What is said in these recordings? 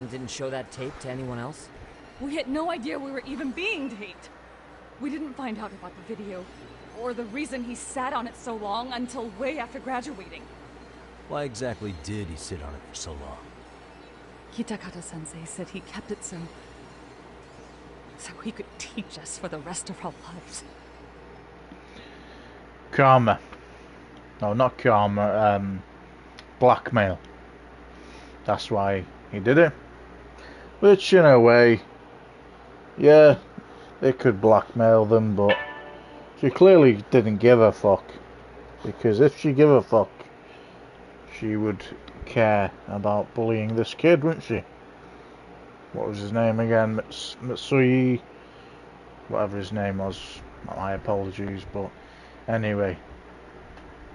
didn't show that tape to anyone else? We had no idea we were even being taped. We didn't find out about the video, or the reason he sat on it so long until way after graduating. Why exactly did he sit on it for so long? Hitakata-sensei said he kept it so he could teach us for the rest of our lives. Karma. No, not karma, blackmail. That's why he did it. Which, in a way, yeah, it could blackmail them, but she clearly didn't give a fuck. Because if she gave a fuck, she would care about bullying this kid, wouldn't she? What was his name again? Matsui? Whatever his name was. My apologies, but anyway.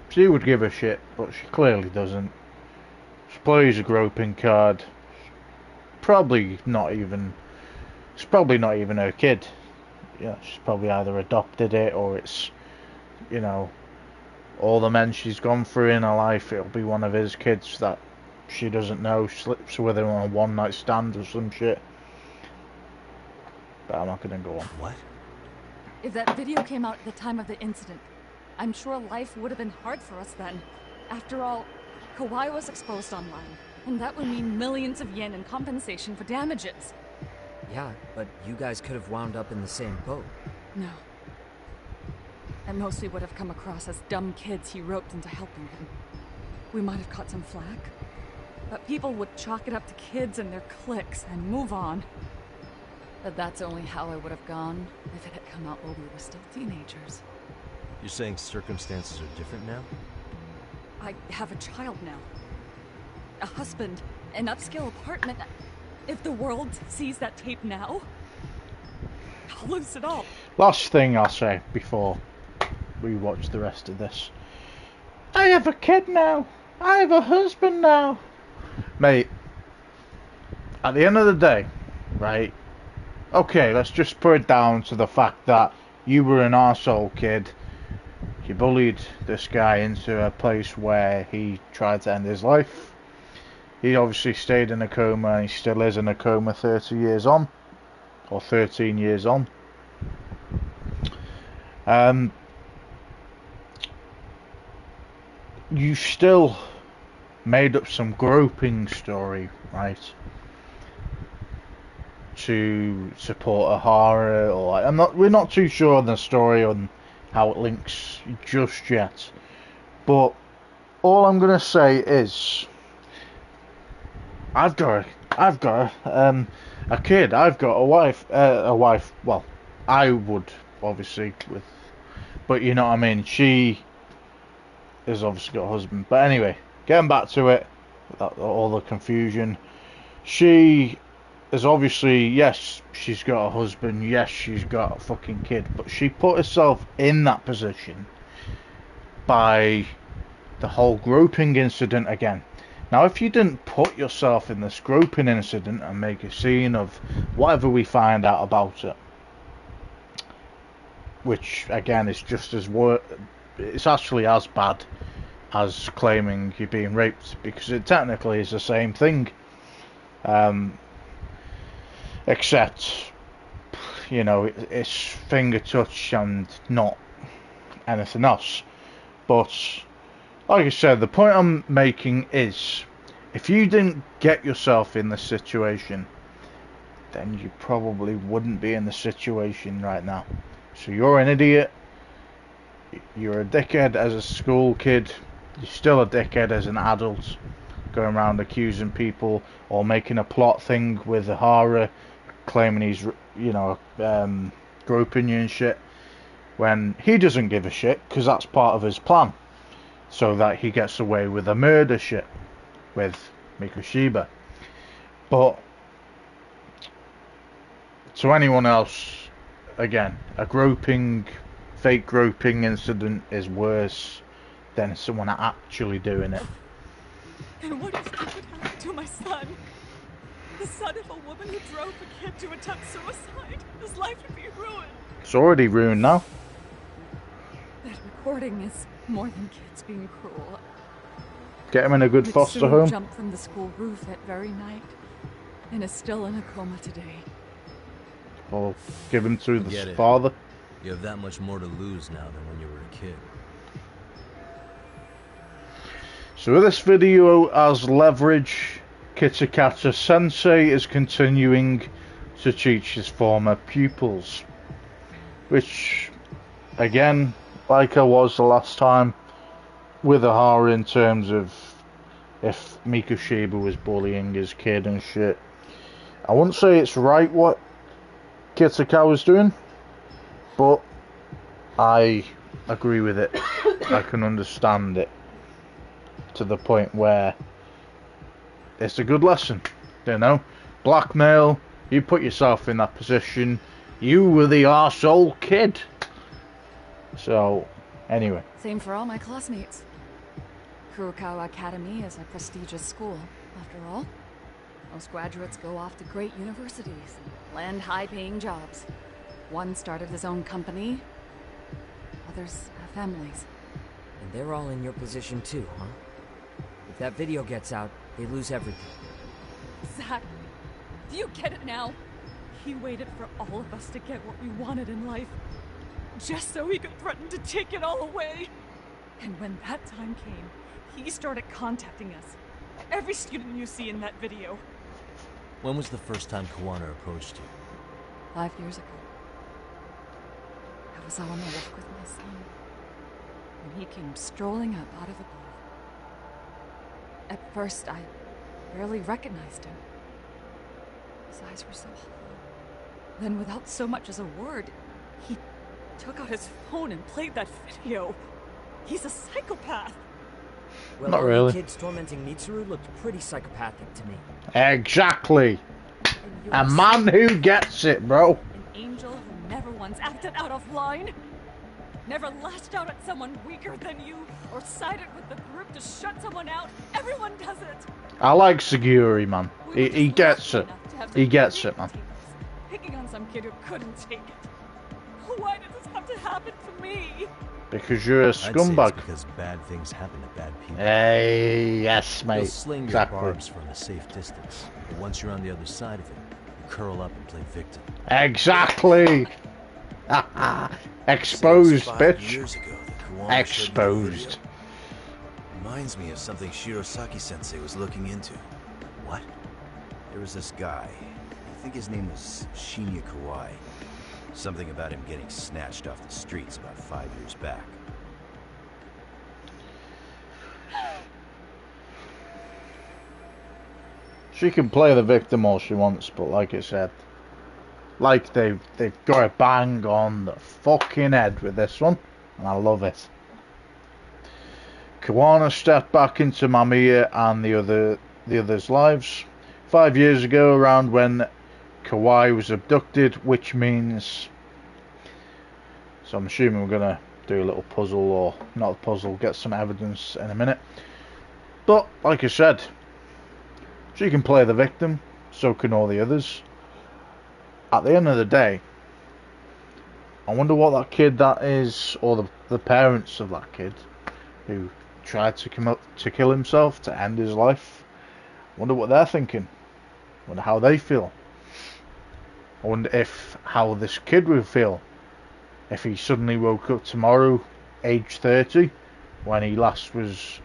She would give a shit, but she clearly doesn't. She plays a groping card. It's probably not even her kid. Yeah, she's probably either adopted it or it's, you know, all the men she's gone through in her life, it'll be one of his kids that she doesn't know, slips with him on a one-night stand or some shit. But I'm not gonna go on. What? If that video came out at the time of the incident, I'm sure life would have been hard for us then. After all, Kawhi was exposed online, and that would mean millions of yen in compensation for damages. Yeah, but you guys could have wound up in the same boat. No. At most we would have come across as dumb kids he roped into helping him. We might have caught some flack, but people would chalk it up to kids and their cliques and move on. But that's only how it would have gone if it had come out while we were still teenagers. You're saying circumstances are different now? I have a child now. A husband, an upscale apartment. If the world sees that tape now, I'll lose it all. Last thing I'll say before we watch the rest of this. I have a kid now. I have a husband now. Mate, at the end of the day, right? Okay, let's just put it down to the fact that you were an arsehole kid. You bullied this guy into a place where he tried to end his life. He obviously stayed in a coma and he still is in a coma 30 years on. Or 13 years on. You still made up some groping story, right? To support a horror, or we're not too sure on the story on how it links just yet. But all I'm gonna say is, I've got a kid. I've got a wife. Well, I would obviously but you know what I mean. She has obviously got a husband. But anyway, getting back to it, all the confusion. She is obviously, yes, she's got a husband. Yes, she's got a fucking kid. But she put herself in that position by the whole groping incident again. Now, if you didn't put yourself in this groping incident and make a scene of whatever we find out about it, which again is just as it's actually as bad as claiming you're being raped, because it technically is the same thing, except, you know, it's finger touch and not anything else. But like I said, the point I'm making is, if you didn't get yourself in this situation, then you probably wouldn't be in the situation right now. So you're an idiot. You're a dickhead as a school kid. You're still a dickhead as an adult, going around accusing people or making a plot thing with the horror, claiming he's, you know, groping you and shit, when he doesn't give a shit, because that's part of his plan, so that he gets away with the murder shit with Mikoshiba. But to anyone else, again, a fake groping incident is worse than someone actually doing it. And what if it would happen to my son? The son of a woman who drove a kid to attempt suicide. His life would be ruined. It's already ruined now. That recording is more than kids being cruel. Get him in a good foster Mitsuru home. Jumped from the school roof that very night. and is still in a coma today. Well, give him to Get the it. father. You have that much more to lose now than when you were a kid. So with this video as leverage, Kitakata Sensei is continuing to teach his former pupils. Which, again, like I was the last time, with Ahara in terms of if Mikoshiba was bullying his kid and shit. I wouldn't say it's right what Kitaka was doing, but I agree with it. I can understand it to the point where it's a good lesson. You know, blackmail, you put yourself in that position, you were the arsehole kid. So, anyway. Same for all my classmates. Kurokawa Academy is a prestigious school, after all. Most graduates go off to great universities and land high-paying jobs. One started his own company, others have families. And they're all in your position too, huh? If that video gets out, they lose everything. Exactly. Do you get it now? He waited for all of us to get what we wanted in life, just so he could threaten to take it all away. And when that time came, he started contacting us. Every student you see in that video. When was the first time Kawana approached you? 5 years ago. I was out on the walk with my son, when he came strolling up out of the blue. At first, I barely recognized him. His eyes were so hollow. Then, without so much as a word, he took out his phone and played that video. He's a psychopath. Well, Not all really. the kids tormenting Mitsuru looked pretty psychopathic to me. Exactly. A man who gets it, bro. An angel who never once acted out of line. Never lashed out at someone weaker than you, or sided with the group to shut someone out. Everyone does it. I like Seguri, man. We were He just gets lucky it. enough to have He some gets great it, man. teammates, picking on some kid who couldn't take it. Why did this have to happen to me? Because you're a I'd say it's scumbag. because bad things happen to bad people. Hey, yes, You'll mate. sling Exactly. your barbs from a safe distance, but once you're on the other side of it, you curl up and play victim. Exactly. Exposed, Since 5 bitch. years ago, the Kawana showed me the Exposed. video. Reminds me of something Shirosaki-sensei was looking into. What? There was this guy. I think his name was Shinya Kawai. Something about him getting snatched off the streets about 5 years back. She can play the victim all she wants, but like I said, like they've got a bang on the fucking head with this one, and I love it. Kawana stepped back into Mamiya and the others' lives 5 years ago, around when Kawai was abducted, which means, so I'm assuming we're gonna do a little puzzle, or not a puzzle, get some evidence in a minute. But like I said, she can play the victim, so can all the others. At the end of the day, I wonder what that kid that is, or the parents of that kid who tried to kill himself to end his life, I wonder what they're thinking. I wonder how they feel. I wonder how this kid would feel if he suddenly woke up tomorrow, age 30, when he last was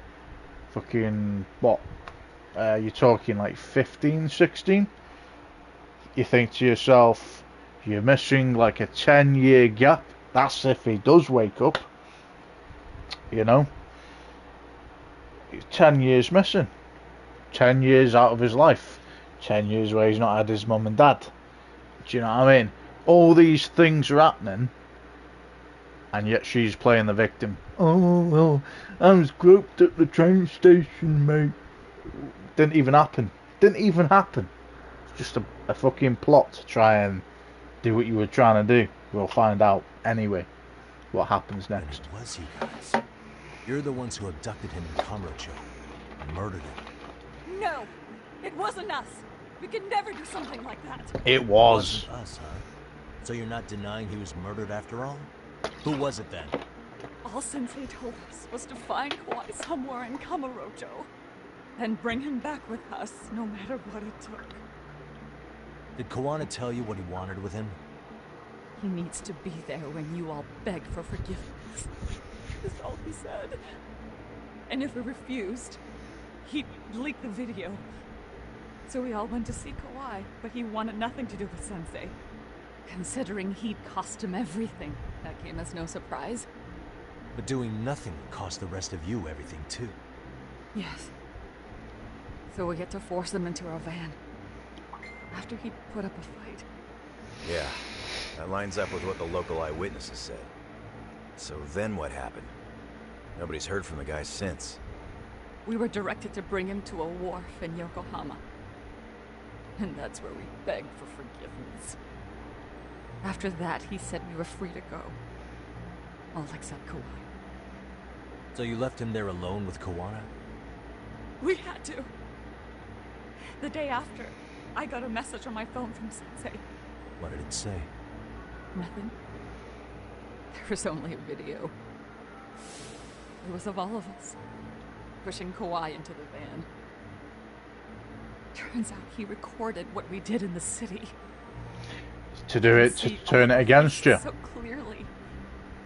fucking, what, you're talking like 15, 16? You think to yourself, you're missing like a 10-year gap. That's if he does wake up. You know? 10 years missing. 10 years out of his life. 10 years where he's not had his mum and dad. Do you know what I mean? All these things are happening, and yet she's playing the victim. Oh, well, I was groped at the train station, mate. Didn't even happen. Didn't even happen. It's just a fucking plot to try and do what you were trying to do. We'll find out anyway what happens And next. it was you guys. You're the ones who abducted him in Kamurocho and murdered him. No, it wasn't us. We could never do something like that. It was. Wasn't us, huh? So you're not denying he was murdered after all? Who was it then? All Sensei told us was to find Kawai somewhere in Kamurocho, then bring him back with us, no matter what it took. Did Kawana tell you what he wanted with him? He needs to be there when you all beg for forgiveness. That's all he said. And if we refused, he'd leak the video. So we all went to see Kawhi, but he wanted nothing to do with Sensei. Considering he'd cost him everything, that came as no surprise. But doing nothing would cost the rest of you everything, too. Yes. So we get to force him into our van. After he'd put up a fight. Yeah, that lines up with what the local eyewitnesses said. So then what happened? Nobody's heard from the guy since. We were directed to bring him to a wharf in Yokohama. And that's where we begged for forgiveness. After that, he said we were free to go. All except Kawhi. So you left him there alone with Kawana? We had to. The day after, I got a message on my phone from Sensei. What did it say? Nothing. There was only a video. It was of all of us, pushing Kawhi into the van. Turns out he recorded what we did in the city. To do it, to turn it against you. So clearly.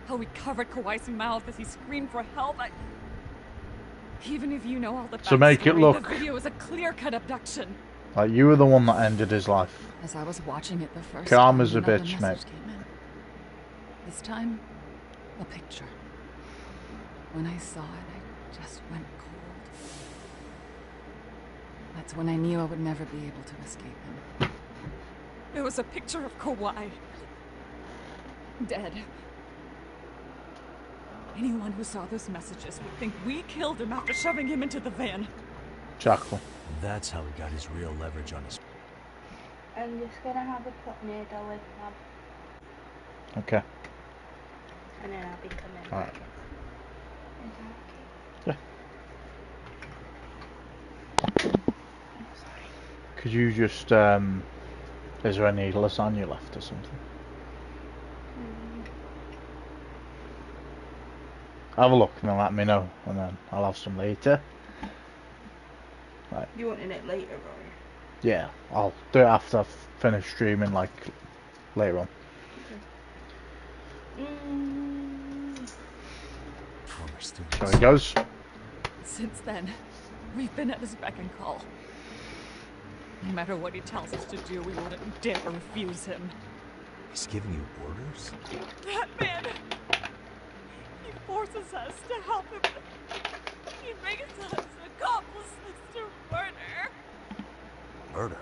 How we covered Kawhi's mouth as he screamed for help. Even if you know all the to make it look the video was a clear-cut abduction. like you were the one that ended his life. As I was watching it the first Karma's time, a another bitch, message mate. came in. This time, a picture. When I saw it, I just went cold. That's when I knew I would never be able to escape him. It was a picture of Kawhi. Dead. Anyone who saw those messages would think we killed him after shoving him into the van. Jackal. That's how he got his real leverage on his... I'm just gonna have a tornado with Mum, Okay. and then I'll be coming Alright. back. Is that okay? Yeah. I'm sorry. Could you just, is there any lasagna left or something? Have a look and then let me know, and then I'll have some later. Right. You wanting it later, Rory? Yeah, I'll do it after I've finished streaming, like, later on. Former students. So it goes. Since then, we've been at his beck and call. No matter what he tells us to do, we wouldn't dare refuse him. He's giving you orders? That man! He forces us to help him. He makes us accomplices to murder. Murder?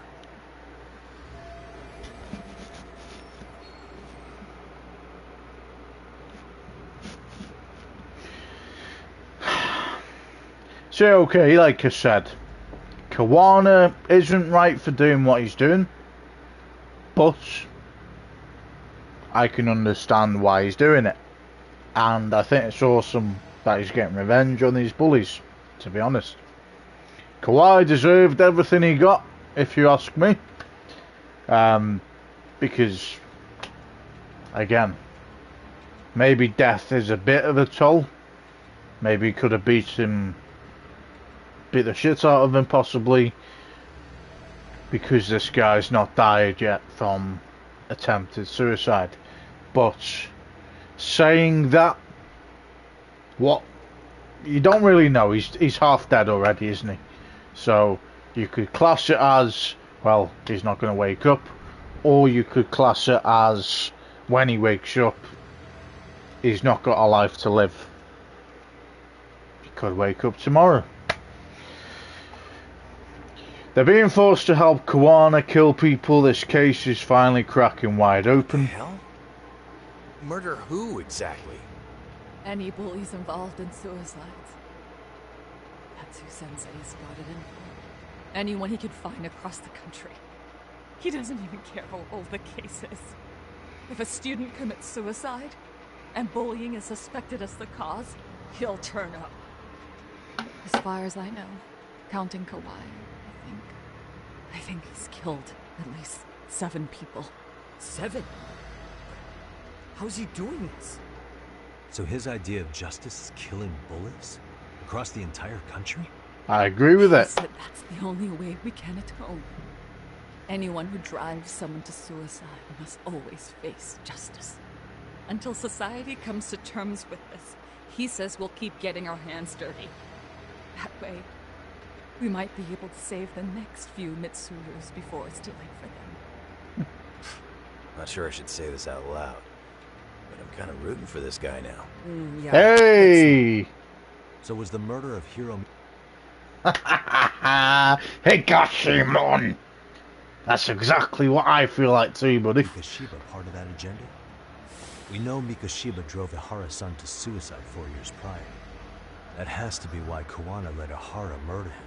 So, okay, like I said, Kawana isn't right for doing what he's doing, but I can understand why he's doing it. And I think it's awesome that he's getting revenge on these bullies, to be honest. Kawhi deserved everything he got, if you ask me. Because, again, maybe death is a bit of a toll. Maybe he could have beat the shit out of him, possibly, because this guy's not died yet from attempted suicide. But saying that, what, you don't really know. He's half dead already, isn't he? So you could class it as, well, he's not going to wake up, or you could class it as, when he wakes up, he's not got a life to live. He could wake up tomorrow. They're being forced to help Kawana kill people. This case is finally cracking wide open. What the hell? Murder who exactly? Any bullies involved in suicides. That's who Sensei's got it in for. Anyone he could find across the country. He doesn't even care how old the case is. If a student commits suicide, and bullying is suspected as the cause, he'll turn up. As far as I know, counting Kawhi, I think he's killed at least 7 people. 7? How's he doing this? So his idea of justice is killing bullies? Across the entire country? I agree with He it. said that's the only way we can atone. Anyone who drives someone to suicide must always face justice. Until society comes to terms with this, he says we'll keep getting our hands dirty. That way, we might be able to save the next few Mitsurus before it's too late for them. Not sure I should say this out loud, but I'm kind of rooting for this guy now. Yeah. Hey! So was the murder of Hiro... Hey, Gashimon! That's exactly what I feel like too, buddy. Mikoshiba part of that agenda? We know Mikoshiba drove Ihara-san to suicide 4 years prior. That has to be why Kawana let Ihara murder him,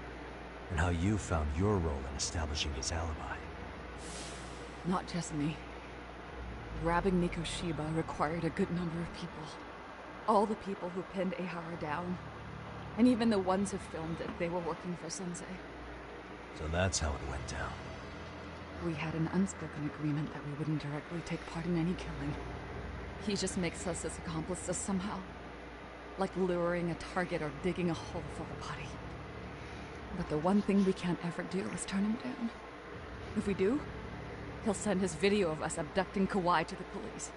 and how you found your role in establishing his alibi. Not just me. Grabbing Mikoshiba required a good number of people. All the people who pinned Ihara down. And even the ones who filmed it, they were working for Sensei. So that's how it went down. We had an unspoken agreement that we wouldn't directly take part in any killing. He just makes us his accomplices somehow. Like luring a target or digging a hole for a body. But the one thing we can't ever do is turn him down. If we do, he'll send his video of us abducting Kawai to the police.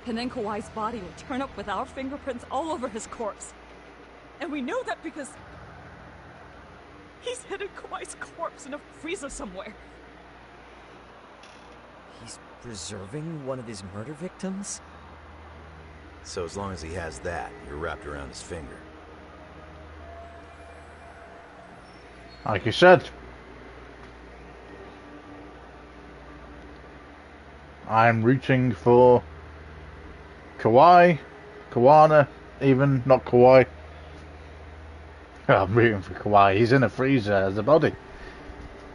And then Kawai's body will turn up with our fingerprints all over his corpse. And we know that because he's hidden Kawai's corpse in a freezer somewhere. He's preserving one of his murder victims? So as long as he has that, you're wrapped around his finger. Like you said. I'm rooting for Kawana, even, not Kawhi. I'm rooting for Kawhi. He's in a freezer as a body.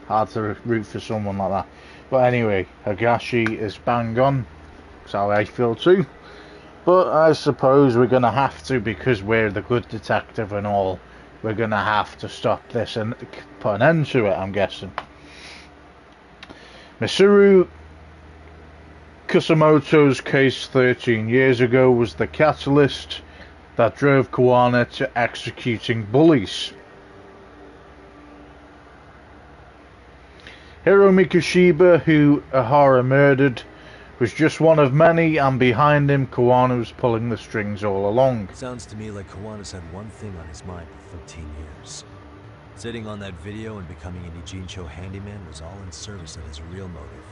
Hard to root for someone like that. But anyway, Higashi is bang on. That's how I feel too. But I suppose we're going to have to, because we're the good detective and all, we're going to have to stop this and put an end to it, I'm guessing. Mitsuru Kusamoto's case 13 years ago was the catalyst that drove Kawana to executing bullies. Hiro Mikoshiba, who Ihara murdered, was just one of many, and behind him Kawana was pulling the strings all along. Sounds to me like Kawana's had one thing on his mind for 13 years. Sitting on that video and becoming an Ijincho handyman was all in service of his real motive,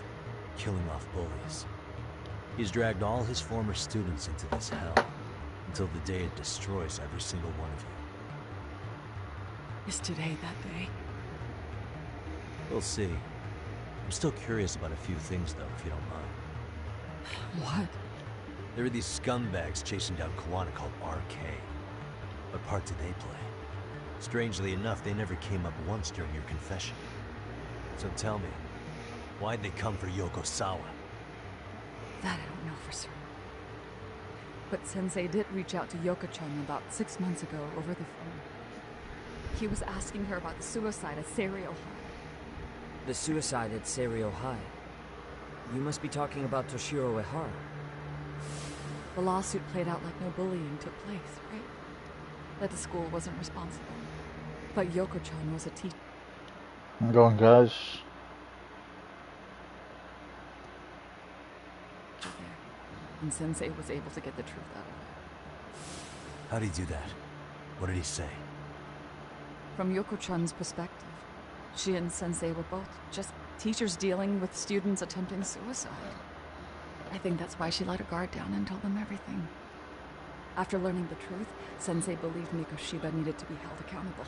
killing off bullies. He's dragged all his former students into this hell, until the day it destroys every single one of you. Is today that day? We'll see. I'm still curious about a few things, though, if you don't mind. What? There are these scumbags chasing down Kawana called RK. What part did they play? Strangely enough, they never came up once during your confession. So tell me, why'd they come for Yokosawa? That I don't know for certain. But Sensei did reach out to Yoko-chan about 6 months ago over the phone. He was asking her about the suicide at Seiryo High. The suicide at Seiryo High. You must be talking about Toshiro Ihara. The lawsuit played out like no bullying took place, right? That the school wasn't responsible. But Yoko-chan was a teacher. I'm going, guys. And Sensei was able to get the truth out of her. How'd he do that? What did he say? From Yoko-chan's perspective, she and Sensei were both just teachers dealing with students attempting suicide. I think that's why she let her guard down and told them everything. After learning the truth, Sensei believed Mikoshiba needed to be held accountable.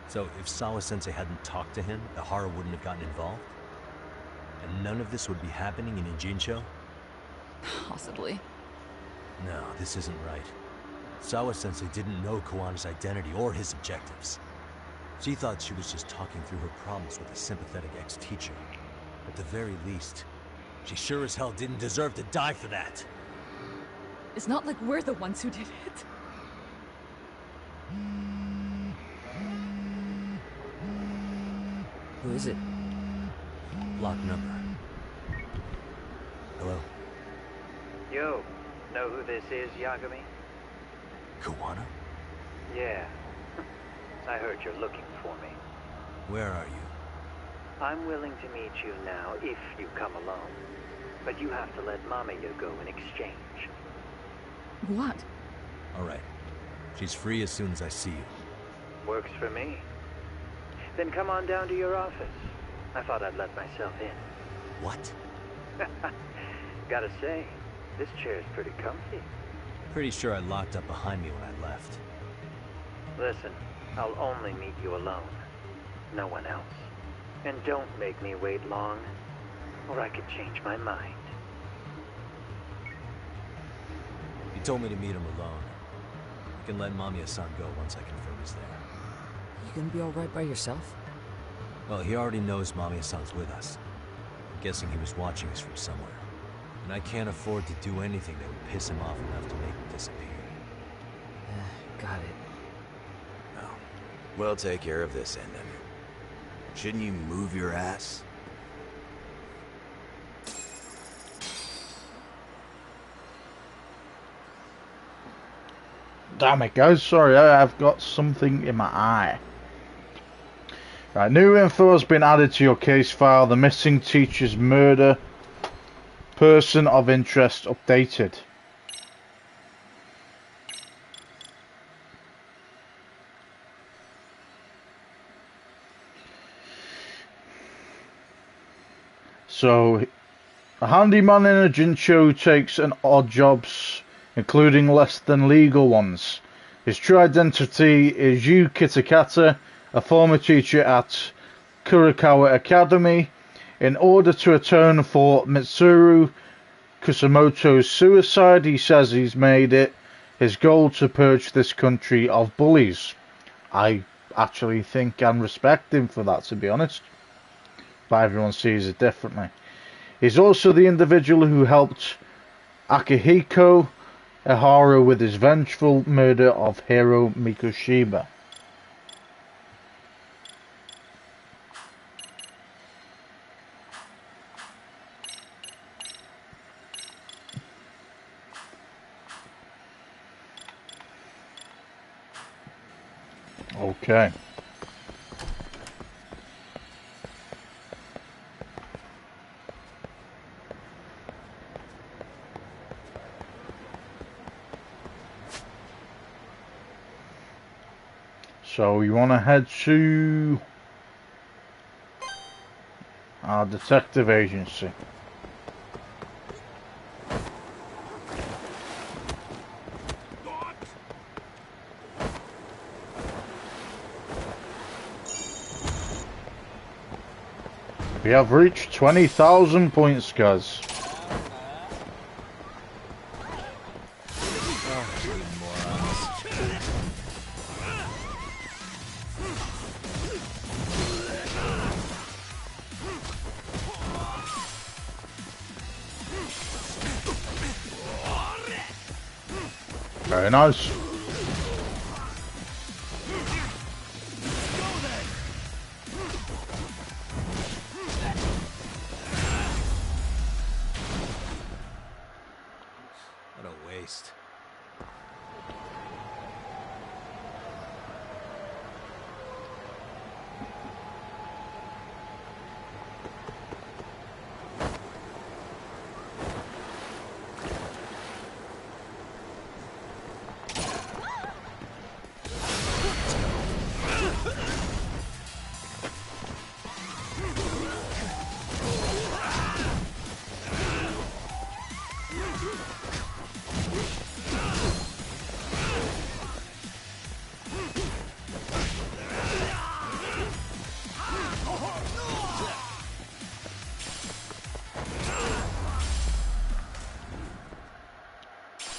So if Sawa-sensei hadn't talked to him, Ihara wouldn't have gotten involved? And none of this would be happening in Ijincho? Possibly. No, this isn't right. Sawa-sensei didn't know Kawana's identity or his objectives. She thought she was just talking through her problems with a sympathetic ex-teacher. At the very least, she sure as hell didn't deserve to die for that. It's not like we're the ones who did it. Who is it? Block number. Hello? Yo, know who this is, Yagami? Kawana? Yeah. I heard you're looking for me. Where are you? I'm willing to meet you now if you come alone. But you have to let Mamiya go in exchange. What? Alright. She's free as soon as I see you. Works for me. Then come on down to your office. I thought I'd let myself in. What? Gotta say, this chair's pretty comfy. Pretty sure I locked up behind me when I left. Listen, I'll only meet you alone. No one else. And don't make me wait long, or I could change my mind. He told me to meet him alone. I can let Mamiya-san go once I confirm he's there. You gonna be alright by yourself? Well, he already knows Mamiya-san's with us. I'm guessing he was watching us from somewhere. And I can't afford to do anything that would piss him off enough to make him disappear. Got it. Oh. We'll take care of this end of it. Shouldn't you move your ass? Damn it, guys. Sorry, I've got something in my eye. Right, new info has been added to your case file. The missing teacher's murder. Person of interest updated. So, a handyman in a Jincho takes an odd jobs, including less than legal ones. His true identity is Yu Kitakata, a former teacher at Kurokawa Academy. In order to atone for Mitsuru Kusamoto's suicide, he says he's made it his goal to purge this country of bullies. I actually think and respect him for that, to be honest. But everyone sees it differently. He's also the individual who helped Akihiko Ehara with his vengeful murder of Hiro Mikoshiba. Okay. So you want to head to our detective agency. We have reached 20,000 points, guys. Very nice. What a waste.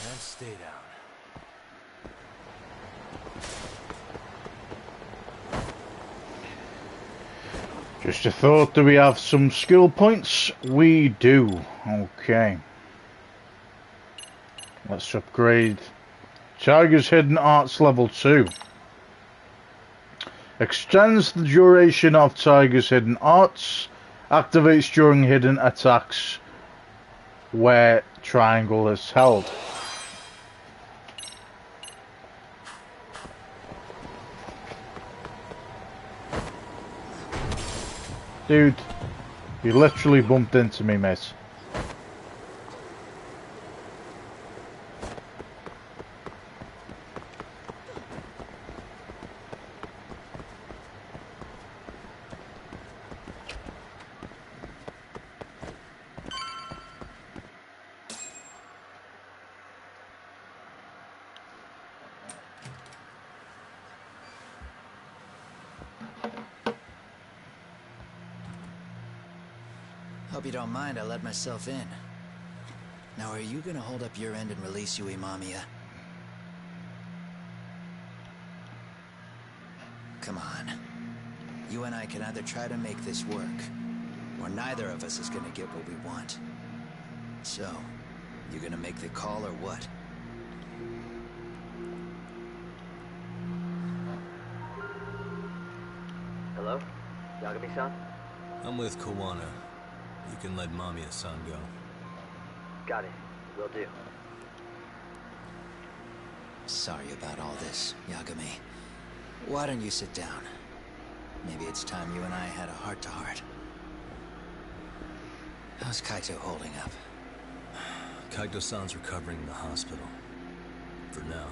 And stay down. Just a thought, do we have some skill points? We do. Okay. Let's upgrade Tiger's Hidden Arts level 2. Extends the duration of Tiger's Hidden Arts. Activates during hidden attacks where triangle is held. Dude, you literally bumped into me, mate. Hope you don't mind I let myself in. Now, are you gonna hold up your end and release Yui Mamiya? Come on. You and I can either try to make this work, or neither of us is gonna get what we want. So, you gonna make the call or what? Hello? Yagami-san? I'm with Kawana. You can let Mamiya-san go. Got it. Will do. Sorry about all this, Yagami. Why don't you sit down? Maybe it's time you and I had a heart-to-heart. How's Kaito holding up? Kaito-san's recovering in the hospital. For now.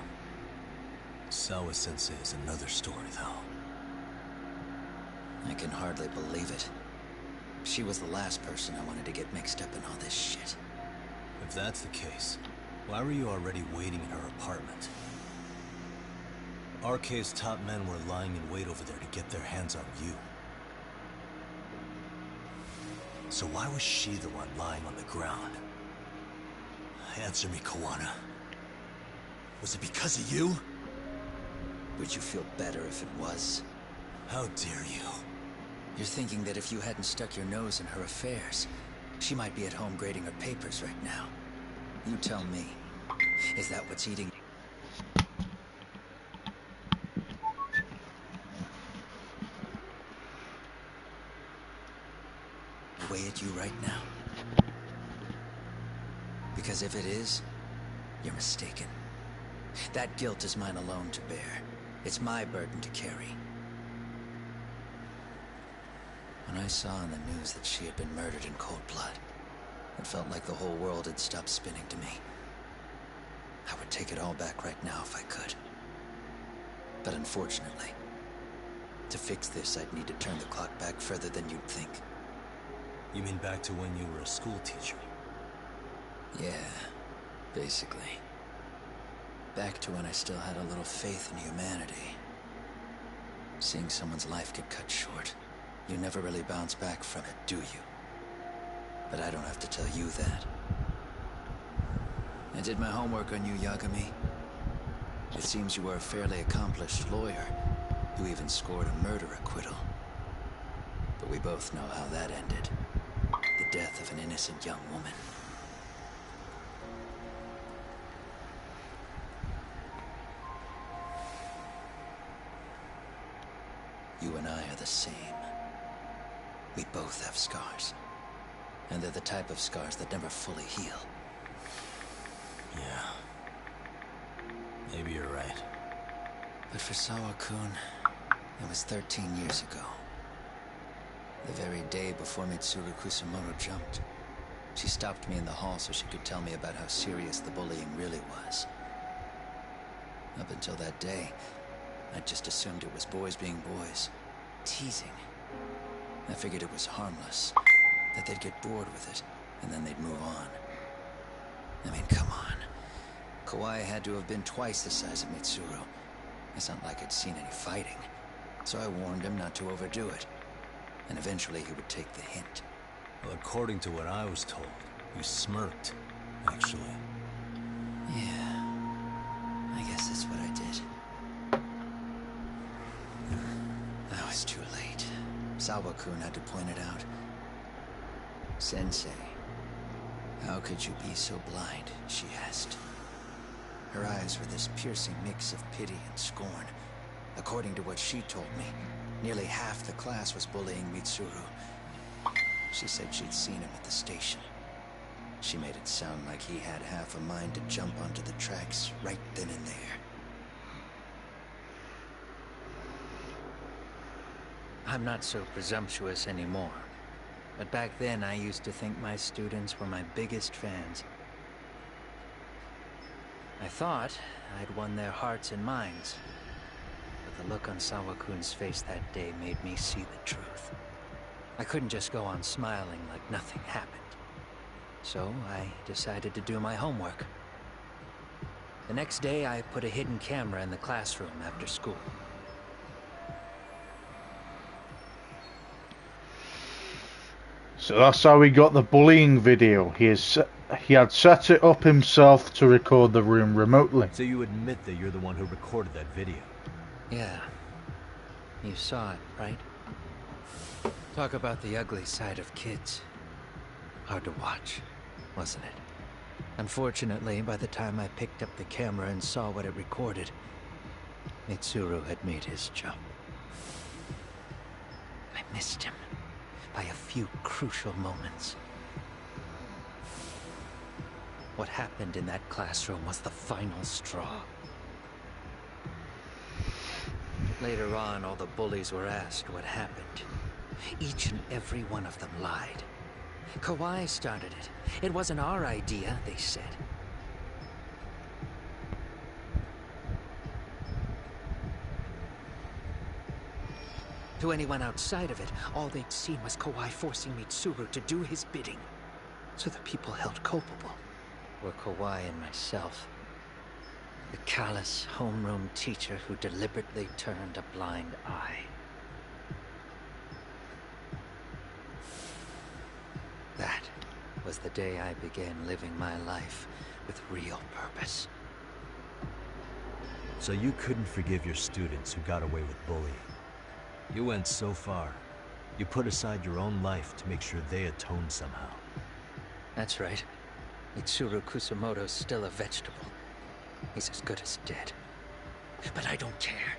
Sawa-sensei is another story, though. I can hardly believe it. She was the last person I wanted to get mixed up in all this shit. If that's the case, why were you already waiting in her apartment? RK's top men were lying in wait over there to get their hands on you. So why was she the one lying on the ground? Answer me, Kawana. Was it because of you? Would you feel better if it was? How dare you? You're thinking that if you hadn't stuck your nose in her affairs, she might be at home grading her papers right now. You tell me. Is that what's eating away at you right now? Because if it is, you're mistaken. That guilt is mine alone to bear. It's my burden to carry. When I saw in the news that she had been murdered in cold blood, it felt like the whole world had stopped spinning to me. I would take it all back right now if I could. But unfortunately, to fix this, I'd need to turn the clock back further than you'd think. You mean back to when you were a school teacher? Yeah, basically. Back to when I still had a little faith in humanity. Seeing someone's life get cut short, you never really bounce back from it, do you? But I don't have to tell you that. I did my homework on you, Yagami. It seems you were a fairly accomplished lawyer. You even scored a murder acquittal. But we both know how that ended. The death of an innocent young woman. You and I are the same. We both have scars. And they're the type of scars that never fully heal. Yeah. Maybe you're right. But for Sawa-kun, it was 13 years ago. The very day before Mitsuru Kusumoto jumped. She stopped me in the hall so she could tell me about how serious the bullying really was. Up until that day, I just assumed it was boys being boys. Teasing. I figured it was harmless. That they'd get bored with it, and then they'd move on. I mean, come on. Kawai had to have been twice the size of Mitsuru. It's not like I'd seen any fighting. So I warned him not to overdo it. And eventually he would take the hint. Well, according to what I was told, you smirked, actually. Yeah. I guess that's what I did. I was too late. Sawa-kun had to point it out. Sensei, how could you be so blind, she asked. Her eyes were this piercing mix of pity and scorn. According to what she told me, nearly half the class was bullying Mitsuru. She said she'd seen him at the station. She made it sound like he had half a mind to jump onto the tracks right then and there. I'm not so presumptuous anymore. But back then, I used to think my students were my biggest fans. I thought I'd won their hearts and minds. But the look on Sawa-kun's face that day made me see the truth. I couldn't just go on smiling like nothing happened. So I decided to do my homework. The next day, I put a hidden camera in the classroom after school. So that's how he got the bullying video. He had set it up himself to record the room remotely. So you admit that you're the one who recorded that video? Yeah. You saw it, right? Talk about the ugly side of kids. Hard to watch, wasn't it? Unfortunately, by the time I picked up the camera and saw what it recorded, Mitsuru had made his jump. I missed him by a few crucial moments. What happened in that classroom was the final straw. Later on, all the bullies were asked what happened. Each and every one of them lied. Kawai started it. It wasn't our idea, they said. To anyone outside of it, all they'd seen was Kawai forcing Mitsuru to do his bidding. So the people held culpable were Kawai and myself. The callous homeroom teacher who deliberately turned a blind eye. That was the day I began living my life with real purpose. So you couldn't forgive your students who got away with bullying. You went so far. You put aside your own life to make sure they atoned somehow. That's right. Mitsuru Kusamoto's still a vegetable. He's as good as dead. But I don't care.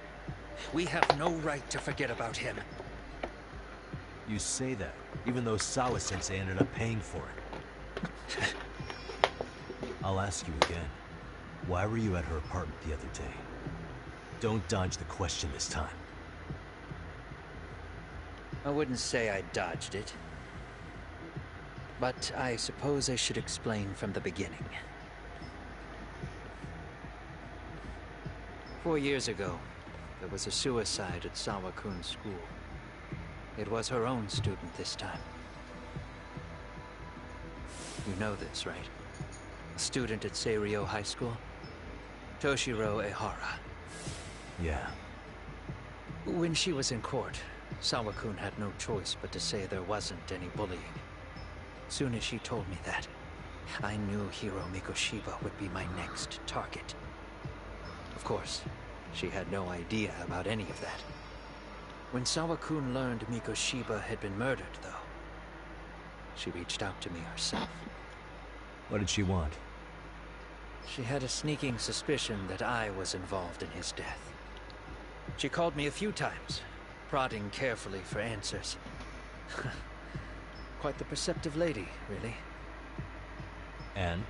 We have no right to forget about him. You say that, even though Sawa-sensei ended up paying for it. I'll ask you again. Why were you at her apartment the other day? Don't dodge the question this time. I wouldn't say I dodged it. But I suppose I should explain from the beginning. 4 years ago, there was a suicide at Sawa-kun's school. It was her own student this time. You know this, right? A student at Seiryo High School? Toshiro Ehara. Yeah. When she was in court, Sawa-kun had no choice but to say there wasn't any bullying. Soon as she told me that, I knew Hiro Mikoshiba would be my next target. Of course, she had no idea about any of that. When Sawa-kun learned Mikoshiba had been murdered, though, she reached out to me herself. What did she want? She had a sneaking suspicion that I was involved in his death. She called me a few times, prodding carefully for answers. Quite the perceptive lady, really. And?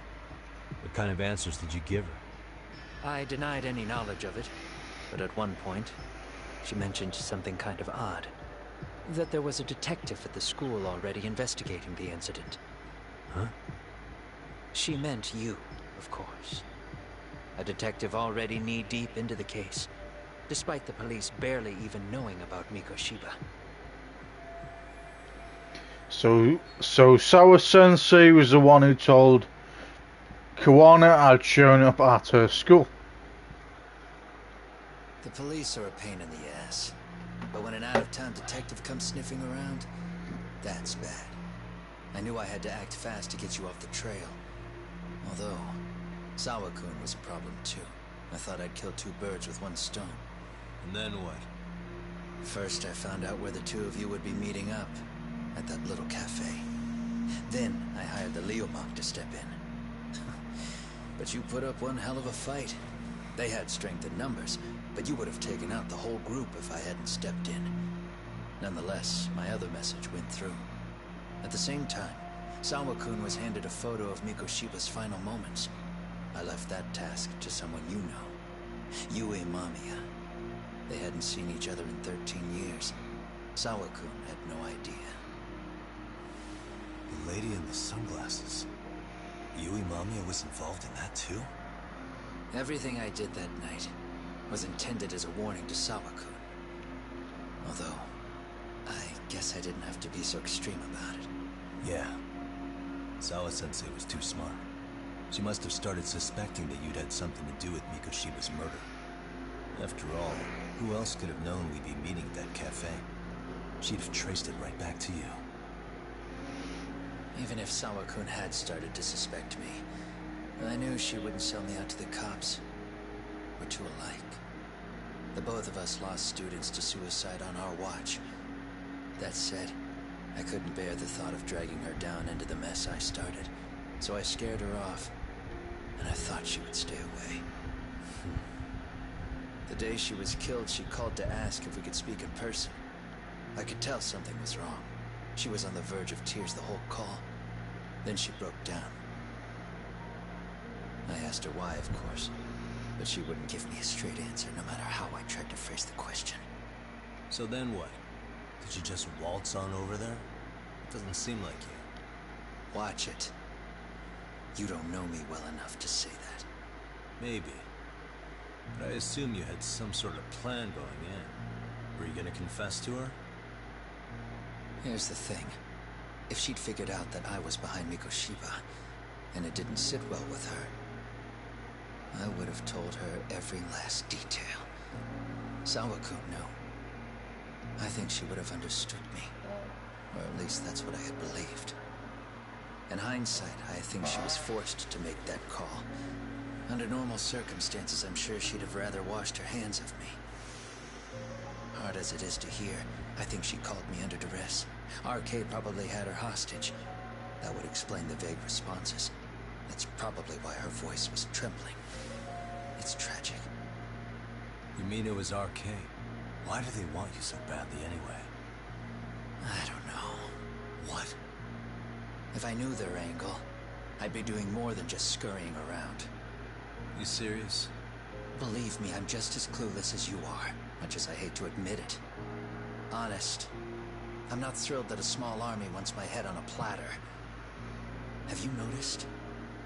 What kind of answers did you give her? I denied any knowledge of it, but at one point, she mentioned something kind of odd. That there was a detective at the school already investigating the incident. Huh? She meant you, of course. A detective already knee-deep into the case, despite the police barely even knowing about Mikoshiba. So Sawa-sensei was the one who told Kawana had shown up at her school. The police are a pain in the ass. But when an out-of-town detective comes sniffing around, that's bad. I knew I had to act fast to get you off the trail. Although, Sawa-kun was a problem too. I thought I'd kill two birds with one stone. And then what? First, I found out where the two of you would be meeting up. At that little cafe. Then, I hired the Leomog to step in. But you put up one hell of a fight. They had strength in numbers, but you would have taken out the whole group if I hadn't stepped in. Nonetheless, my other message went through. At the same time, Sawa-kun was handed a photo of Mikoshiba's final moments. I left that task to someone you know. Yue Mamiya. They hadn't seen each other in 13 years. Sawa-kun had no idea. The lady in the sunglasses. Yui Mamiya was involved in that too? Everything I did that night was intended as a warning to Sawa-kun. Although, I guess I didn't have to be so extreme about it. Yeah. Sawa-sensei was too smart. She must have started suspecting that you'd had something to do with Mikoshiba's murder. After all, who else could have known we'd be meeting at that cafe? She'd have traced it right back to you. Even if Sawa-kun had started to suspect me, I knew she wouldn't sell me out to the cops. We're too alike. The both of us lost students to suicide on our watch. That said, I couldn't bear the thought of dragging her down into the mess I started, so I scared her off, and I thought she would stay away. The day she was killed, she called to ask if we could speak in person. I could tell something was wrong. She was on the verge of tears the whole call. Then she broke down. I asked her why, of course, but she wouldn't give me a straight answer no matter how I tried to phrase the question. So then what? Did you just waltz on over there? It doesn't seem like you. Watch it. You don't know me well enough to say that. Maybe. But I assume you had some sort of plan going in. Were you gonna confess to her? Here's the thing. If she'd figured out that I was behind Mikoshiba, and it didn't sit well with her, I would have told her every last detail. Sawa-kun knew. I think she would have understood me. Or at least that's what I had believed. In hindsight, I think she was forced to make that call. Under normal circumstances, I'm sure she'd have rather washed her hands of me. Hard as it is to hear, I think she called me under duress. RK probably had her hostage. That would explain the vague responses. That's probably why her voice was trembling. It's tragic. You mean it was RK? Why do they want you so badly anyway? I don't know. What? If I knew their angle, I'd be doing more than just scurrying around. You serious? Believe me, I'm just as clueless as you are, much as I hate to admit it. Honest. I'm not thrilled that a small army wants my head on a platter. Have you noticed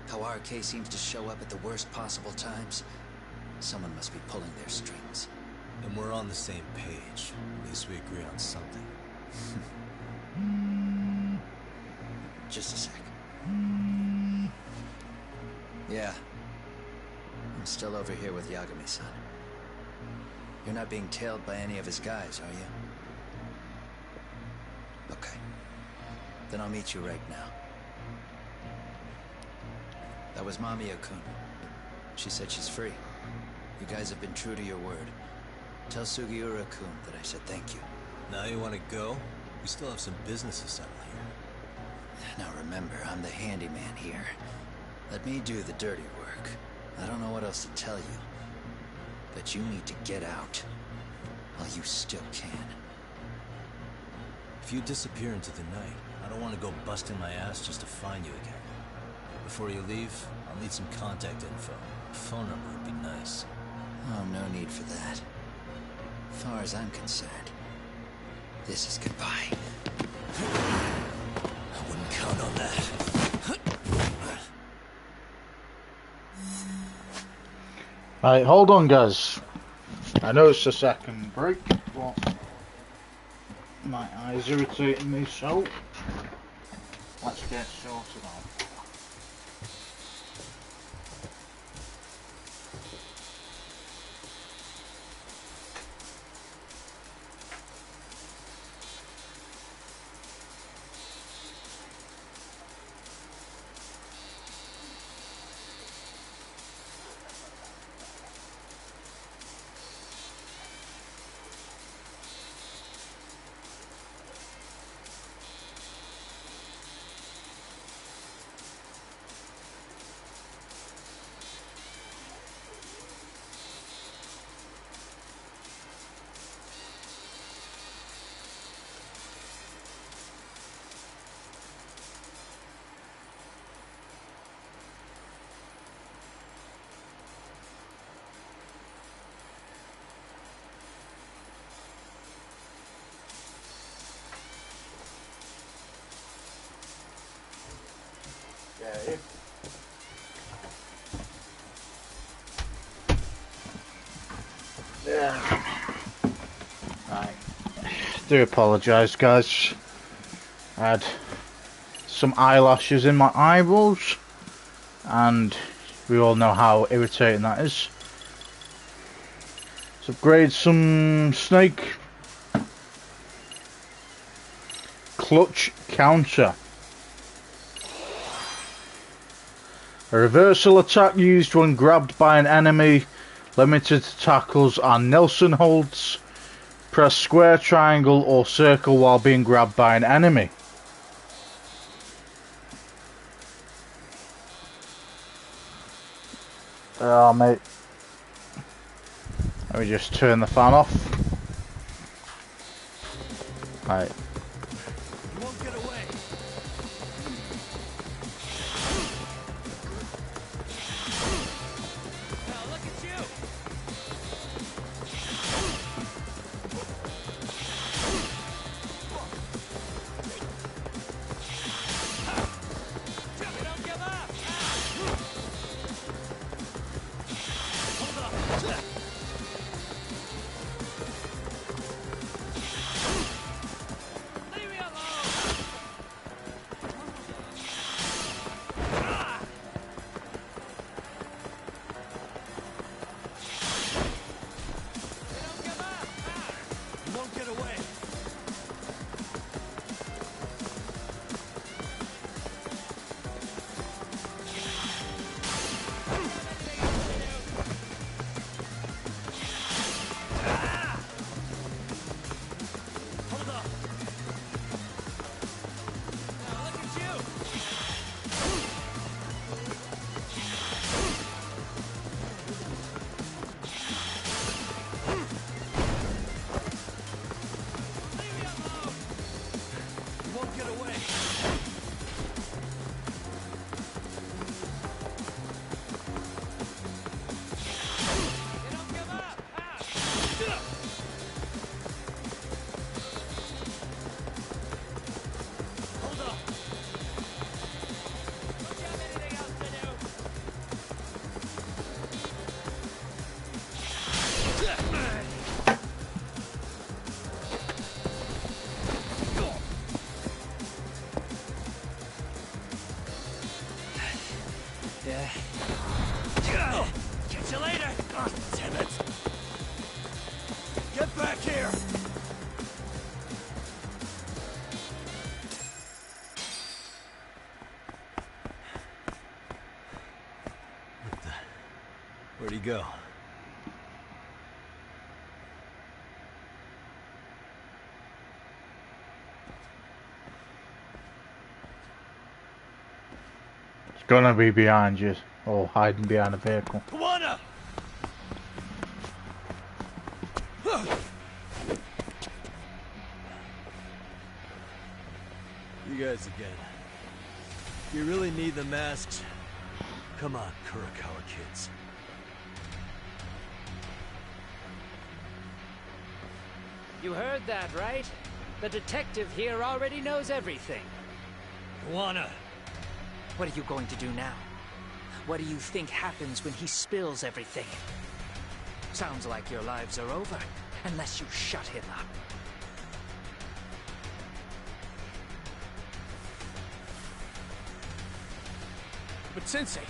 how RK seems to show up at the worst possible times? Someone must be pulling their strings. And we're on the same page. At least we agree on something. Just a sec. Yeah. I'm still over here with Yagami-san. You're not being tailed by any of his guys, are you? Okay. Then I'll meet you right now. That was Mamiya-kun. She said she's free. You guys have been true to your word. Tell Sugiura-kun that I said thank you. Now you want to go? We still have some business to settle here. Now remember, I'm the handyman here. Let me do the dirty work. I don't know what else to tell you. But you need to get out. While you still can. If you disappear into the night, I don't want to go busting my ass just to find you again. Before you leave, I'll need some contact info. A phone number would be nice. Oh, no need for that. As far as I'm concerned, this is goodbye. I wouldn't count on that. Right, hold on guys. I know it's a second break, but my eye's irritating me, so let's get sorted out. Yeah. Right. Do apologise, guys. I had some eyelashes in my eyeballs, and we all know how irritating that is. Let's upgrade some snake. Clutch counter. A reversal attack used when grabbed by an enemy. Limited to tackles and Nelson holds. Press square, triangle or circle while being grabbed by an enemy. Oh mate. Let me just turn the fan off. Right. You won't get away. Now look at you. Don't give up. Hold up. Leave me alone. Don't give up. You won't get away. Hold up. Now look at you. Leave me alone. You won't get away. You don't give up. Hold up. Don't you have anything else to do? Yeah. Catch you later. Oh, damn it. Get back here. What the? Where'd he go? It's gonna be behind you, or hiding behind a vehicle. Tawana! You guys again. You really need the masks? Come on, Kurokawa kids. You heard that, right? The detective here already knows everything. Tawana! What are you going to do now? What do you think happens when he spills everything? Sounds like your lives are over, unless you shut him up. But Sensei,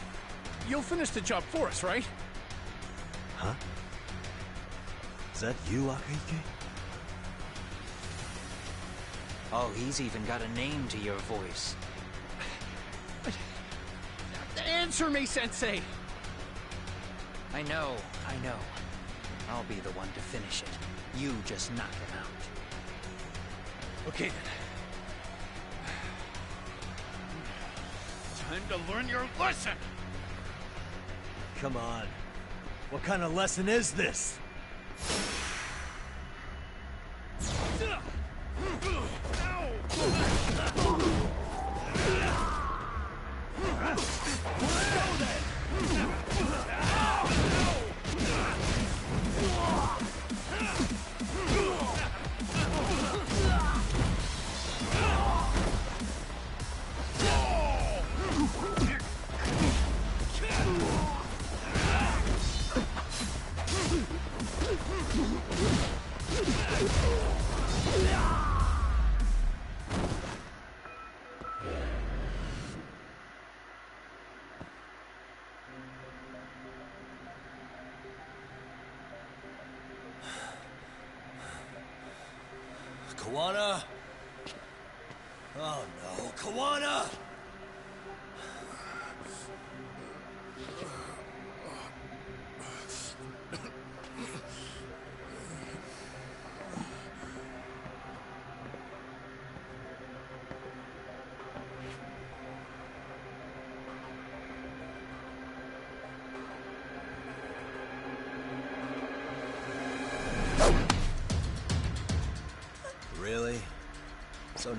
you'll finish the job for us, right? Huh? Is that you, Akahike? Oh, he's even got a name to your voice. Answer me, Sensei! I know. I'll be the one to finish it. You just knock him out. Okay then. Time to learn your lesson! Come on. What kind of lesson is this?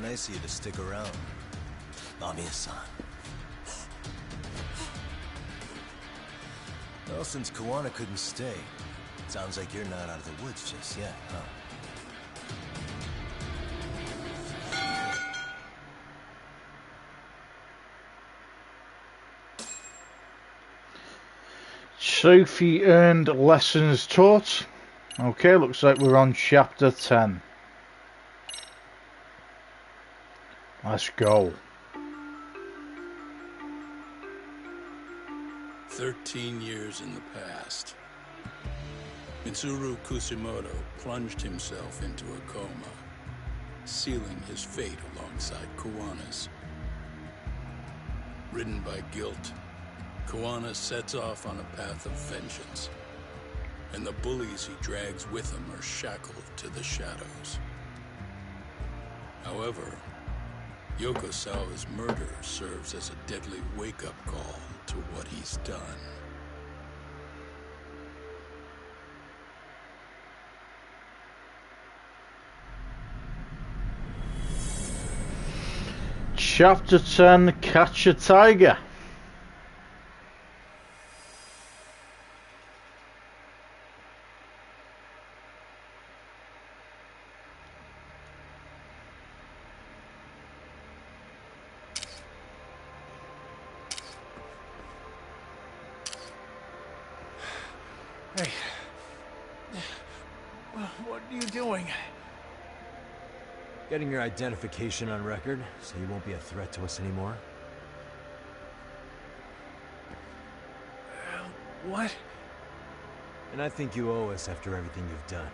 nice of you to stick around. Mamiya-san. Well, since Kuwana couldn't stay, sounds like you're not out of the woods just yet, huh? Sophie earned lessons taught. Okay, looks like we're on chapter 10. Let's go. 13 years in the past. Mitsuru Kusumoto plunged himself into a coma, sealing his fate alongside Kuwana's. Ridden by guilt, Kuwana sets off on a path of vengeance, and the bullies he drags with him are shackled to the shadows. However, Yokosawa's murder serves as a deadly wake-up call to what he's done. Chapter 10, Catch a Tiger. Hey. What are you doing? Getting your identification on record, so you won't be a threat to us anymore. What? And I think you owe us after everything you've done.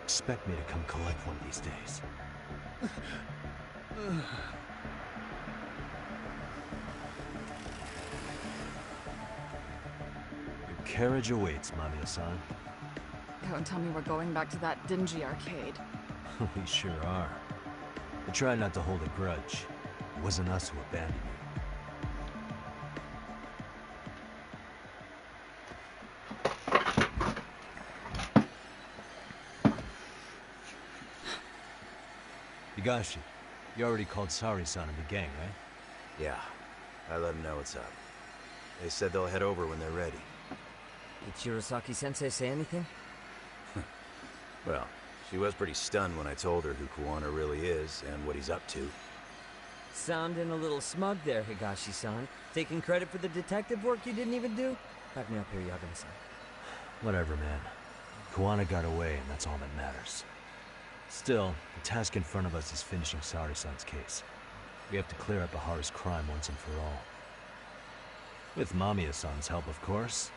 Expect me to come collect one of these days. Your carriage awaits, Mamiya-san. Don't tell me we're going back to that dingy arcade. We sure are. But try not to hold a grudge. It wasn't us who abandoned you. Higashi, you already called Sari-san and the gang, right? Yeah, I let them know what's up. They said they'll head over when they're ready. Did Shirosaki-sensei say anything? Well, she was pretty stunned when I told her who Kuwana really is and what he's up to. Sounding a little smug there, Higashi-san. Taking credit for the detective work you didn't even do? Back me up here, Yagami-san. Whatever, man. Kuwana got away, and that's all that matters. Still, the task in front of us is finishing Sari-san's case. We have to clear up Ahara's crime once and for all. With Mamiya-san's help, of course.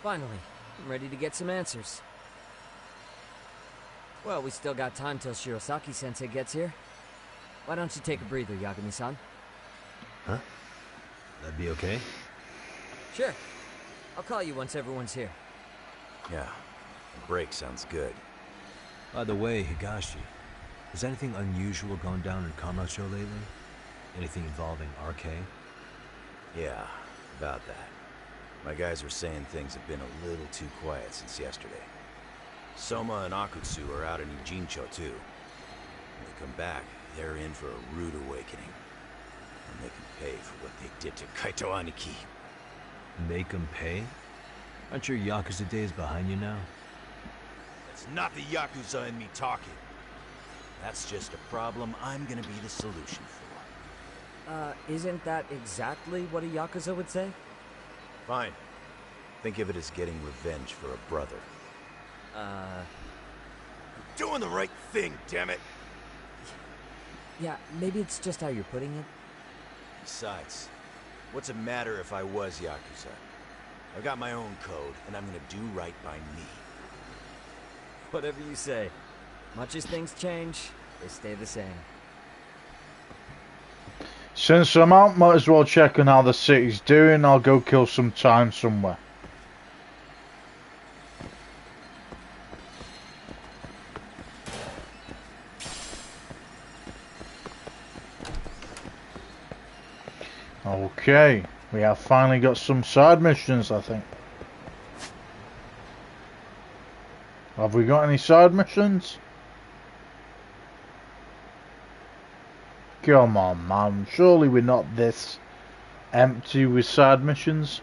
Finally, I'm ready to get some answers. Well, we still got time till Shirosaki-sensei gets here. Why don't you take a breather, Yagami-san? Huh? That'd be okay? Sure. I'll call you once everyone's here. Yeah, a break sounds good. By the way, Higashi, has anything unusual gone down in Kamurocho lately? Anything involving RK? Yeah, about that. My guys were saying things have been a little too quiet since yesterday. Soma and Akutsu are out in Ijincho too. When they come back, they're in for a rude awakening. And they can pay for what they did to Kaito Aniki. Make them pay? Aren't your Yakuza days behind you now? It's not the Yakuza in me talking. That's just a problem I'm gonna be the solution for. Isn't that exactly what a Yakuza would say? Fine. Think of it as getting revenge for a brother. Doing the right thing, damn it! Yeah, maybe it's just how you're putting it. Besides, what's it matter if I was Yakuza? I've got my own code, and I'm gonna do right by me. Whatever you say. Much as things change, they stay the same. Since I'm out, might as well check on how the city's doing. I'll go kill some time somewhere. Okay, we have finally got some side missions, I think. Have we got any side missions? Come on, man. Surely we're not this empty with side missions.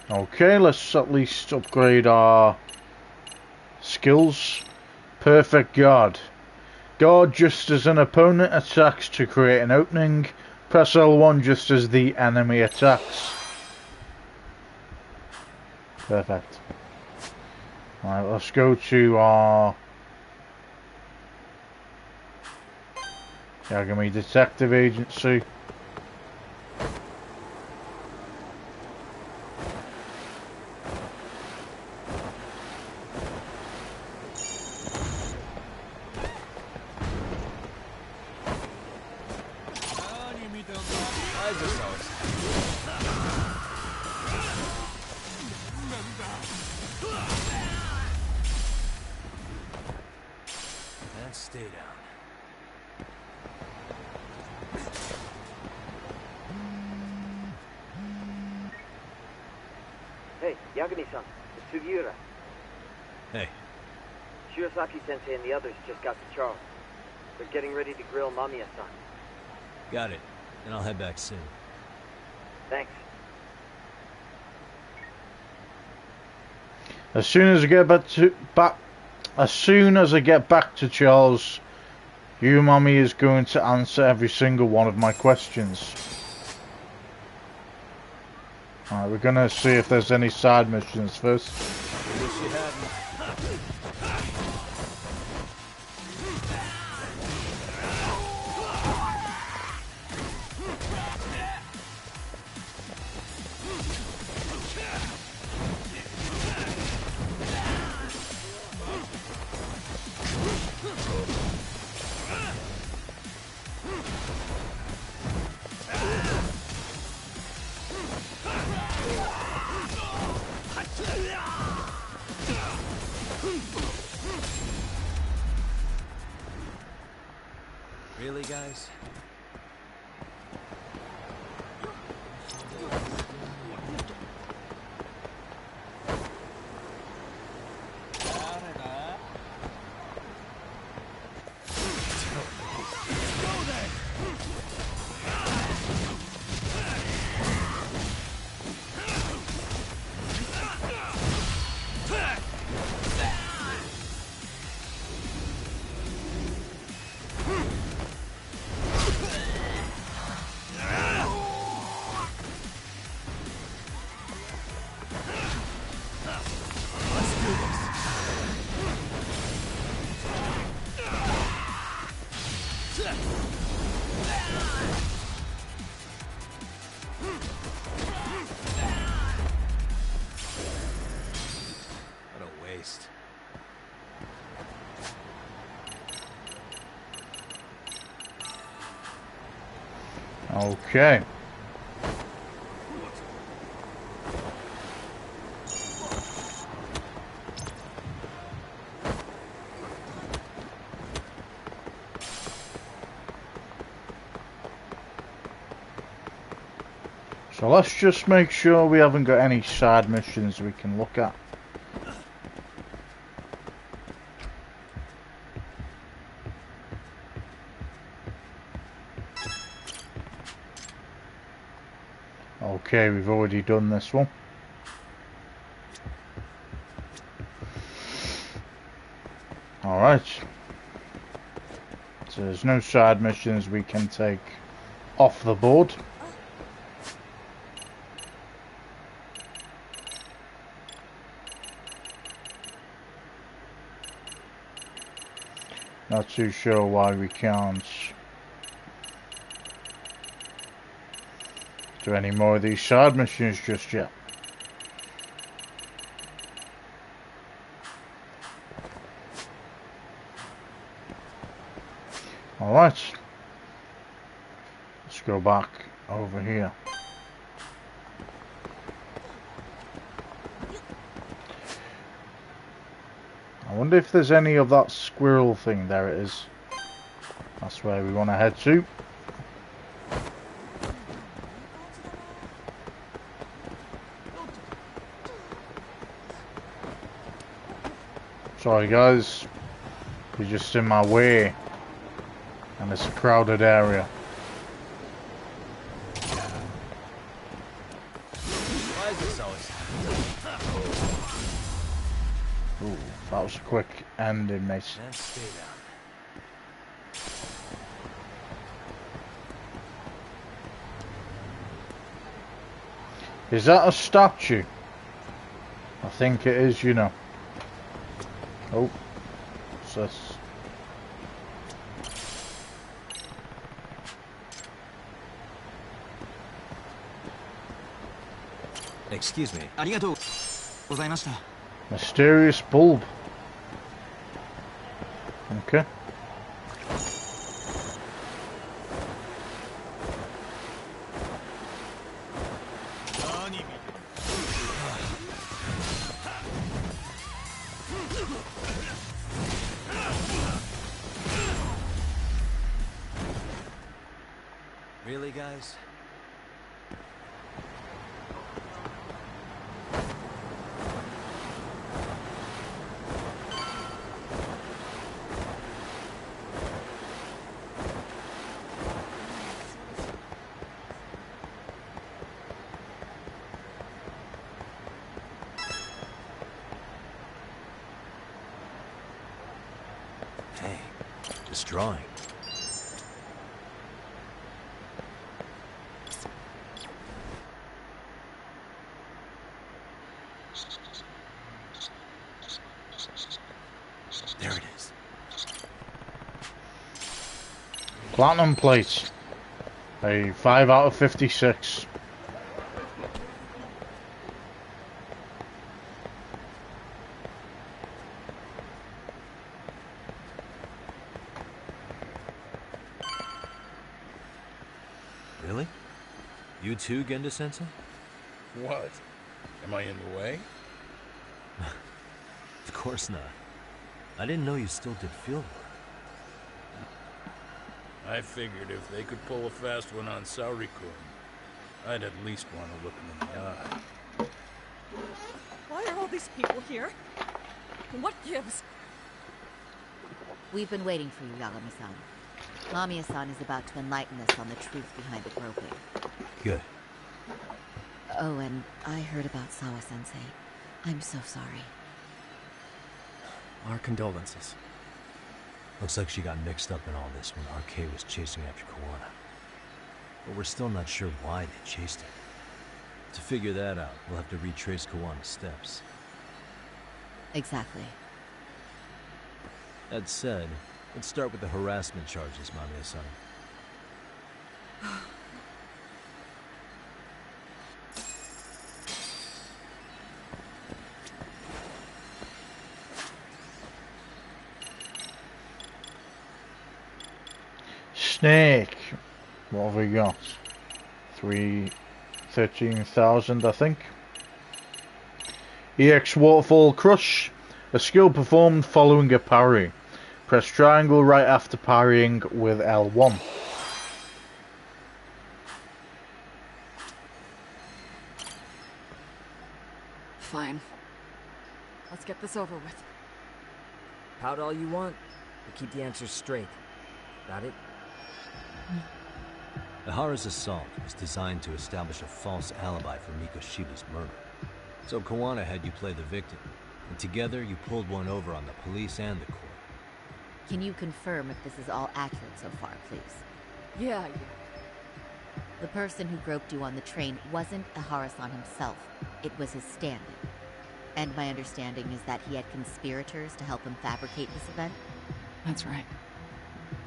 Okay, let's at least upgrade our skills. Perfect guard. Guard just as an opponent attacks to create an opening. Press L1 just as the enemy attacks. Perfect. Right, let's go to our Yagami Detective Agency. And stay down. Hey, Yagami-san, it's Sugiura. Hey. Shirosaki-sensei and the others just got to Charles. They're getting ready to grill Mamiya-san. Got it. And I'll head back soon. Thanks. As soon as I get back to Charles, Umami is going to answer every single one of my questions. Alright, we're gonna see if there's any side missions first. Wish you hadn't. Really, guys? What a waste. Okay. So let's just make sure we haven't got any side missions we can look at. Okay, we've already done this one. Alright. So there's no side missions we can take off the board. Not too sure why we can't do any more of these side missions just yet. Alright. Let's go back over here. I wonder if there's any of that squirrel thing. There it is. That's where we want to head to. Sorry guys, you're just in my way, and it's a crowded area. Why is this always Ooh, that was a quick ending, mate. and stay down. Is that a statue? I think it is, you know. Oh, what's this? Excuse me. Mysterious bulb. Okay. Really, guys? Hey, just drawing. There it is. Platinum plate. A 5 out of 56. Really? You too, Genda-sensei? What? Am I in the way? Of course not. I didn't know you still did field work. I figured if they could pull a fast one on Saori-kun, I'd at least want to look them in the eye. Why are all these people here? What gives? We've been waiting for you, Yagami-san. Lamia-san is about to enlighten us on the truth behind the groping. Good. Oh, and I heard about Sawa-sensei. I'm so sorry. Our condolences. Looks like she got mixed up in all this when RK was chasing after Kawana. But we're still not sure why they chased him. To figure that out, we'll have to retrace Kawana's steps. Exactly. That said, let's start with the harassment charges, Mamiya-san. Snake. What have we got? 13,000, I think. EX Waterfall Crush. A skill performed following a parry. Press triangle right after parrying with L1. Fine. Let's get this over with. Pout all you want, but keep the answers straight. Got it? Ihara's assault was designed to establish a false alibi for Mikoshiba's murder. So Kawana had you play the victim, and together you pulled one over on the police and the court. Can you confirm if this is all accurate so far, please? Yeah. The person who groped you on the train wasn't Ihara-san himself. It was his stand-in. And my understanding is that he had conspirators to help him fabricate this event? That's right.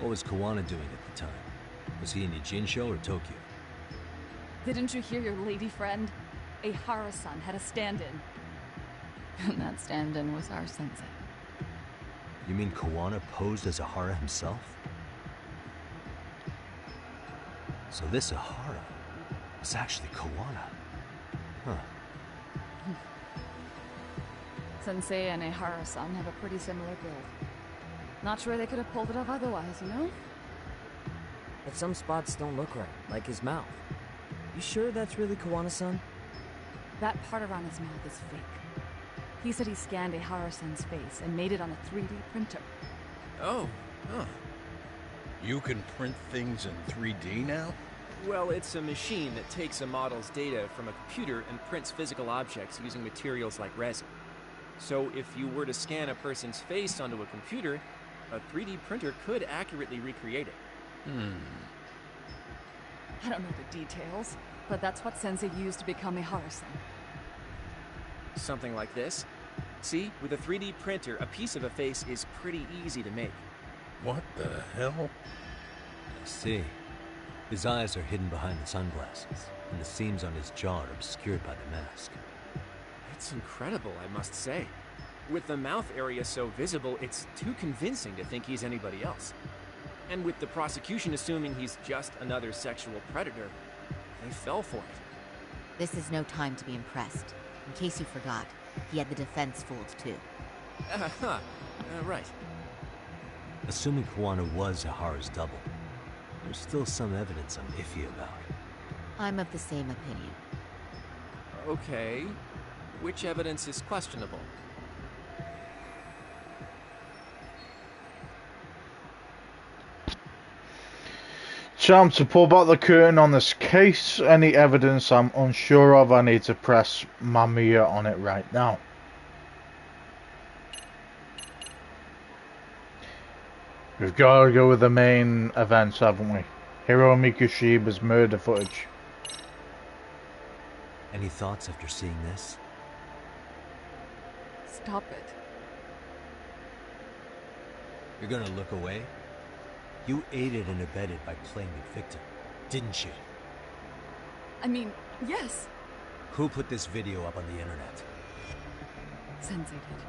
What was Kawana doing at the time? Was he in Ijincho or Tokyo? Didn't you hear your lady friend? Ihara-san had a stand-in. And that stand-in was our sensei. You mean Kawana posed as Ihara himself? So this Ihara is actually Kawana. Huh. Sensei and Ihara-san have a pretty similar build. Not sure they could have pulled it off otherwise, you know? But some spots don't look right, like his mouth. You sure that's really Kawana-san? That part around his mouth is fake. He said he scanned Ehara-san's face and made it on a 3D printer. Oh, huh. You can print things in 3D now? Well, it's a machine that takes a model's data from a computer and prints physical objects using materials like resin. So if you were to scan a person's face onto a computer, a 3D printer could accurately recreate it. I don't know the details, but that's what Sensei used to become Ehara-san. Something like this. See, with a 3D printer, a piece of a face is pretty easy to make. What the hell? I see. His eyes are hidden behind the sunglasses, and the seams on his jaw are obscured by the mask. It's incredible, I must say. With the mouth area so visible, it's too convincing to think he's anybody else. And with the prosecution assuming he's just another sexual predator, they fell for it. This is no time to be impressed. In case you forgot, he had the defense fooled too. Right. Assuming Kuwana was Ehara's double, there's still some evidence I'm iffy about. I'm of the same opinion. Okay. Which evidence is questionable? Time to pull back the curtain on this case. Any evidence I'm unsure of, I need to press Mamiya on it right now. We've got to go with the main events, haven't we? Hiro Mikushiba's murder footage. Any thoughts after seeing this? Stop it. You're gonna look away? You aided and abetted by playing the victim, didn't you? I mean, yes. Who put this video up on the internet? Sensei did.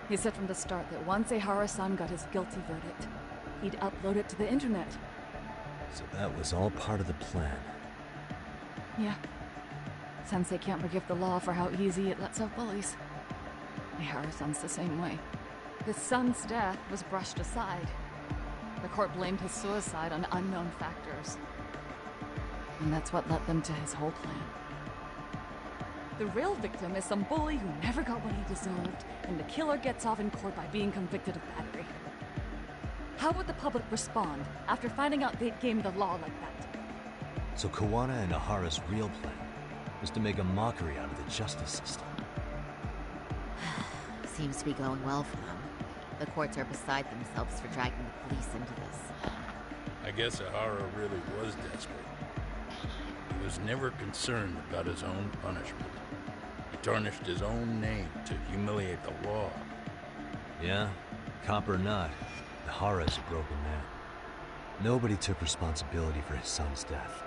He said from the start that once Ehara-san got his guilty verdict, he'd upload it to the internet. So that was all part of the plan. Yeah. Sensei can't forgive the law for how easy it lets out bullies. Ehara-san's the same way. His son's death was brushed aside. The court blamed his suicide on unknown factors. And that's what led them to his whole plan. The real victim is some bully who never got what he deserved, and the killer gets off in court by being convicted of battery. How would the public respond after finding out they'd gamed the law like that? So Kuwana and Ehara's real plan was to make a mockery out of the justice system. Seems to be going well for them. The courts are beside themselves for dragging the police into this. I guess Ehara really was desperate. He was never concerned about his own punishment. He tarnished his own name to humiliate the law. Yeah, cop or not, Ehara's a broken man. Nobody took responsibility for his son's death.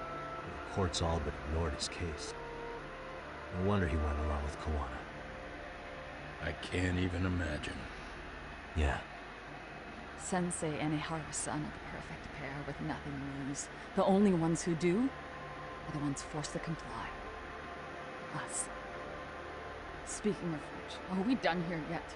The courts all but ignored his case. No wonder he went along with Kuwana. I can't even imagine. Yeah. Sensei and Ehara-san are the perfect pair with nothing to lose. The only ones who do are the ones forced to comply. Us. Speaking of which, are we done here yet?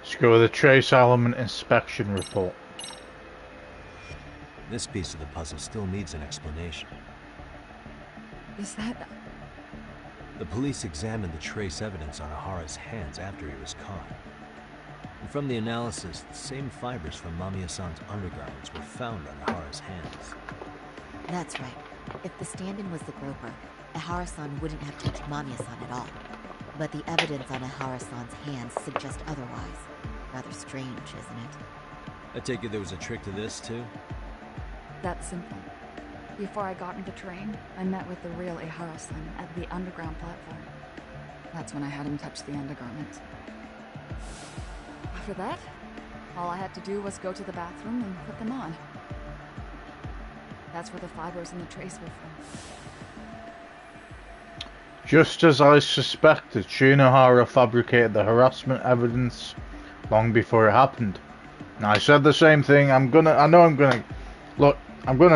Let's go with the trace element inspection report. This piece of the puzzle still needs an explanation. Is that... The police examined the trace evidence on Ehara's hands after he was caught. And from the analysis, the same fibers from Mamiya-san's undergarments were found on Ehara's hands. That's right. If the stand-in was the groper, Ehara-san wouldn't have touched Mamiya-san at all. But the evidence on Ehara-san's hands suggests otherwise. Rather strange, isn't it? I take it there was a trick to this, too? That's simple. Before I got into the train, I met with the real Ehara-san at the underground platform. That's when I had him touch the undergarments. After that, all I had to do was go to the bathroom and put them on. That's where the fibers in the trace were from. Just as I suspected, Shinohara fabricated the harassment evidence long before it happened. And I said the same thing. I'm gonna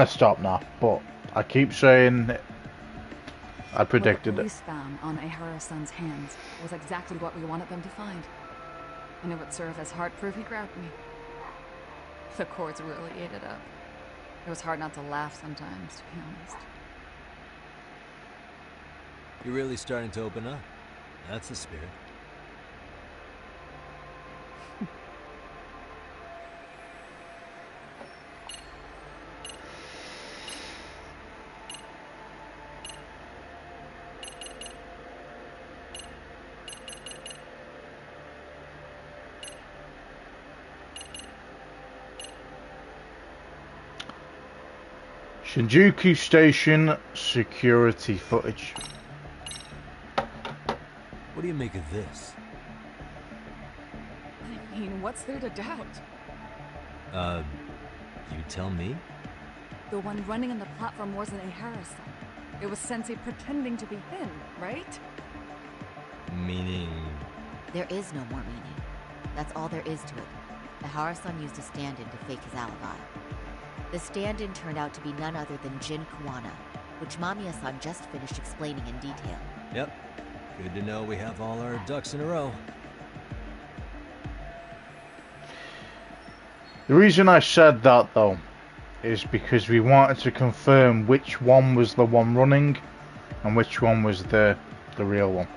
stop now, but I keep saying I predicted what the it. police found on Ehara-san's hands was exactly what we wanted them to find. And it would serve as heart proof he grabbed me. The cords really ate it up. It was hard not to laugh sometimes, to be honest. You're really starting to open up. That's the spirit. Shinjuku Station security footage. What do you make of this? I mean, what's there to doubt? You tell me? The one running on the platform wasn't a Harrison. It was Sensei pretending to be him, right? Meaning... There is no more meaning. That's all there is to it. Ihara-san used a stand-in to fake his alibi. The stand-in turned out to be none other than Jin Kawana, which Mamiya-san just finished explaining in detail. Yep. Good to know we have all our ducks in a row. The reason I said that, though, is because we wanted to confirm which one was the one running and which one was the real one.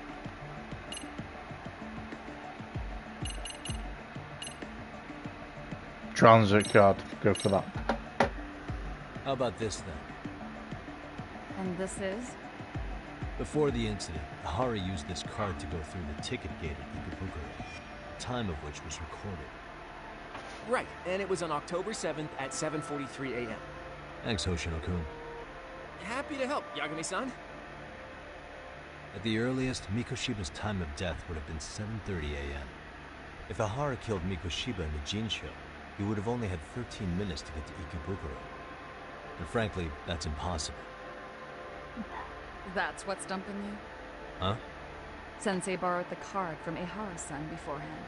Transit card, go for that. How about this then? And this is? Before the incident, Ihara used this card to go through the ticket gate at Ikebukuro, the time of which was recorded. Right, and it was on October 7th at 7:43 a.m. Thanks, Hoshino-kun. Happy to help, Yagami-san. At the earliest, Mikoshiba's time of death would have been 7:30 a.m. If Ihara killed Mikoshiba in the Jinsho, he would have only had 13 minutes to get to Ikebukuro. And frankly, that's impossible. That's what's dumping you? Huh? Sensei borrowed the card from Ihara-san beforehand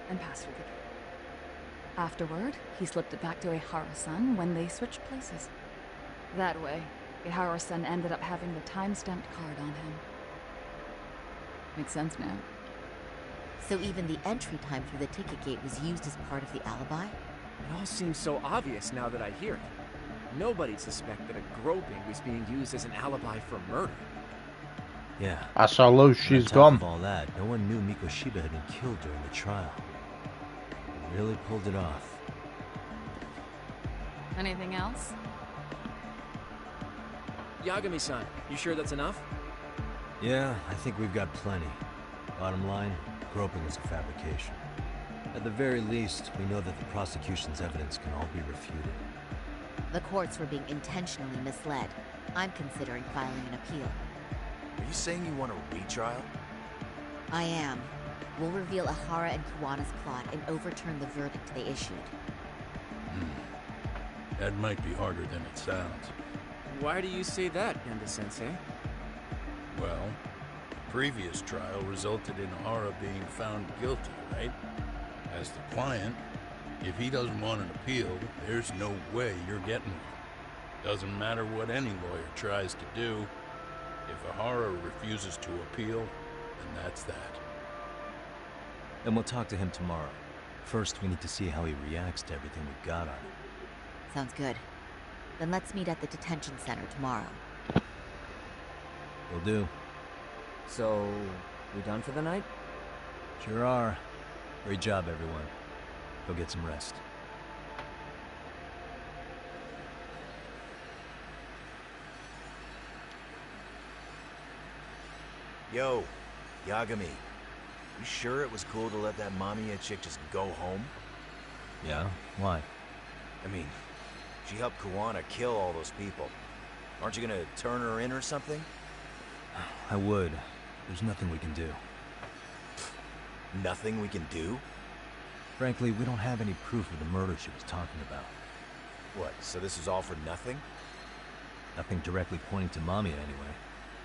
and passed through the gate. Afterward, he slipped it back to Ihara-san when they switched places. That way, Ihara-san ended up having the time-stamped card on him. Makes sense now. So even the entry time through the ticket gate was used as part of the alibi? It all seems so obvious now that I hear it. Nobody'd suspect that a groping was being used as an alibi for murder. Yeah. That's how low she's gone. gone. All that, no one knew Mikoshiba had been killed during the trial. They really pulled it off. Anything else? Yagami-san, you sure that's enough? Yeah, I think we've got plenty. Bottom line, groping is a fabrication. At the very least, we know that the prosecution's evidence can all be refuted. The courts were being intentionally misled. I'm considering filing an appeal. Are you saying you want a retrial? I am. We'll reveal Ihara and Kawana's plot and overturn the verdict they issued. That might be harder than it sounds. Why do you say that, Genda-sensei? Well, the previous trial resulted in Ihara being found guilty, right? As the client, if he doesn't want an appeal, there's no way you're getting one. Doesn't matter what any lawyer tries to do. If Ihara refuses to appeal, then that's that. Then we'll talk to him tomorrow. First, we need to see how he reacts to everything we've got on him. Sounds good. Then let's meet at the detention center tomorrow. Will do. So, we done for the night? Sure are. Great job, everyone. Go get some rest. Yo, Yagami. You sure it was cool to let that Mamiya chick just go home? Yeah? Why? I mean, she helped Kawana kill all those people. Aren't you gonna turn her in or something? I would. There's nothing we can do. Nothing we can do? Frankly, we don't have any proof of the murder she was talking about. What, so this is all for nothing? Nothing directly pointing to Mamiya anyway.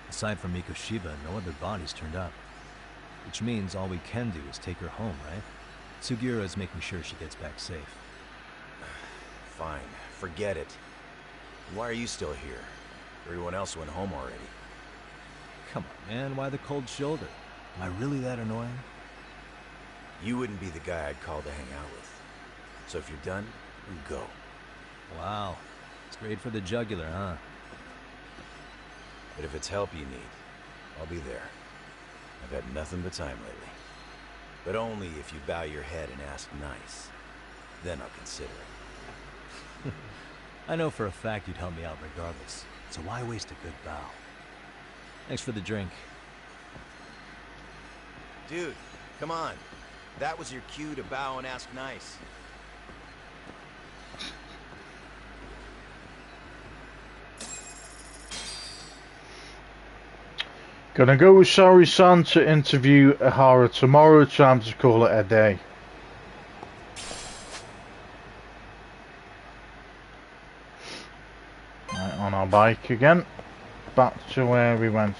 Aside from Mikoshiba, no other bodies turned up. Which means all we can do is take her home, right? Sugiura is making sure she gets back safe. Fine, forget it. Why are you still here? Everyone else went home already. Come on, man, why the cold shoulder? Am I really that annoying? You wouldn't be the guy I'd call to hang out with. So if you're done, you go. Wow. Straight for the jugular, huh? But if it's help you need, I'll be there. I've had nothing but time lately. But only if you bow your head and ask nice. Then I'll consider it. I know for a fact you'd help me out regardless, so why waste a good bow? Thanks for the drink. Dude, come on. That was your cue to bow and ask nice. Gonna go with Saori-san to interview Ahara tomorrow. Time to call it a day. Right, on our bike again. Back to where we went.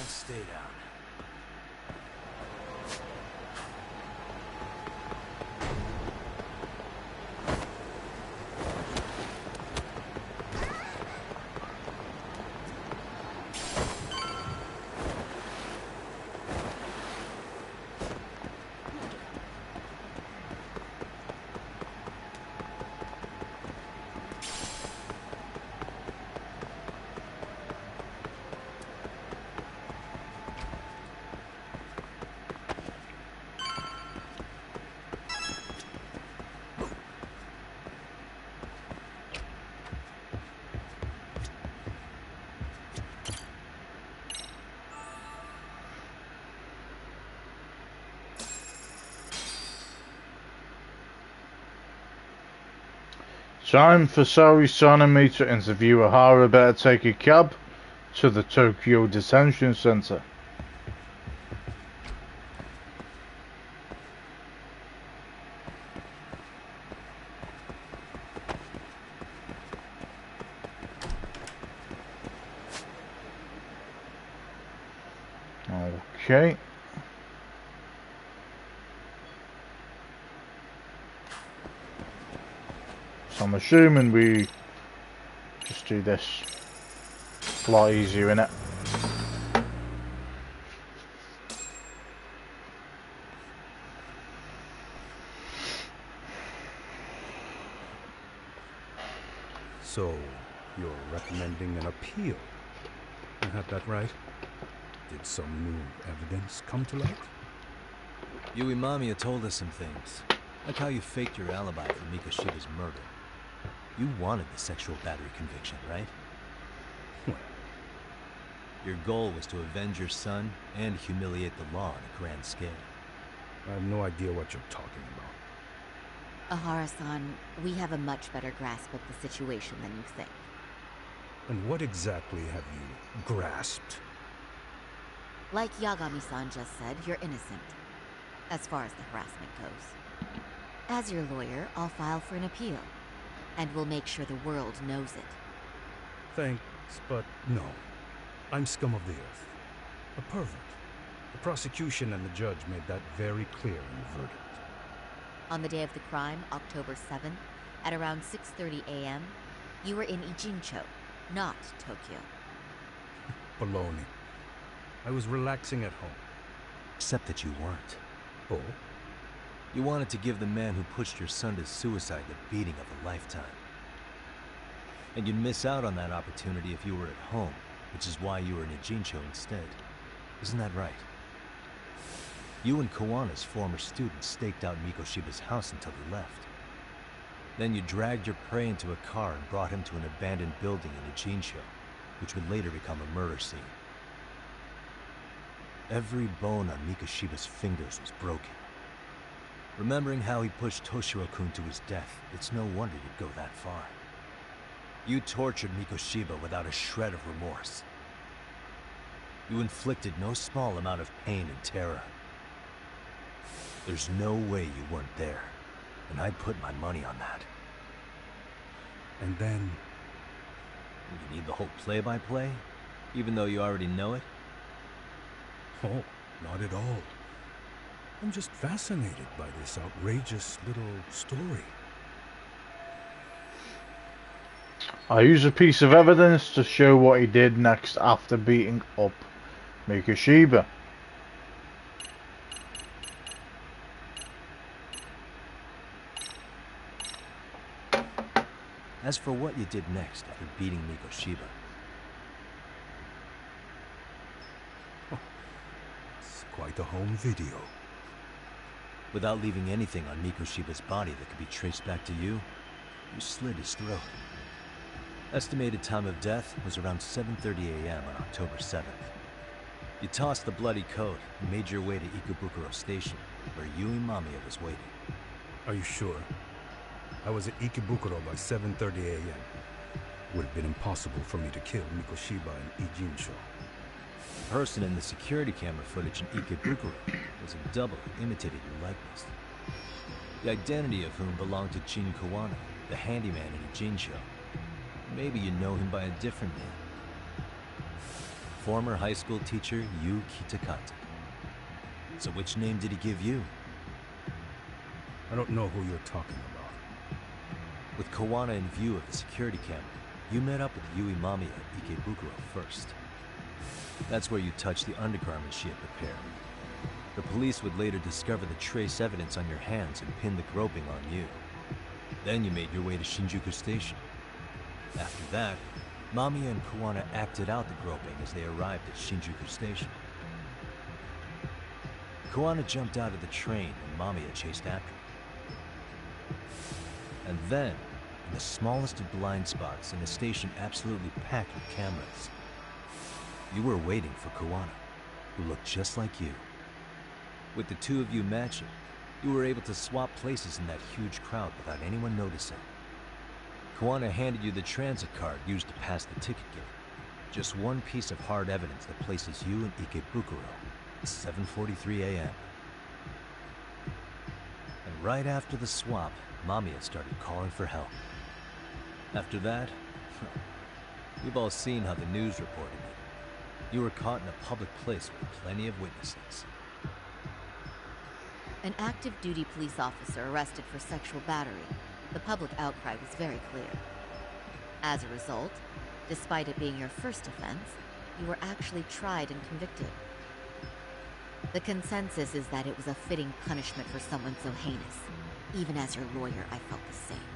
Stay down. Time for Saori-san and me to interview Ahara. Better take a cab to the Tokyo Detention Center. Okay. So I'm assuming we just do this. It's a lot easier, innit? So, you're recommending an appeal? I had that right? Did some new evidence come to light? Yui Mamiya told us some things, like how you faked your alibi for Mikoshiba's murder. You wanted the sexual battery conviction, right? Well, your goal was to avenge your son and humiliate the law on a grand scale. I have no idea what you're talking about. Ahara-san, we have a much better grasp of the situation than you think. And what exactly have you grasped? Like Yagami-san just said, you're innocent. As far as the harassment goes. As your lawyer, I'll file for an appeal. And we'll make sure the world knows it. Thanks, but no. I'm scum of the earth. A pervert. The prosecution and the judge made that very clear in the verdict. On the day of the crime, October 7th, at around 6:30 a.m., you were in Ijincho, not Tokyo. Baloney. I was relaxing at home. Except that you weren't. Oh? You wanted to give the man who pushed your son to suicide the beating of a lifetime. And you'd miss out on that opportunity if you were at home, which is why you were in Ijincho instead. Isn't that right? You and Kawana's former student staked out Mikoshiba's house until he left. Then you dragged your prey into a car and brought him to an abandoned building in Ijincho, which would later become a murder scene. Every bone on Mikoshiba's fingers was broken. Remembering how he pushed Toshiro-kun to his death, it's no wonder you'd go that far. You tortured Mikoshiba without a shred of remorse. You inflicted no small amount of pain and terror. There's no way you weren't there, and I'd put my money on that. And then... You need the whole play-by-play, even though you already know it? Oh, not at all. I'm just fascinated by this outrageous little story. I use a piece of evidence to show what he did next after beating up Mikoshiba. As for what you did next after beating Mikoshiba... It's quite a home video. Without leaving anything on Mikoshiba's body that could be traced back to you, you slit his throat. Estimated time of death was around 7:30 a.m. on October 7th. You tossed the bloody coat and made your way to Ikebukuro Station, where Yui Mamiya was waiting. Are you sure? I was at Ikebukuro by 7:30 a.m. Would have been impossible for me to kill Mikoshiba and Ijincho. The person in the security camera footage in Ikebukuro was a double who imitated your likeness. The identity of whom belonged to Jin Kawana, the handyman in Ijincho. Maybe you know him by a different name. Former high school teacher Yu Kitakata. So which name did he give you? I don't know who you're talking about. With Kawana in view of the security camera, you met up with Yui Mamiya at Ikebukuro first. That's where you touched the undergarment she had prepared. The police would later discover the trace evidence on your hands and pin the groping on you. Then you made your way to Shinjuku Station. After that, Mamiya and Kawana acted out the groping as they arrived at Shinjuku Station. Kawana jumped out of the train and Mamiya chased after him. And then, in the smallest of blind spots in a station absolutely packed with cameras, you were waiting for Kawana, who looked just like you. With the two of you matching, you were able to swap places in that huge crowd without anyone noticing. Kawana handed you the transit card used to pass the ticket gate. Just one piece of hard evidence that places you in Ikebukuro at 7:43 a.m. And right after the swap, Mamiya started calling for help. After that, we've all seen how the news reported it. You were caught in a public place with plenty of witnesses. An active duty police officer arrested for sexual battery. The public outcry was very clear. As a result, despite it being your first offense, you were actually tried and convicted. The consensus is that it was a fitting punishment for someone so heinous. Even as your lawyer, I felt the same.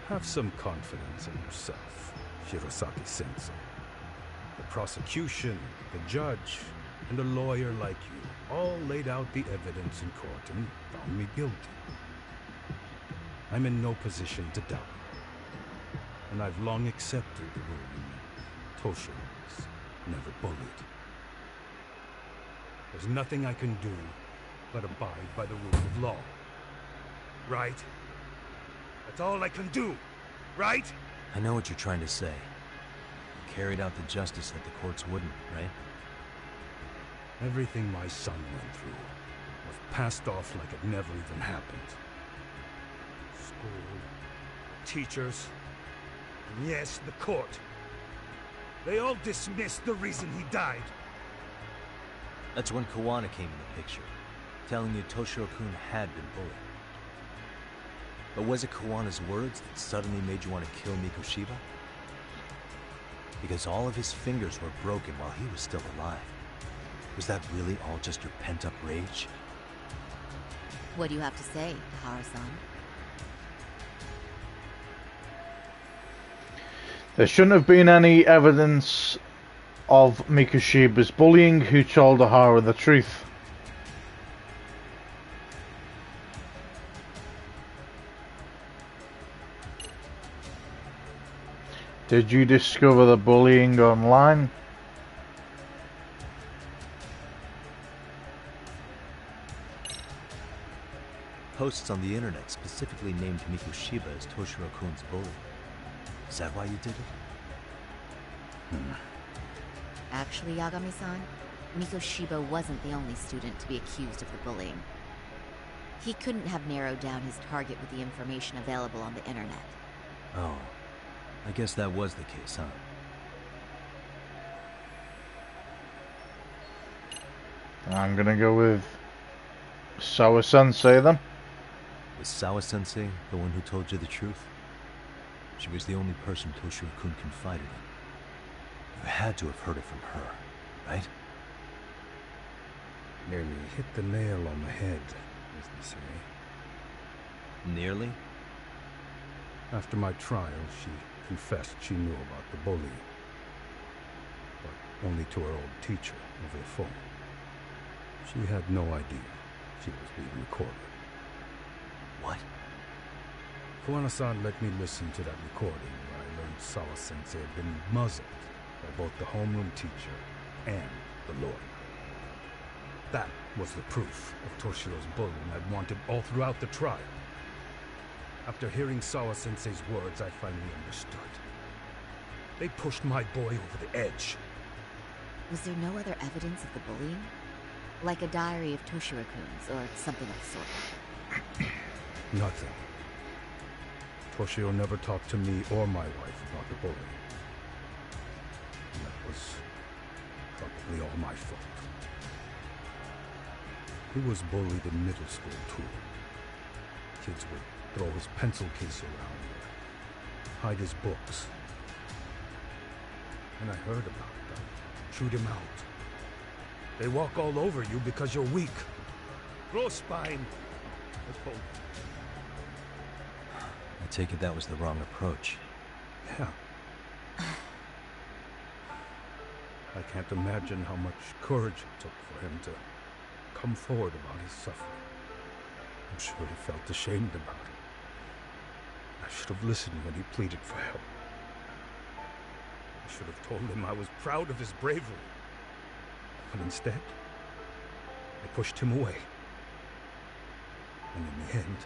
Have some confidence in yourself, Shirosaki-sensei. The prosecution, the judge, and a lawyer like you all laid out the evidence in court and found me guilty. I'm in no position to doubt you. And I've long accepted the ruling that Toshiro was never bullied. There's nothing I can do but abide by the rule of law. Right? That's all I can do, right? I know what you're trying to say. You carried out the justice that the courts wouldn't, right? Everything my son went through was passed off like it never even happened. School, teachers, and yes, the court. They all dismissed the reason he died. That's when Kawana came in the picture, telling you Toshiro-kun had been bullied. But was it Kawana's words that suddenly made you want to kill Mikoshiba? Because all of his fingers were broken while he was still alive. Was that really all just your pent-up rage? What do you have to say, Tahara-san? There shouldn't have been any evidence of Mikoshiba's bullying. Who told Tahara the truth? Did you discover the bullying online? posts on the internet specifically named Mikoshiba as Toshiro-kun's bully. Is that why you did it? Actually, Yagami-san, Mikoshiba wasn't the only student to be accused of the bullying. He couldn't have narrowed down his target with the information available on the internet. Oh, I guess that was the case, huh? I'm gonna go with Sawa-sensei then. Was Sawa-sensei the one who told you the truth? She was the only person Toshiro-kun confided in. You had to have heard it from her, right? Nearly hit the nail on the head, as they say. Nearly? After my trial, she confessed she knew about the bullying. But only to her old teacher over the phone. She had no idea she was being recorded. What? Kuwana-san let me listen to that recording where I learned Sawa-sensei had been muzzled by both the homeroom teacher and the lawyer. That was the proof of Toshiro's bullying I'd wanted all throughout the trial. After hearing Sawa-sensei's words, I finally understood. They pushed my boy over the edge. Was there no other evidence of the bullying? Like a diary of Toshiro-kun's, or something of the sort? Nothing. Toshiro never talked to me or my wife about the bullying. And that was probably all my fault. He was bullied in middle school, too. Kids would throw his pencil case around or hide his books. And I heard about that. Shoot him out. They walk all over you because you're weak. Grow spine. I told them. I take it that was the wrong approach. Yeah. I can't imagine how much courage it took for him to come forward about his suffering. I'm sure he felt ashamed about it. I should have listened when he pleaded for help. I should have told him I was proud of his bravery. But instead, I pushed him away. And in the end,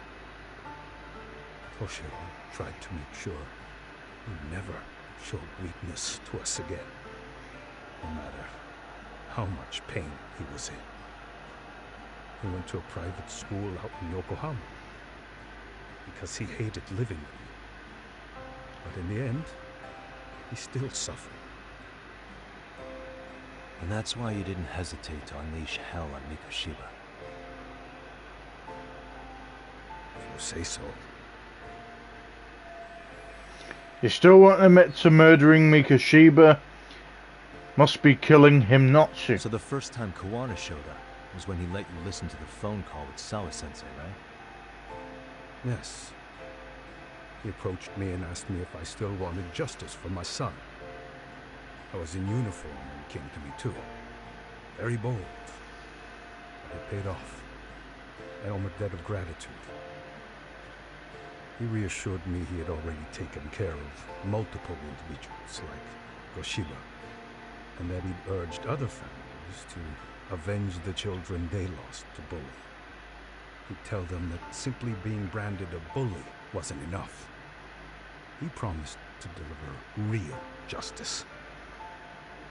Toshiro tried to make sure he never showed weakness to us again, no matter how much pain he was in. He went to a private school out in Yokohama because he hated living with me. But in the end, he still suffered. And that's why you didn't hesitate to unleash hell on Mikoshiba. If you say so. You still won't admit to murdering Mikoshiba? Must be killing him not to. So the first time Kawana showed up was when he let you listen to the phone call with Sawa-sensei, right? Yes. He approached me and asked me if I still wanted justice for my son. I was in uniform when he came to me too. Very bold. But it paid off. I owe him a debt of gratitude. He reassured me he had already taken care of multiple individuals like Goshiba, and that he'd urged other families to avenge the children they lost to bullying. He'd tell them that simply being branded a bully wasn't enough. He promised to deliver real justice.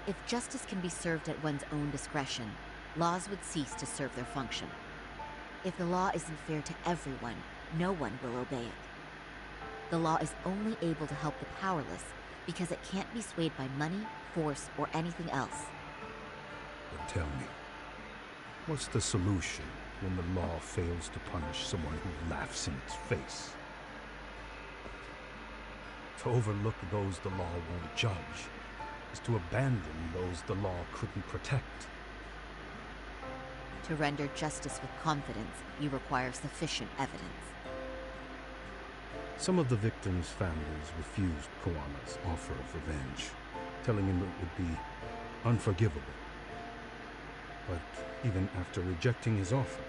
If justice can be served at one's own discretion, laws would cease to serve their function. If the law isn't fair to everyone, no one will obey it. The law is only able to help the powerless because it can't be swayed by money, force, or anything else. But tell me, what's the solution when the law fails to punish someone who laughs in its face? To overlook those the law won't judge is to abandon those the law couldn't protect. To render justice with confidence, you require sufficient evidence. Some of the victims' families refused Kawana's offer of revenge, telling him it would be unforgivable. But even after rejecting his offer,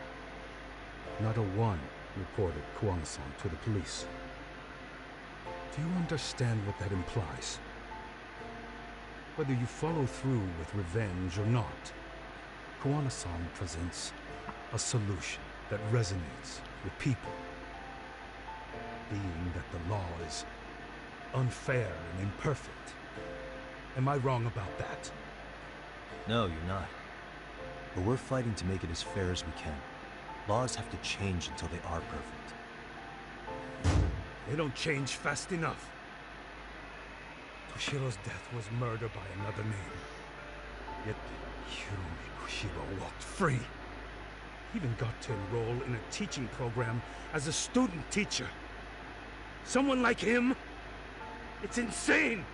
not a one reported Kawana-san to the police. Do you understand what that implies? Whether you follow through with revenge or not, Kawana-san presents a solution that resonates with people. Being that the law is unfair and imperfect. Am I wrong about that? No, you're not. But we're fighting to make it as fair as we can. Laws have to change until they are perfect. They don't change fast enough. Toshiro's death was murder by another name. Yet Hirumi Kushiro walked free. He even got to enroll in a teaching program as a student teacher. Someone like him? It's insane!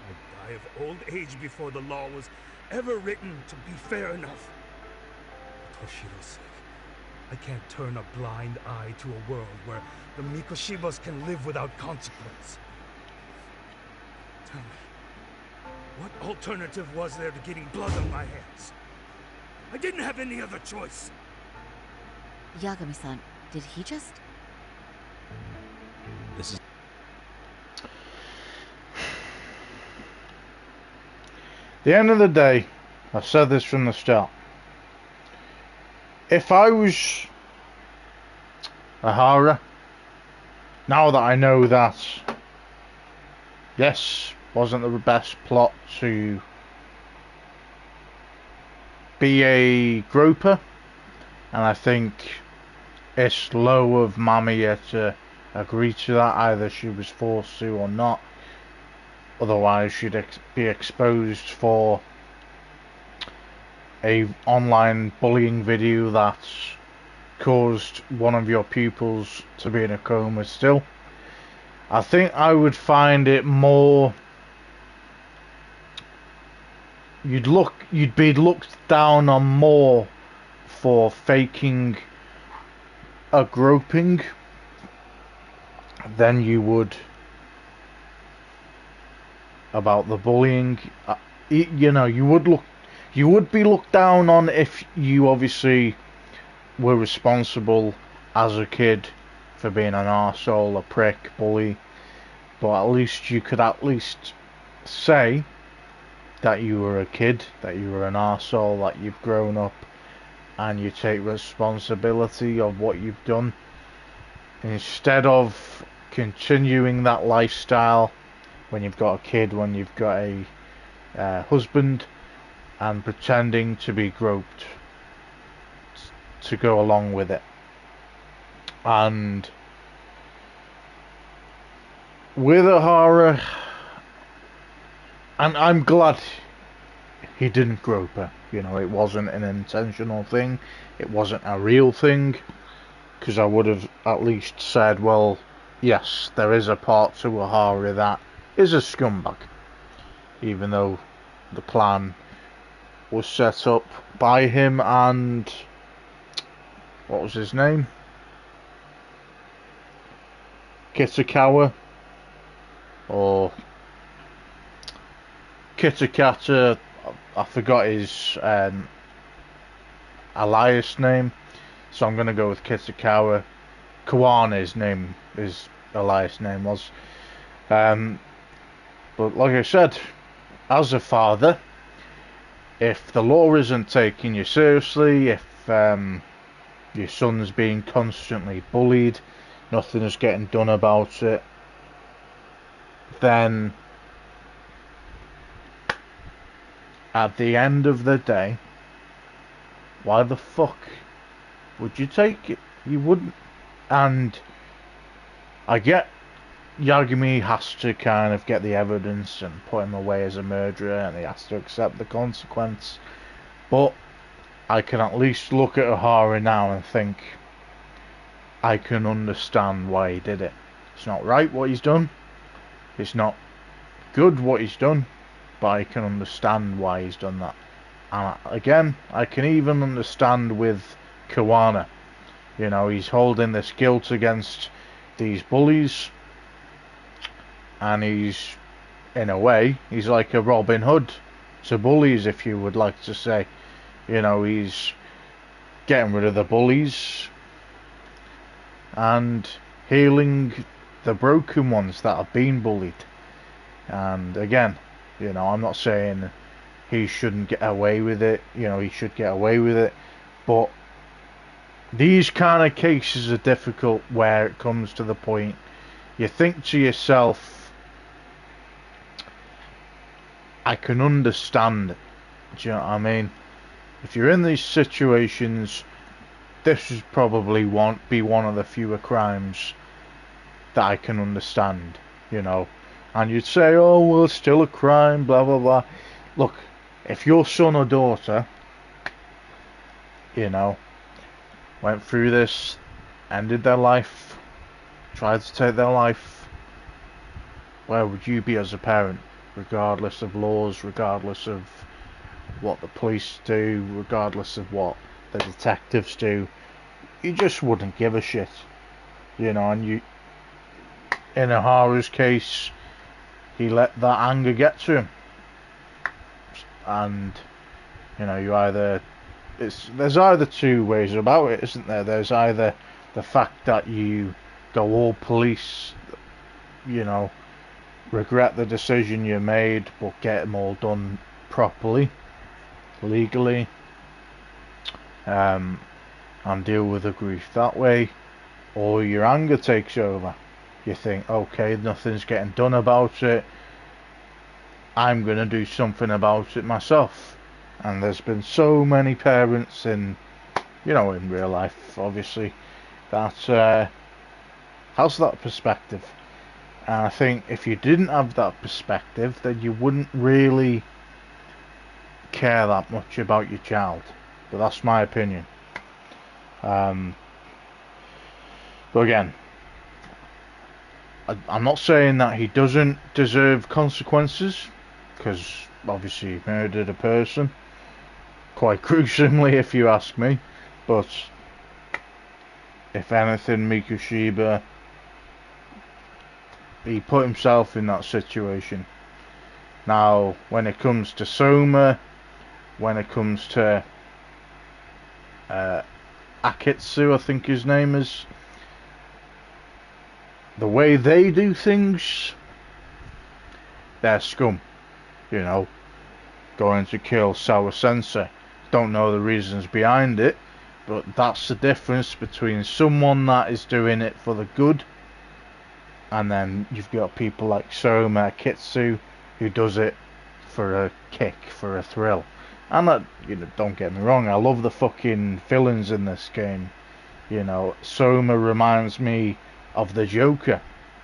I'd die of old age before the law was ever written to be fair enough. For Toshiro's sake, I can't turn a blind eye to a world where the Mikoshibas can live without consequence. Tell me, what alternative was there to getting blood on my hands? I didn't have any other choice. Yagami-san, did he just... This is... The end of the day, I've said this from the start. If I was Ahara, now that I know that, yes, wasn't the best plot to be a groper, and I think it's low of Mamiya to agree to that, either she was forced to or not, otherwise she'd be exposed for a online bullying video that's caused one of your pupils to be in a coma still. I think I would find it more, you'd be looked down on more for faking a groping than you would about the bullying. You know, you would be looked down on if you obviously were responsible as a kid for being an arsehole, a prick, bully, but at least you could at least say that you were a kid, that you were an arsehole, that you've grown up and you take responsibility of what you've done, instead of continuing that lifestyle when you've got a kid, when you've got a husband, and pretending to be groped to go along with it. And with Ahara, and I'm glad he didn't grope her, you know, it wasn't an intentional thing, it wasn't a real thing, because I would have at least said, well, yes, there is a part to Ahara that is a scumbag, even though the plan was set up by him and what was his name? Kitakawa or Kitakata, I forgot his alias name, so I'm gonna go with Kitakawa. Kawana's name, his alias name was. But like I said, as a father, if the law isn't taking you seriously, if your son's being constantly bullied, nothing is getting done about it, then at the end of the day, why the fuck would you take it? You wouldn't. And I get Yagami has to kind of get the evidence and put him away as a murderer, and he has to accept the consequence, but I can at least look at Ahara now and think I can understand why he did it. It's not right what he's done, it's not good what he's done, but I can understand why he's done that. And again, I can even understand with Kawana. You know, he's holding this guilt against these bullies, and he's, in a way, he's like a Robin Hood to bullies, if you would like to say. You know, he's getting rid of the bullies and healing the broken ones that have been bullied. And again, you know, I'm not saying he shouldn't get away with it, you know, he should get away with it, but these kind of cases are difficult where it comes to the point you think to yourself, I can understand it. Do you know what I mean? If you're in these situations, this would probably be one of the fewer crimes that I can understand, you know. And you'd say, oh, well, it's still a crime, blah, blah, blah. Look, if your son or daughter, you know, went through this, ended their life, tried to take their life, where would you be as a parent? Regardless of laws, regardless of what the police do, regardless of what the detectives do, you just wouldn't give a shit, you know. And you, in Ahara's case, he let that anger get to him, and you know, there's either two ways about it, isn't there? There's either the fact that you go all police, you know, regret the decision you made, but get them all done properly, legally, and deal with the grief that way, or your anger takes over. You think, okay, nothing's getting done about it, I'm going to do something about it myself. And there's been so many parents in real life, obviously, that has that perspective. And I think if you didn't have that perspective, then you wouldn't really care that much about your child. But that's my opinion. But again, I'm not saying that he doesn't deserve consequences, because obviously he murdered a person, quite gruesomely if you ask me. But if anything, Mikushiba, he put himself in that situation. Now, when it comes to Soma, when it comes to Akitsu, I think his name is, the way they do things, they're scum. You know, going to kill Sawa Sensei. Don't know the reasons behind it, but that's the difference between someone that is doing it for the good, and then you've got people like Soma Akitsu, who does it for a kick, for a thrill. And that, don't get me wrong, I love the fucking villains in this game. You know, Soma reminds me of the Joker,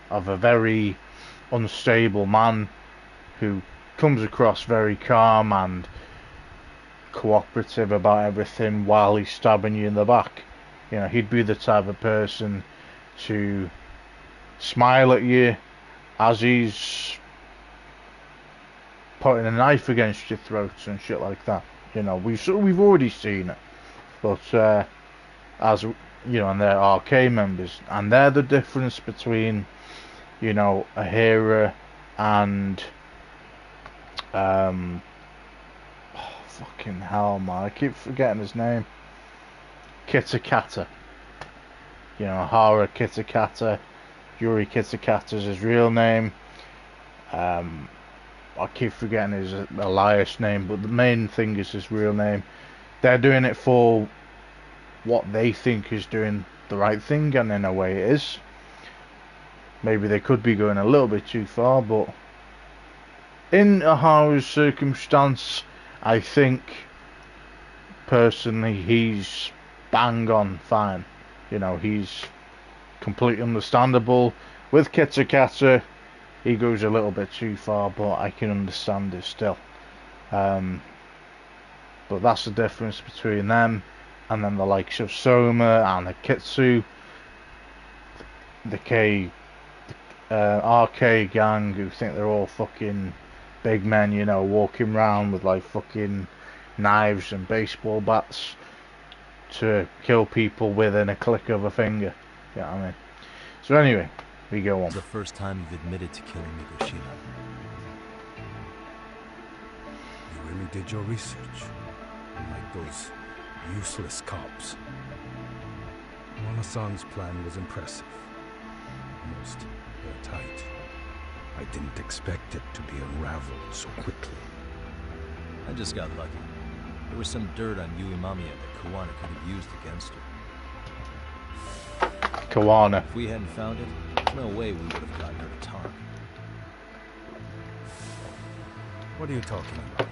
of a very unstable man who comes across very calm and cooperative about everything while he's stabbing you in the back. You know, he'd be the type of person to smile at you as he's putting a knife against your throat and shit like that. You know, we've already seen it. But as you know, and they're RK members, and they're the difference between, you know, Ahara and fucking hell, man, I keep forgetting his name. Kitakata. You know, Ahara Kitakata, Yuri Kitakata's his real name. I keep forgetting his alias name, but the main thing is his real name. They're doing it for what they think is doing the right thing, and in a way it is. Maybe they could be going a little bit too far, but in Ahara's circumstance, I think personally he's bang on fine. You know, he's completely understandable. With Kitakata, he goes a little bit too far, but I can understand it still. But that's the difference between them and then the likes of Soma and Akitsu, the RK gang, who think they're all fucking big men, you know, walking around with like fucking knives and baseball bats to kill people within a click of a finger. You know what I mean? So anyway, we go on. It's the first time you've admitted to killing Mikoshima. You really did your research, unlike those useless cops. Wanasan's plan was impressive, almost airtight. I didn't expect it to be unraveled so quickly. I just got lucky. There was some dirt on Yui Mamiya that Kawana could have used against her. Kawana. If we hadn't found it, there's no way we would have gotten her to talk. What are you talking about?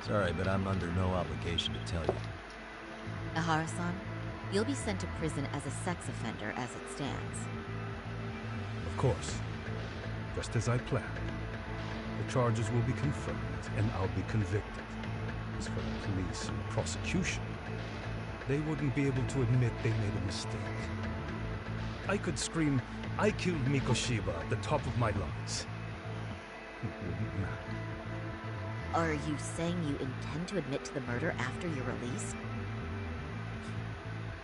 Sorry, but I'm under no obligation to tell you. Ahara-san, you'll be sent to prison as a sex offender as it stands. Of course. Just as I planned. The charges will be confirmed, and I'll be convicted. As for the police and the prosecution, they wouldn't be able to admit they made a mistake. I could scream, "I killed Mikoshiba" at the top of my lungs. It wouldn't matter. Are you saying you intend to admit to the murder after you're released?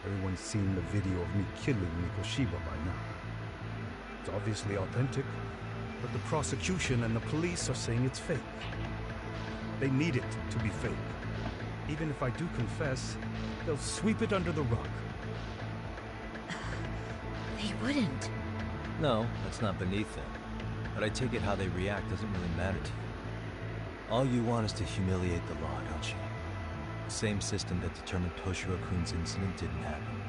Everyone's seen the video of me killing Mikoshiba by now. It's obviously authentic, but the prosecution and the police are saying it's fake. They need it to be fake. Even if I do confess, they'll sweep it under the rug. They wouldn't. No, that's not beneath them. But I take it how they react doesn't really matter to you. All you want is to humiliate the law, don't you? The same system that determined Toshiro-kun's incident didn't happen.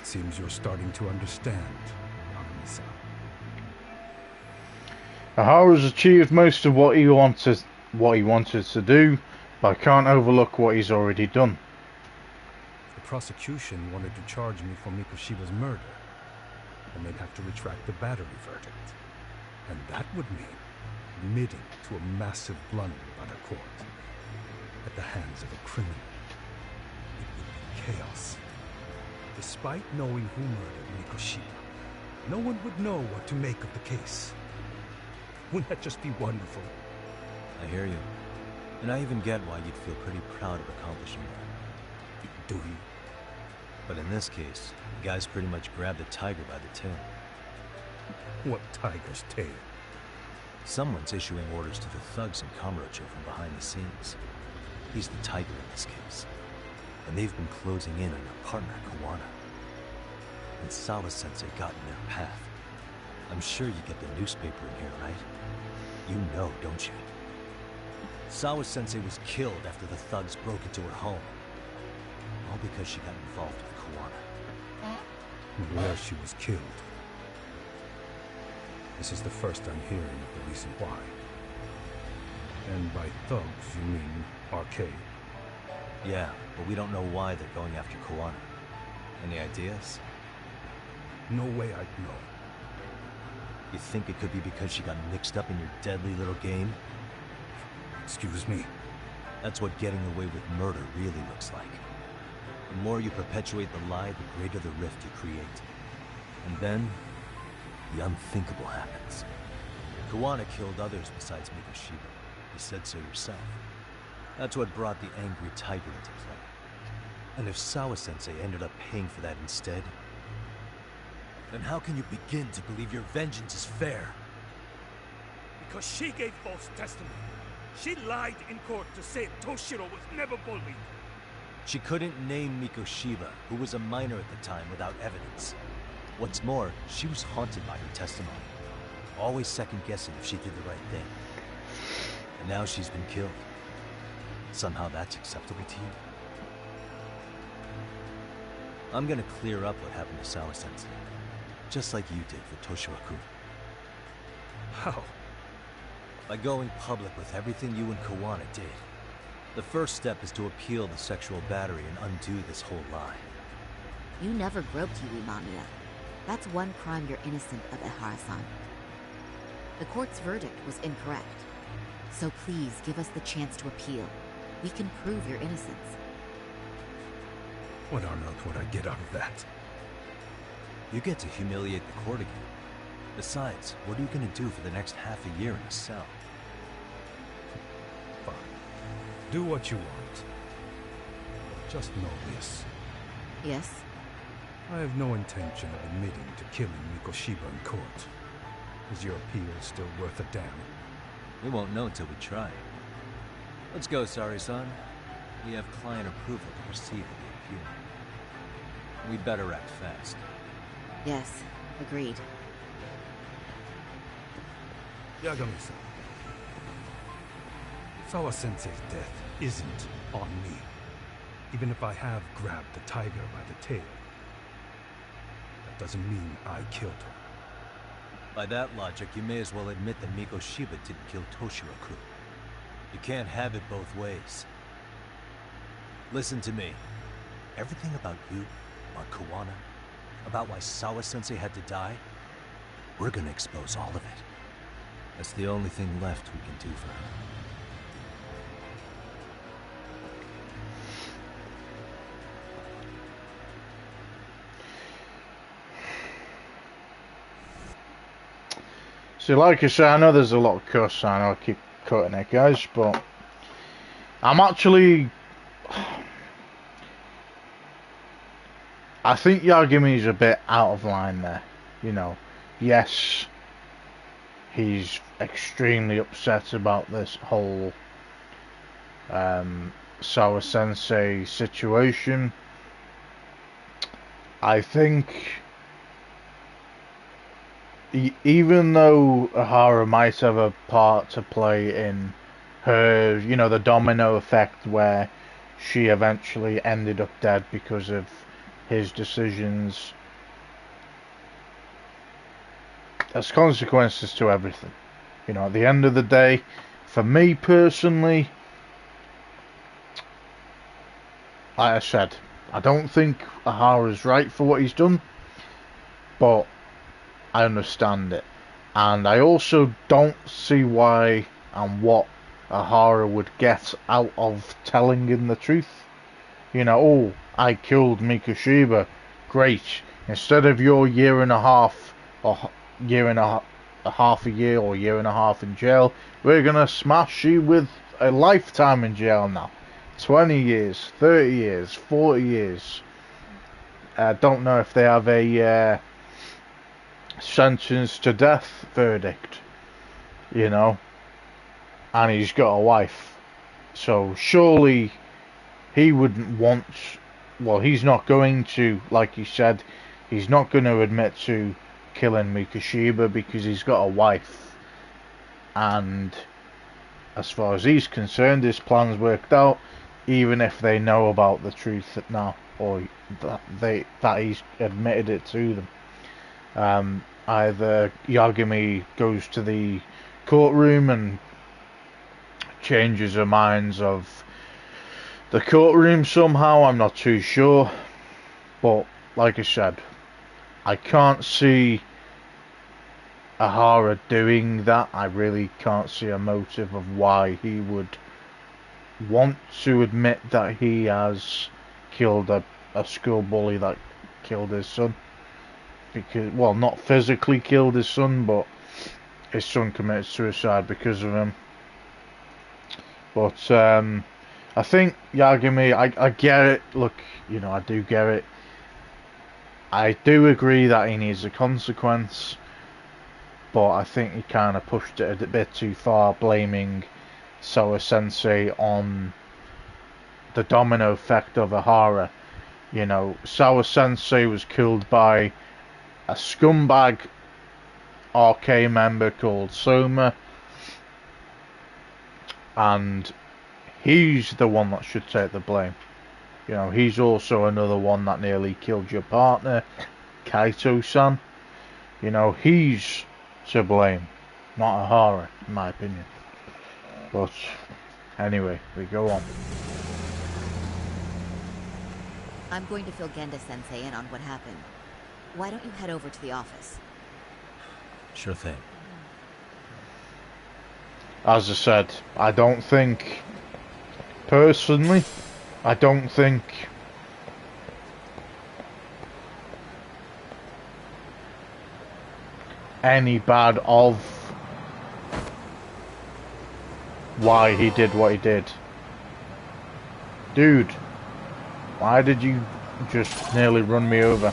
It seems you're starting to understand, Yagami-san. Ahara's achieved most of what he wanted to do, but I can't overlook what he's already done. If the prosecution wanted to charge me for Mikoshiba's murder, then they'd have to retract the battery verdict. And that would mean admitting to a massive blunder by the court at the hands of a criminal. It would be chaos. Despite knowing who murdered Mikoshiba, no one would know what to make of the case. Wouldn't that just be wonderful? I hear you. And I even get why you'd feel pretty proud of accomplishing that. Do you? But in this case, the guy's pretty much grabbed the tiger by the tail. What tiger's tail? Someone's issuing orders to the thugs in Kamurocho from behind the scenes. He's the tiger in this case. And they've been closing in on your partner, Kawana. And Sawa-sensei got in their path. I'm sure you get the newspaper in here, right? You know, don't you? Sawa-sensei was killed after the thugs broke into her home. All because she got involved with Kawana. Where she was killed. This is the first I'm hearing of the reason why. And by thugs, you mean arcade? Yeah, but we don't know why they're going after Kawana. Any ideas? No way I'd know. You think it could be because she got mixed up in your deadly little game? Excuse me? That's what getting away with murder really looks like. The more you perpetuate the lie, the greater the rift you create. And then, the unthinkable happens. Kawana killed others besides Mikoshiba. You said so yourself. That's what brought the angry tiger into play. And if Sawa-sensei ended up paying for that instead, then how can you begin to believe your vengeance is fair? Because she gave false testimony. She lied in court to say Toshiro was never bullied. She couldn't name Mikoshiba, who was a minor at the time, without evidence. What's more, she was haunted by her testimony, always second-guessing if she did the right thing. And now she's been killed. Somehow that's acceptable to you? I'm gonna clear up what happened to Sawa-sensei, just like you did for Toshiro-kun. How? By going public with everything you and Kawana did. The first step is to appeal the sexual battery and undo this whole lie. You never groped Yui Mamiya. That's one crime you're innocent of, Ehara-san. The court's verdict was incorrect. So please give us the chance to appeal. We can prove your innocence. What on earth would I get out of that? You get to humiliate the court again. Besides, what are you gonna do for the next half a year in a cell? Fine. Do what you want. Just know this. Yes? I have no intention of admitting to killing Mikoshiba in court. Is your appeal still worth a damn? We won't know until we try. Let's go, Sari-san. We have client approval to proceed with the appeal. We better act fast. Yes, agreed. Yagami-san. Sawa-sensei's death isn't on me. even if I have grabbed the tiger by the tail. That doesn't mean I killed her. By that logic, you may as well admit that Mikoshiba didn't kill Toshiro-kun. You can't have it both ways. Listen to me. Everything about you, about Kawana, about why Sawa-sensei had to die, we're gonna expose all of it. That's the only thing left we can do for her. See, like I say, I know there's a lot of cuss, I know I keep cutting it, guys, but I'm actually... I think Yagami's a bit out of line there, you know. Yes, he's extremely upset about this whole Sawa-sensei situation. I think... even though Ahara might have a part to play in her, you know, the domino effect where she eventually ended up dead because of his decisions, there's consequences to everything. You know, at the end of the day, for me personally, like I said, I don't think Ahara's right for what he's done, but I understand it. And I also don't see why and what Ahara would get out of telling him the truth. You know, oh, I killed Mikoshiba. Great. Instead of your year and a half, or year and a half a year, or year and a half in jail, we're gonna smash you with a lifetime in jail now. 20 years, 30 years, 40 years. I don't know if they have a sentence to death verdict, you know, and he's got a wife, so surely he wouldn't want, well, he's not going to, like he said, he's not going to admit to killing Mikoshiba because he's got a wife, and as far as he's concerned, his plan's worked out, even if they know about the truth now, or that he's admitted it to them. Either Yagami goes to the courtroom and changes her minds of the courtroom somehow, I'm not too sure. But, like I said, I can't see Ahara doing that. I really can't see a motive of why he would want to admit that he has killed a school bully that killed his son. Because, well, not physically killed his son, but his son committed suicide because of him. But I think Yagami, I get it. Look, you know, I do get it. I do agree that he needs a consequence, but I think he kind of pushed it a bit too far, blaming Sawa-sensei on the domino effect of Ahara. You know, Sawa-sensei was killed by a scumbag RK member called Soma, and he's the one that should take the blame. You know, he's also another one that nearly killed your partner, Kaito-san. You know, he's to blame, not Ahara, in my opinion. But anyway, we go on. I'm going to fill Genda-sensei in on what happened. Why don't you head over to the office? Sure thing. As I said, I don't think, personally, I don't think any bad of why he did what he did. Dude, why did you just nearly run me over?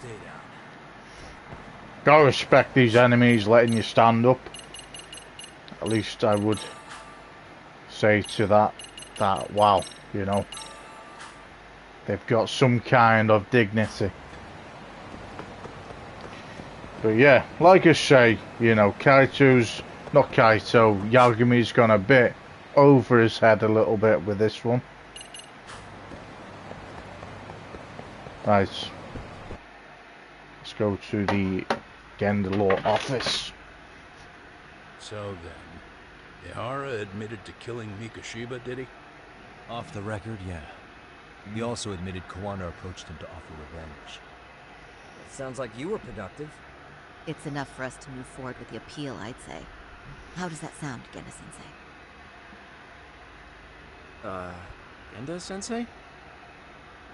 Stay down. Gotta respect these enemies letting you stand up. At least I would say to that wow, you know, they've got some kind of dignity. But yeah, like I say, you know, Yagumi's gone a bit over his head a little bit with this one. Right. Let's go to the Gender Law office. So then, Ihara admitted to killing Mikashiba, did he? Off the record, yeah. He also admitted Kawana approached him to offer revenge. Sounds like you were productive. It's enough for us to move forward with the appeal, I'd say. How does that sound, Genda-sensei? Genda-sensei?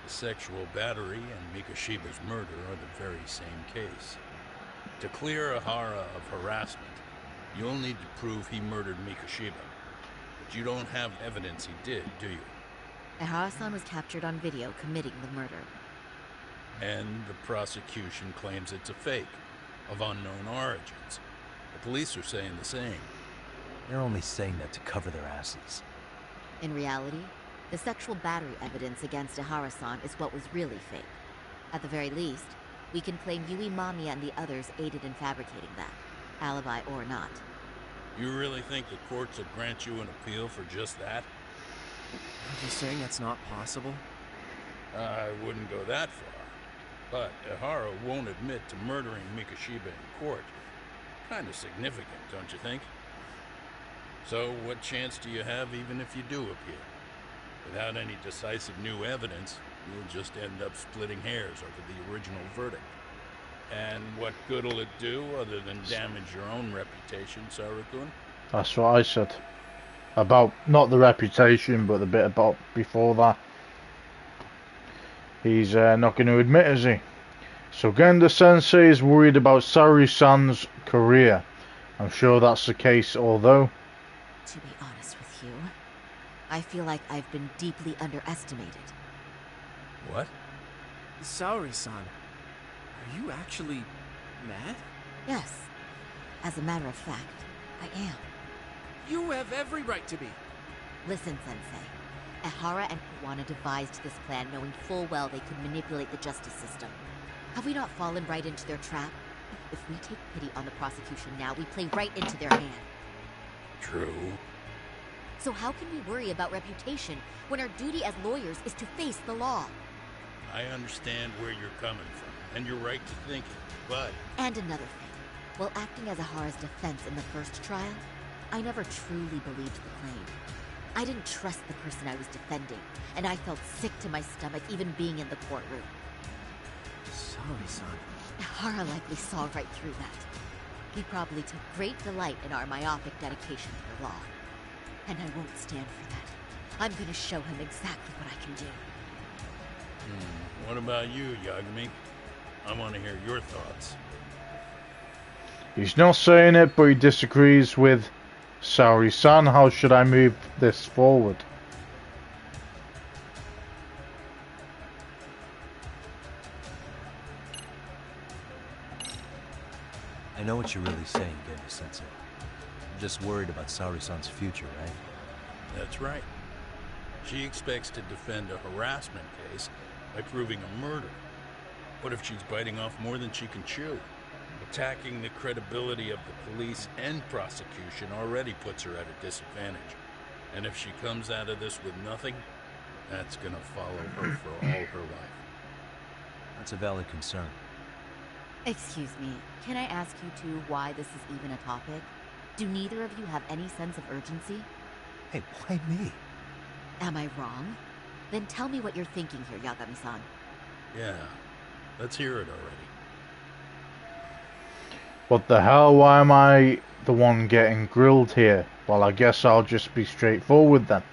The sexual battery and Mikashiba's murder are the very same case. To clear Ihara of harassment, you'll need to prove he murdered Mikashiba. But you don't have evidence he did, do you? Ihara-san was captured on video committing the murder. And the prosecution claims it's a fake, of unknown origins. The police are saying the same. They're only saying that to cover their asses. In reality, the sexual battery evidence against Ihara-san is what was really fake. At the very least, we can claim Yui Mamiya and the others aided in fabricating that, alibi or not. You really think the courts will grant you an appeal for just that? Are you saying that's not possible? I wouldn't go that far. But Ihara won't admit to murdering Mikashiba in court. Kind of significant, don't you think? So what chance do you have even if you do appeal? Without any decisive new evidence, you'll just end up splitting hairs over the original verdict. And what good'll it do other than damage your own reputation, Saru-kun? That's what I said. About, not the reputation, but the bit about before that. He's not going to admit, is he? So Genda-sensei is worried about Saru-san's career. I'm sure that's the case, although... To be honest with you, I feel like I've been deeply underestimated. What? Saori-san, are you actually mad? Yes. As a matter of fact, I am. You have every right to be. Listen, Sensei. Ihara and Kawana devised this plan knowing full well they could manipulate the justice system. Have we not fallen right into their trap? If we take pity on the prosecution now, we play right into their hand. True. So how can we worry about reputation when our duty as lawyers is to face the law? I understand where you're coming from, and you're right to think it, but... And another thing. While acting as Ihara's defense in the first trial, I never truly believed the claim. I didn't trust the person I was defending, and I felt sick to my stomach even being in the courtroom. Saori-san. Ihara likely saw right through that. He probably took great delight in our myopic dedication to the law. And I won't stand for that. I'm gonna show him exactly what I can do. What about you, Yagami? I want to hear your thoughts. He's not saying it, but he disagrees with Saori-san. How should I move this forward? I know what you're really saying, Genda-sensei. You're just worried about Saori-san's future, right? That's right. She expects to defend a harassment case by proving a murder. What if she's biting off more than she can chew? Attacking the credibility of the police and prosecution already puts her at a disadvantage. And if she comes out of this with nothing, that's gonna follow her for all her life. That's a valid concern. Excuse me, can I ask you two why this is even a topic? Do neither of you have any sense of urgency? Hey, why me? Am I wrong? Then tell me what you're thinking here, Yagami-san. Yeah, let's hear it already. What the hell? Why am I the one getting grilled here? Well, I guess I'll just be straightforward then.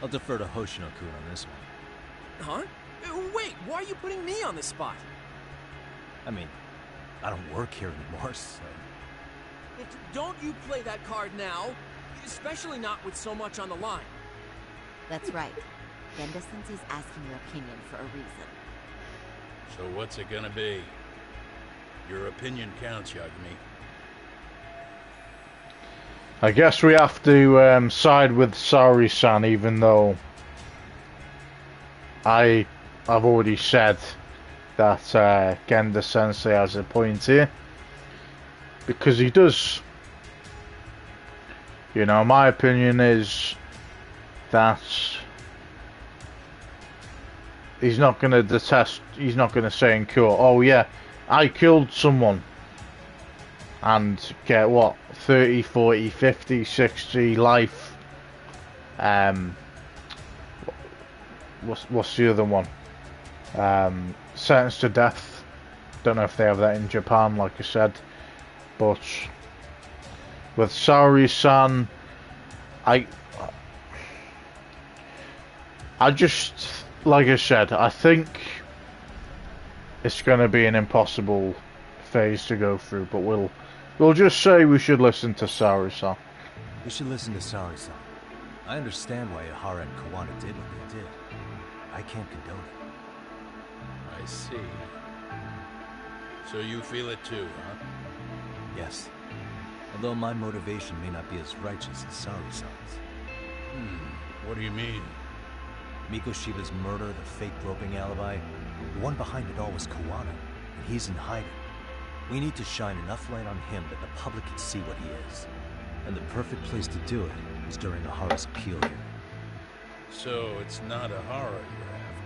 I'll defer to Hoshino-kun on this one. Huh? Wait, why are you putting me on the spot? I mean, I don't work here anymore, so... Don't you play that card now, especially not with so much on the line. That's right. Genda-sensei's asking your opinion for a reason. So what's it gonna be? Your opinion counts, Yagami. I guess we have to side with Saori-san, even though I've already said that Genda-sensei has a point here. Because he does. You know, my opinion is that he's not going to detest, he's not going to say in court, oh yeah, I killed someone. And get what, 30, 40, 50, 60 life. What's the other one? Sentenced to death. Don't know if they have that in Japan, like I said. But with Saori-san, I just, like I said, I think it's going to be an impossible phase to go through, but we'll just say we should listen to Saori-san. We should listen to Saori-san. I understand why Ihara and Kawana did what they did. I can't condone it. I see. So you feel it too, huh? Yes. Although my motivation may not be as righteous as Saori-san's. What do you mean? Mikoshiba's murder, the fake groping alibi, the one behind it all was Kawana, and he's in hiding. We need to shine enough light on him that the public can see what he is. And the perfect place to do it is during Ihara's appeal hearing. So it's not Ihara you're after,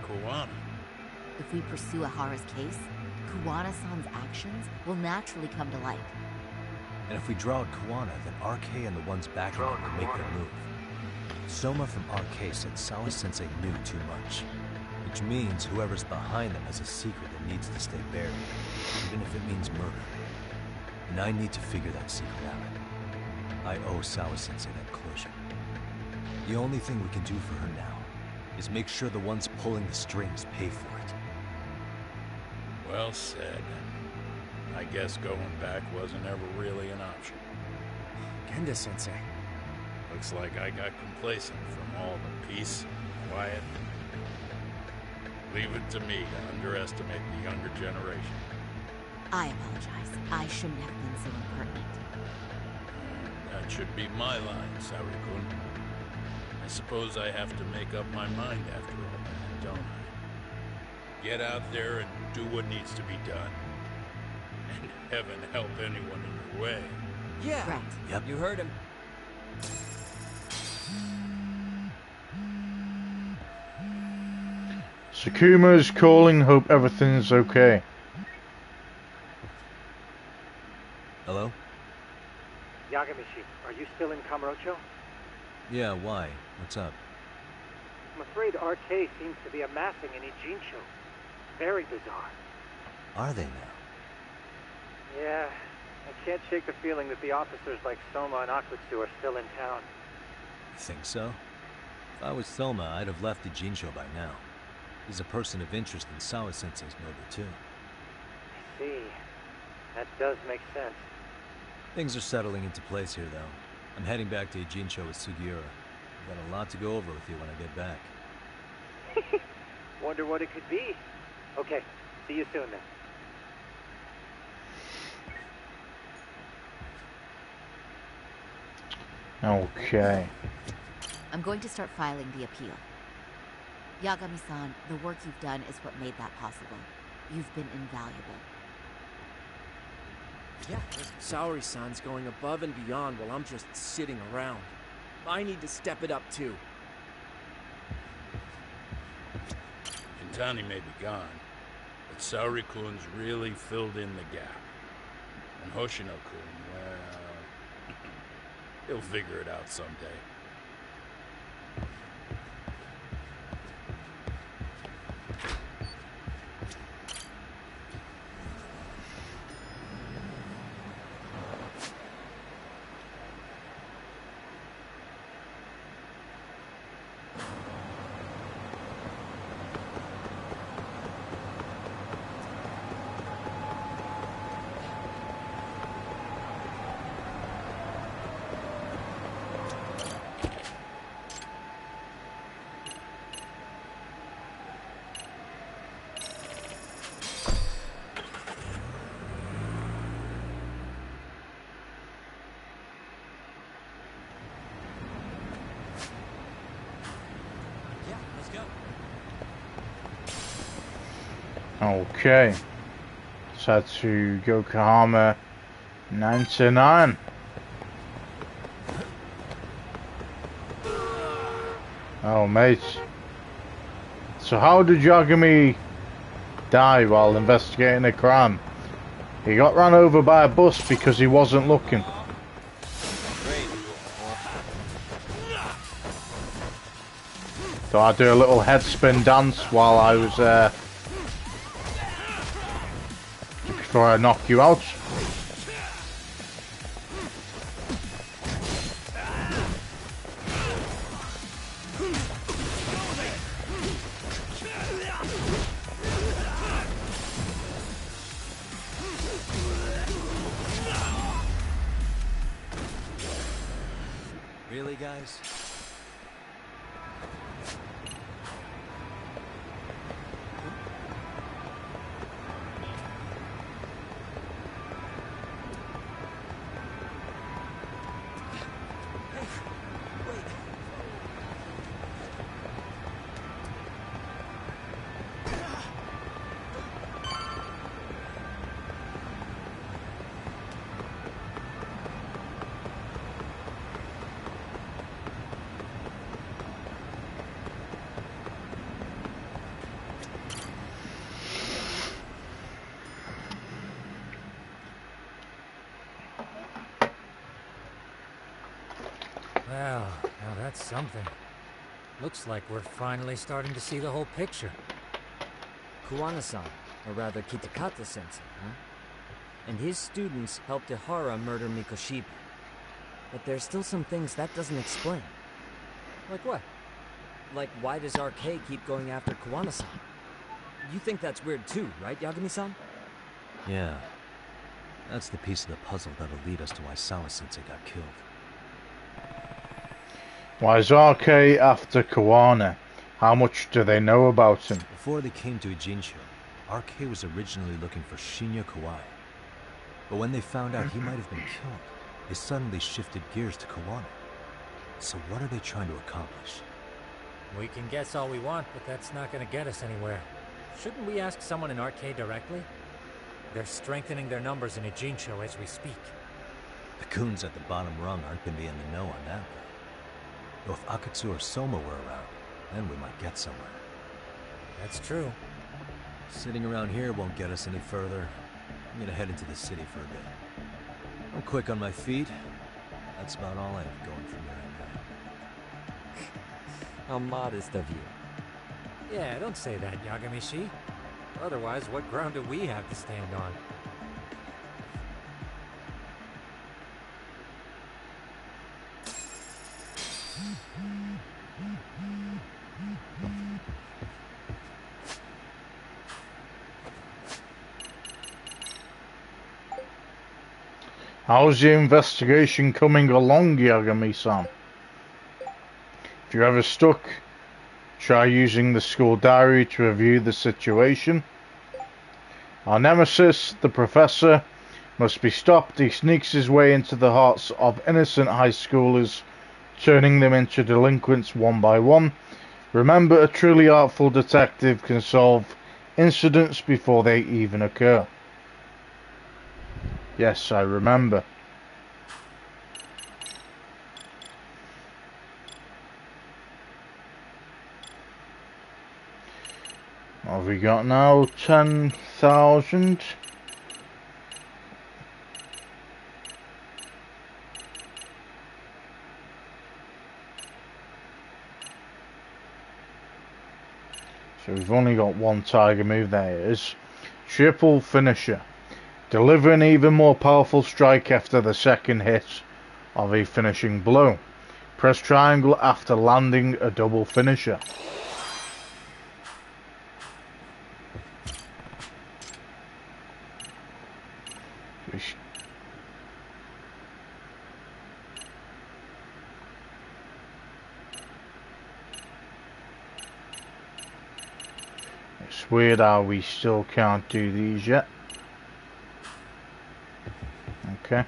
but Kawana. If we pursue Ihara's case, Kawana-san's actions will naturally come to light. And if we draw out Kawana, then RK and the ones backing him will make their move. Soma from RK said Sawa-sensei knew too much, which means whoever's behind them has a secret that needs to stay buried, even if it means murder. And I need to figure that secret out. I owe Sawa-sensei that closure. The only thing we can do for her now is make sure the ones pulling the strings pay for it. Well said. I guess going back wasn't ever really an option. Genda-sensei. Looks like I got complacent from all the peace and quiet. Leave it to me to underestimate the younger generation. I apologize. I shouldn't have been so impertinent. That should be my line, Saori-kun. I suppose I have to make up my mind after all that, don't I? Get out there and do what needs to be done. And heaven help anyone in your way. Yeah. Right. Yep. You heard him. Sakuma's calling, hope everything's okay. Hello? Yagamishi, are you still in Kamurocho? Yeah, why? What's up? I'm afraid RK seems to be amassing an Ijincho. Very bizarre. Are they now? Yeah, I can't shake the feeling that the officers like Soma and Akutsu are still in town. You think so? If I was Soma, I'd have left Ijincho by now. He's a person of interest in Sawa-sensei's murder, too. I see. That does make sense. Things are settling into place here, though. I'm heading back to Ijincho with Sugiura. I've got a lot to go over with you when I get back. Wonder what it could be. Okay, see you soon then. Okay. I'm going to start filing the appeal. Yagami-san, the work you've done is what made that possible. You've been invaluable. Yeah, Saori-san's going above and beyond while I'm just sitting around. I need to step it up too. Shintani may be gone, but Saori-kun's really filled in the gap. And Hoshino-kun, well, he'll figure it out someday. Okay. Let's head to Yokohama 99. Oh, mate. So how did Yagami die while investigating a crime? He got run over by a bus because he wasn't looking. So I do a little head spin dance while I was before I knock you out. Really, guys? Well, now that's something. Looks like we're finally starting to see the whole picture. Kuwana-san, or rather Kitakata-sensei, huh? And his students helped Ihara murder Mikoshiba. But there's still some things that doesn't explain. Like what? Like, why does RK keep going after Kuwana-san? You think that's weird too, right, Yagami-san? Yeah. That's the piece of the puzzle that'll lead us to why Sawa-sensei got killed. Why is RK after Kuwana? How much do they know about him? Before they came to Ijincho, RK was originally looking for Shinya Kawai. But when they found out he might have been killed, they suddenly shifted gears to Kuwana. So what are they trying to accomplish? We can guess all we want, but that's not going to get us anywhere. Shouldn't we ask someone in RK directly? They're strengthening their numbers in Ijincho as we speak. The goons at the bottom rung aren't going to be in the know on that, though. Though if Akatsu or Soma were around, then we might get somewhere. That's true. Sitting around here won't get us any further. I'm gonna head into the city for a bit. I'm quick on my feet. That's about all I have going for me right now. How modest of you. Yeah, don't say that, Yagami-shi. Otherwise, what ground do we have to stand on? How's the investigation coming along, Yagami-san? If you're ever stuck, try using the school diary to review the situation. Our nemesis, the professor, must be stopped. He sneaks his way into the hearts of innocent high schoolers, turning them into delinquents one by one. Remember, a truly artful detective can solve incidents before they even occur. Yes, I remember. What have we got now? 10,000. So we've only got one tiger move. There it is. Triple finisher. Deliver an even more powerful strike after the second hit of a finishing blow. Press triangle after landing a double finisher. It's weird how we still can't do these yet. Okay.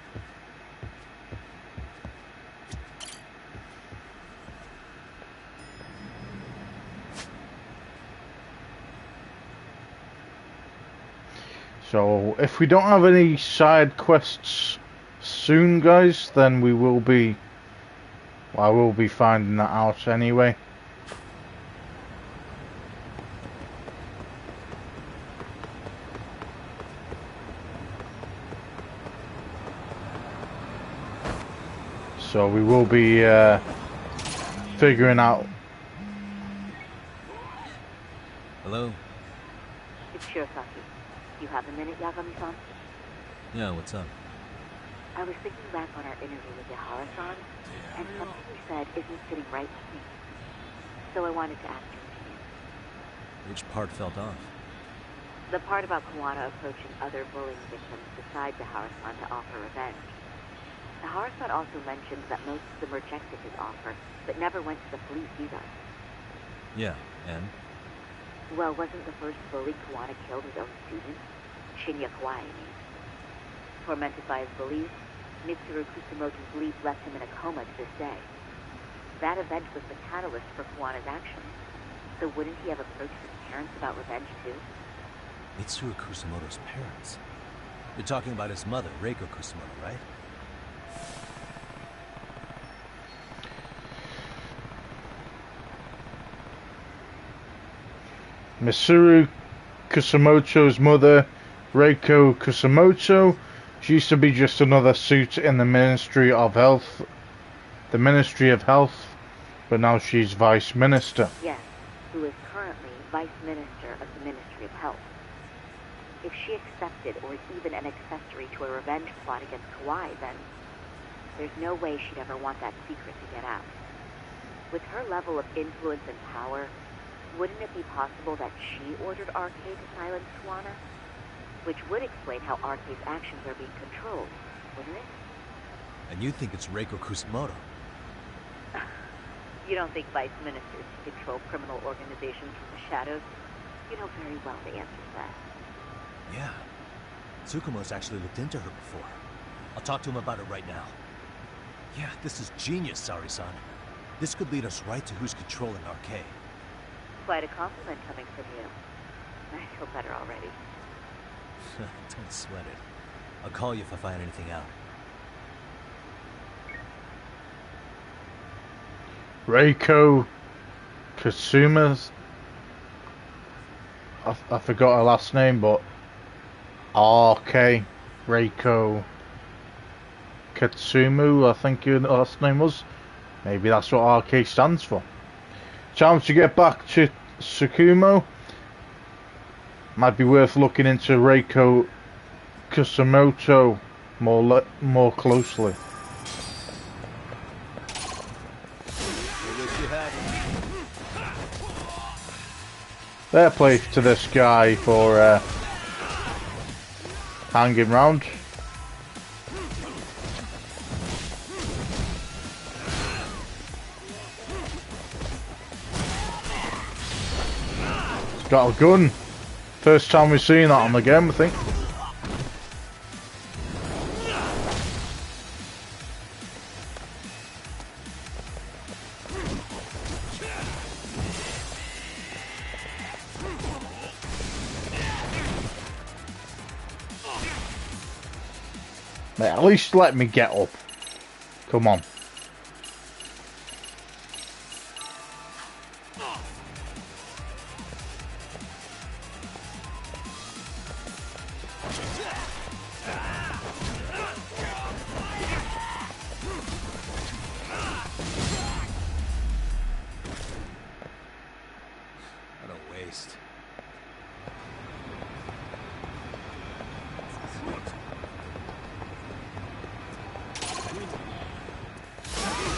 So if we don't have any side quests soon, guys, then we will be... Well, I will be finding that out anyway. So we will be figuring out... Hello? It's Shirosaki. You have a minute, Yagami-san? Yeah, what's up? I was thinking back on our interview with Ihara-san, and something you said isn't sitting right with me. So I wanted to ask your opinion. Which part felt off? The part about Kuwana approaching other bullying victims besides Ihara-san to offer revenge. Ihara-san also mentioned that most of them rejected his offer, but never went to the police either. Yeah, and? Well, wasn't the first bully Kuwana killed his own student? Shinya Kawai, I mean. Tormented by his bullies, Mitsuru Kusumoto's belief left him in a coma to this day. That event was the catalyst for Kuwana's actions. So wouldn't he have approached his parents about revenge too? Mitsuru Kusumoto's parents? You're talking about his mother, Reiko Kusumoto, right? Mitsuru Kusumoto's mother, Reiko Kusumoto, she used to be just another suit in the Ministry of Health. The Ministry of Health, but now she's Vice Minister. Yes, who is currently Vice Minister of the Ministry of Health. If she accepted or is even an accessory to a revenge plot against Kawai, then there's no way she'd ever want that secret to get out. With her level of influence and power, wouldn't it be possible that she ordered RK to silence Kuwana? Which would explain how RK's actions are being controlled, wouldn't it? And you think it's Reiko Kusumoto? You don't think vice ministers can control criminal organizations from the shadows? You know very well the answer to that. Yeah. Tsukumo's actually looked into her before. I'll talk to him about it right now. Yeah, this is genius, Sari-san. This could lead us right to who's controlling RK. Quite a compliment coming from you. I feel better already. Don't sweat it. I'll call you if I find anything out. Reiko Kusuma's... I forgot her last name, but... RK Reiko Katsumu, I think your last name was. Maybe that's what RK stands for. Time to get back to Tsukumo. Might be worth looking into Reiko Kusumoto more closely. Fair play to this guy for hanging round. He's got a gun. First time we've seen that on the game, I think. Mate, at least let me get up. Come on. What a waste.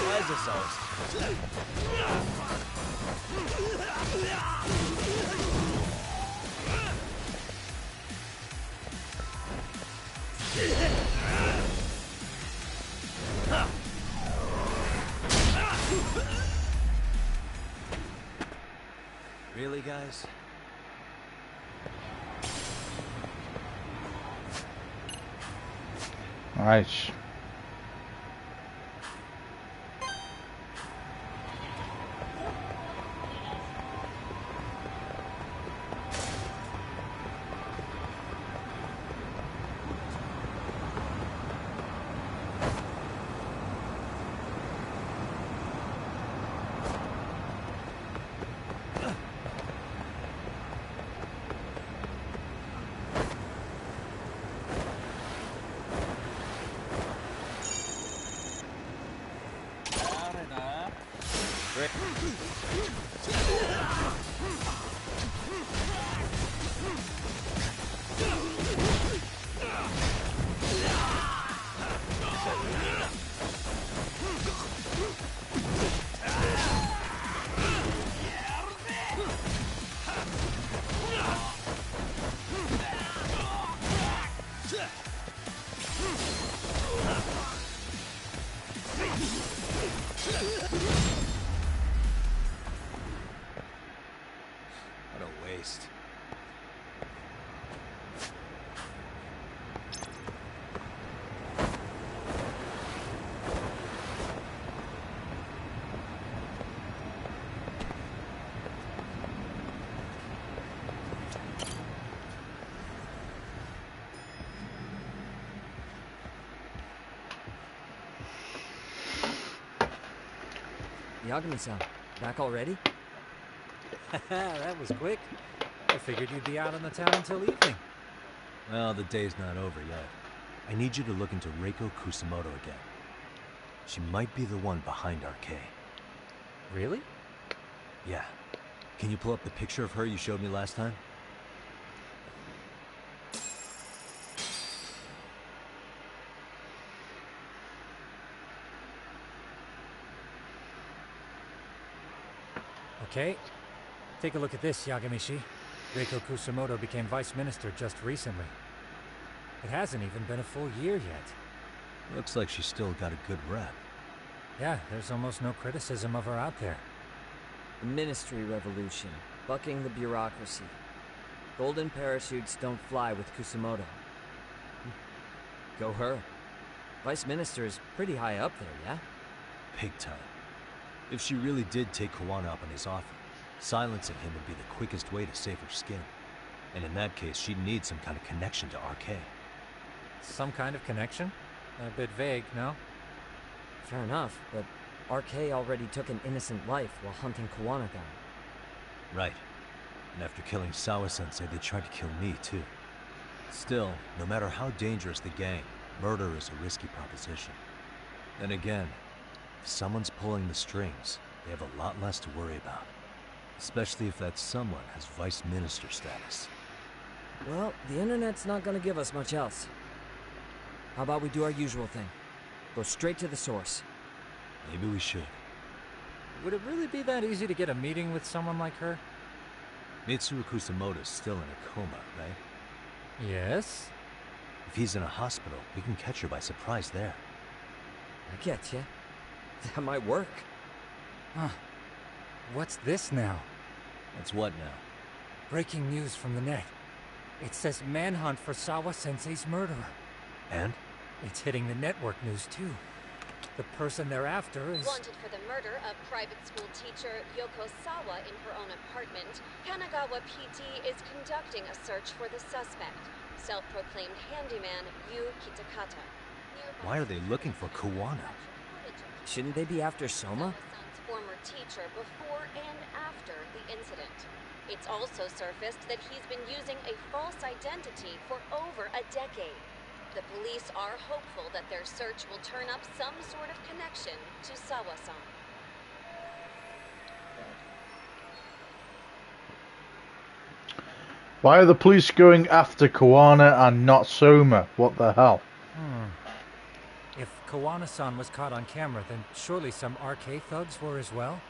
Why is this Really, guys? Nice. What a waste. Yagami-san, back already? That was quick. I figured you'd be out in the town until evening. Well, the day's not over yet. I need you to look into Reiko Kusamoto again. She might be the one behind RK. Really? Yeah. Can you pull up the picture of her you showed me last time? Okay. Take a look at this, Yagamishi. Reiko Kusamoto became vice minister just recently. It hasn't even been a full year yet. Looks like she's still got a good rep. Yeah, there's almost no criticism of her out there. The Ministry Revolution, bucking the bureaucracy. Golden parachutes don't fly with Kusamoto. Go her. Vice Minister is pretty high up there, yeah? Big time. If she really did take Kawana up on his offer, silencing him would be the quickest way to save her skin. And in that case, she'd need some kind of connection to RK. Some kind of connection? A bit vague, no? Fair enough, but RK already took an innocent life while hunting Kawana down. Right. And after killing Sawa-sensei, they tried to kill me, too. Still, no matter how dangerous the gang, murder is a risky proposition. Then again, if someone's pulling the strings, they have a lot less to worry about. Especially if that someone has vice minister status. Well, the internet's not gonna give us much else. How about we do our usual thing? Go straight to the source. Maybe we should. Would it really be that easy to get a meeting with someone like her? Mitsuru Kusamoto's still in a coma, right? Yes? If he's in a hospital, we can catch her by surprise there. I get ya. That might work. Huh. What's this now? What's what now? Breaking news from the net. It says manhunt for Sawa-sensei's murderer. And? It's hitting the network news, too. The person they're after is... Wanted for the murder of private school teacher Yoko Sawa in her own apartment, Kanagawa PD is conducting a search for the suspect, self-proclaimed handyman Yu Kitakata. Why are they looking for Kawana? Shouldn't they be after Soma? Sawa-san's former teacher before and after the incident. It's also surfaced that he's been using a false identity for over a decade. The police are hopeful that their search will turn up some sort of connection to Sawa-san. Why are the police going after Kawana and not Soma? What the hell? If Kawana-san was caught on camera, then surely some RK thugs were as well?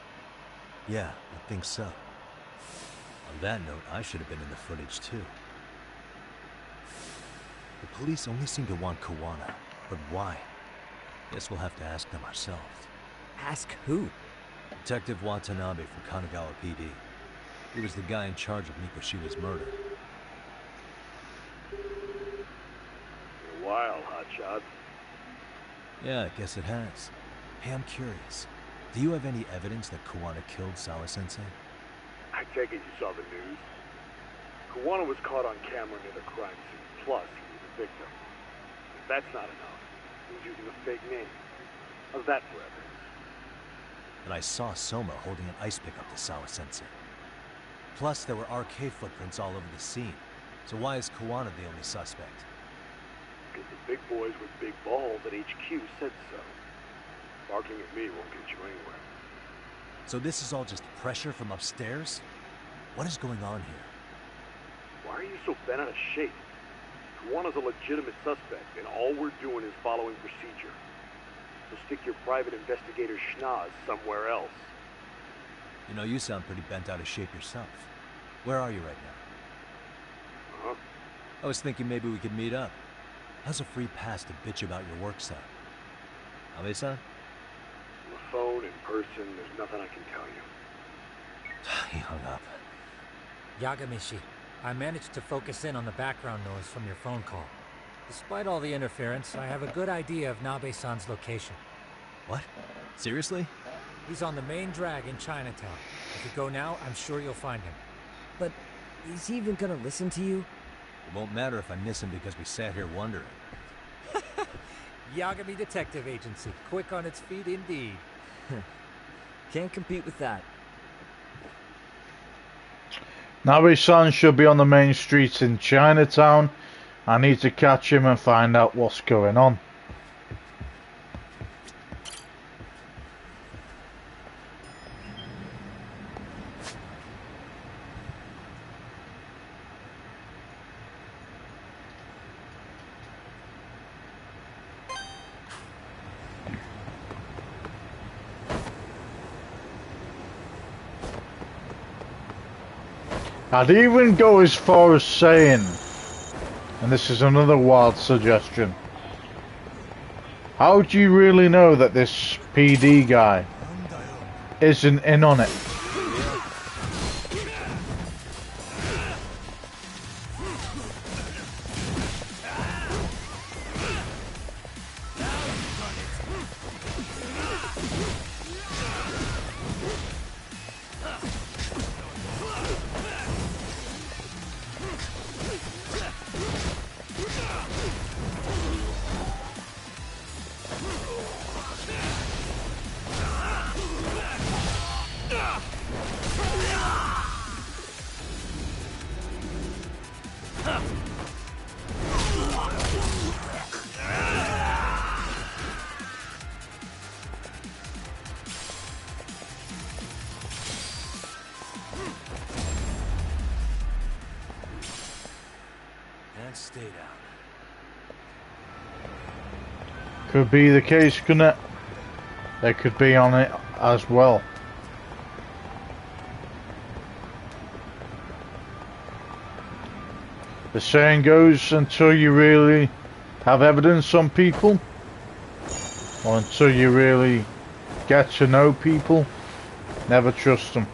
Yeah, I think so. On that note, I should have been in the footage too. The police only seem to want Kawana, but why? Guess we'll have to ask them ourselves. Ask who? Detective Watanabe from Kanagawa PD. He was the guy in charge of Mikoshiba's murder. A while, hotshot. Yeah, I guess it has. Hey, I'm curious. Do you have any evidence that Kawana killed Sawa-sensei? I take it you saw the news. Kawana was caught on camera near the crime scene, plus he was a victim. If that's not enough, he was using a fake name. How's that for evidence? And I saw Soma holding an ice pick up to Sawa-sensei. Plus, there were RK footprints all over the scene. So why is Kawana the only suspect? Because the big boys with big balls at HQ said so. Barking at me won't get you anywhere. So this is all just pressure from upstairs? What is going on here? Why are you so bent out of shape? Kawana's a legitimate suspect, and all we're doing is following procedure. So stick your private investigator schnoz somewhere else. You know, you sound pretty bent out of shape yourself. Where are you right now? Huh? I was thinking maybe we could meet up. How's a free pass to bitch about your work sound? Abe-san? On the phone, in person, there's nothing I can tell you. He hung up. Yagamishi, I managed to focus in on the background noise from your phone call. Despite all the interference, I have a good idea of Nabe-san's location. What? Seriously? He's on the main drag in Chinatown. If you go now, I'm sure you'll find him. But is he even gonna listen to you? It won't matter if I miss him because we sat here wondering. Yagami Detective Agency. Quick on its feet indeed. Can't compete with that. Nabe-san should be on the main streets in Chinatown. I need to catch him and find out what's going on. I'd even go as far as saying, and this is another wild suggestion, how do you really know that this PD guy isn't in on it? Stay down. Could be the case, couldn't it? They could be on it as well. The saying goes, until you really have evidence on people, or until you really get to know people, never trust them.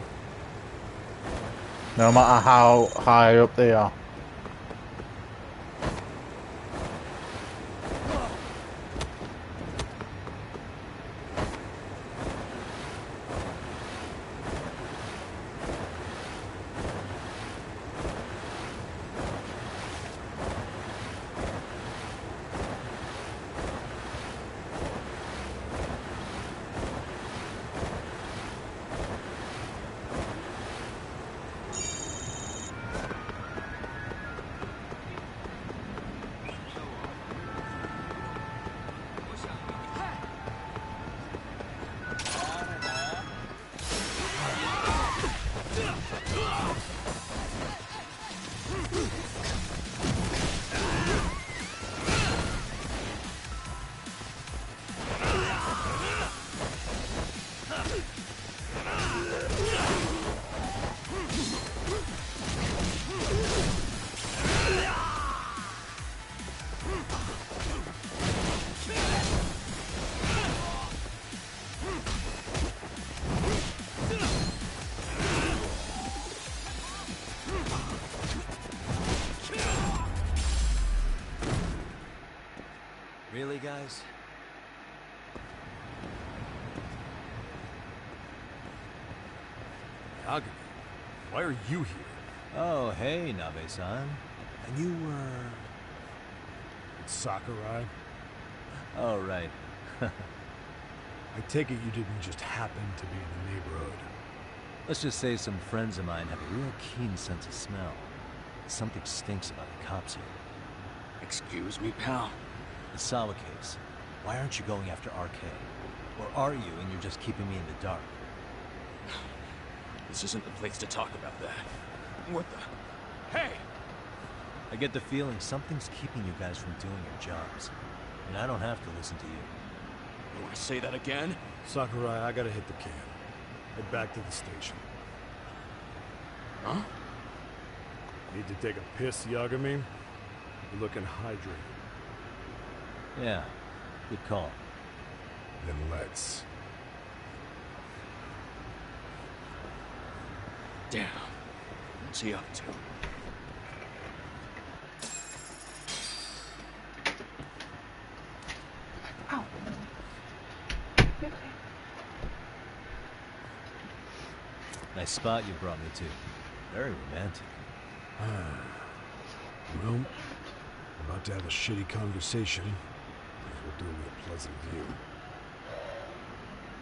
No matter how high up they are. Really, guys? Yagami, why are you here? Oh, hey, Nabe-san. And you were... Sakurai? Oh, right. I take it you didn't just happen to be in the neighborhood. Let's just say some friends of mine have a real keen sense of smell. Something stinks about the cops here. Excuse me, pal? The Sawa case. Why aren't you going after RK? Or are you and you're just keeping me in the dark? This isn't the place to talk about that. What the... Hey! I get the feeling something's keeping you guys from doing your jobs. And I don't have to listen to you. You want to say that again? Sakurai, I gotta hit the can. Head back to the station. Huh? Need to take a piss, Yagami? You're looking hydrated. Yeah, good call. Then let's. Damn. What's he up to? Ow. Okay. Nice spot you brought me to. Very romantic. Well, I'm about to have a shitty conversation. We'll do it with a pleasant view.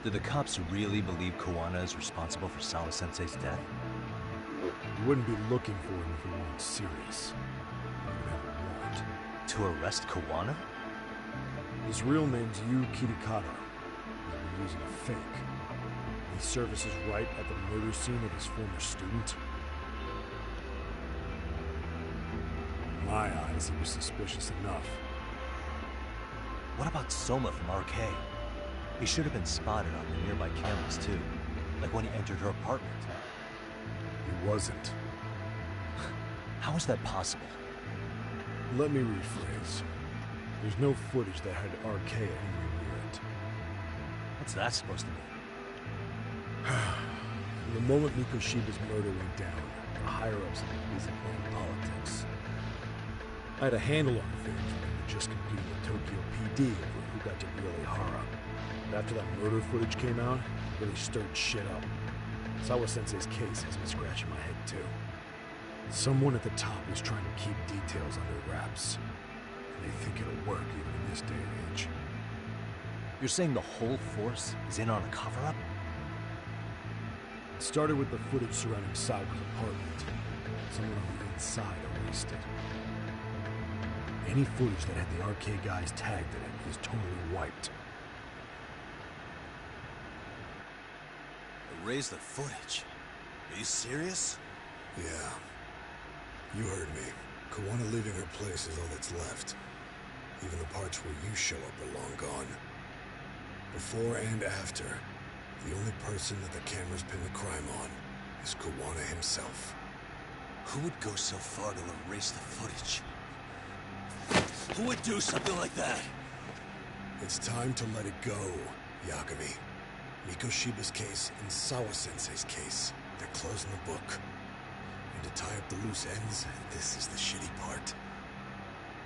Do the cops really believe Kawana is responsible for Sawa-sensei's death? You wouldn't be looking for him if we weren't serious. You would have a warrant. To arrest Kawana? His real name's Yu Kitakata. He's been using a fake. He surfaces right at the murder scene of his former student. In my eyes, he was suspicious enough. What about Soma from RK? He should have been spotted on the nearby cameras too, like when he entered her apartment. He wasn't. How is that possible? Let me rephrase. There's no footage that had RK anywhere near it. What's that supposed to mean? From the moment Mikoshiba's murder went down, the higher-ups have been busy playing politics. I had a handle on things when we were just competing with Tokyo PD over who got to grill Ihara. But after that murder footage came out, it really stirred shit up. Sawa-sensei's case has me scratching my head too. Someone at the top is trying to keep details under wraps. And they think it'll work even in this day and age. You're saying the whole force is in on a cover-up? It started with the footage surrounding Sawa's apartment. Someone on the inside erased it. Any footage that had the RK guys tagged in it is totally wiped. Erase the footage? Are you serious? Yeah. You heard me. Kawana leaving her place is all that's left. Even the parts where you show up are long gone. Before and after, the only person that the cameras pin the crime on is Kawana himself. Who would go so far to erase the footage? Who would do something like that? It's time to let it go, Yagami. Mikoshiba's case and Sawa-sensei's case, they're closing the book. And to tie up the loose ends, this is the shitty part.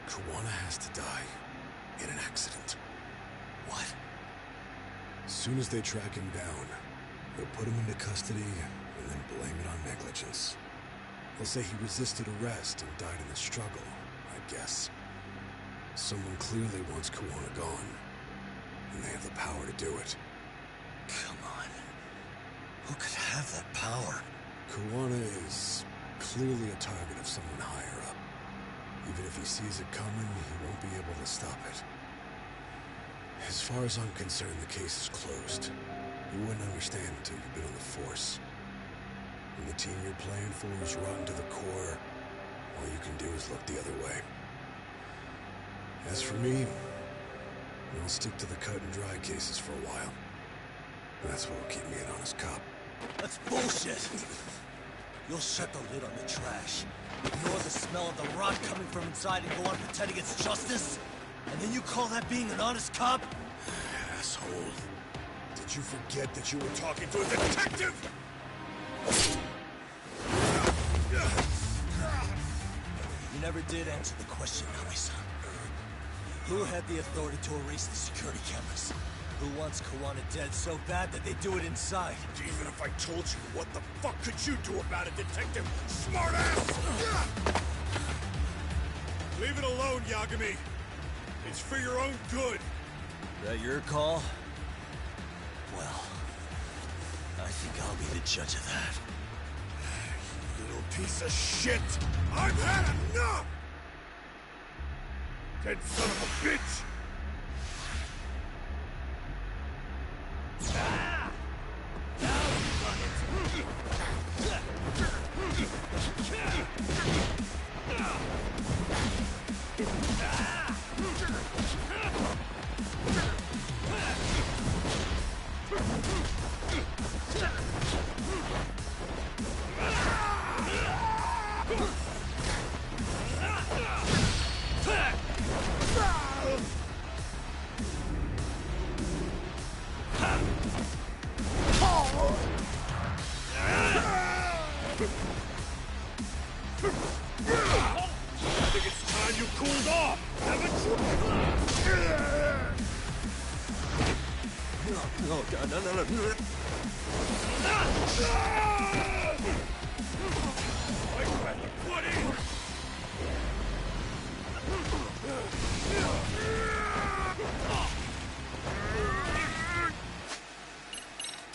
Kawana has to die in an accident. What? As soon as they track him down, they'll put him into custody and then blame it on negligence. They'll say he resisted arrest and died in the struggle, I guess. Someone clearly wants Kawana gone, and they have the power to do it. Come on. Who could have that power? Kawana is clearly a target of someone higher up. Even if he sees it coming, he won't be able to stop it. As far as I'm concerned, the case is closed. You wouldn't understand until you've been on the force. When the team you're playing for is rotten to the core, all you can do is look the other way. As for me, I'll stick to the cut and dry cases for a while. That's what'll keep me an honest cop. That's bullshit! You'll shut the lid on the trash, ignore the smell of the rot coming from inside and go on pretending it's justice? And then you call that being an honest cop? Asshole. Did you forget that you were talking to a detective? You never did answer the question, Nami-san. Who had the authority to erase the security cameras? Who wants Kawana dead so bad that they do it inside? Even if I told you, what the fuck could you do about it, detective? Smartass! Leave it alone, Yagami. It's for your own good. Is that your call? Well, I think I'll be the judge of that. You little piece of shit! I've had enough! Dead son of a bitch! Ah! Now you run it!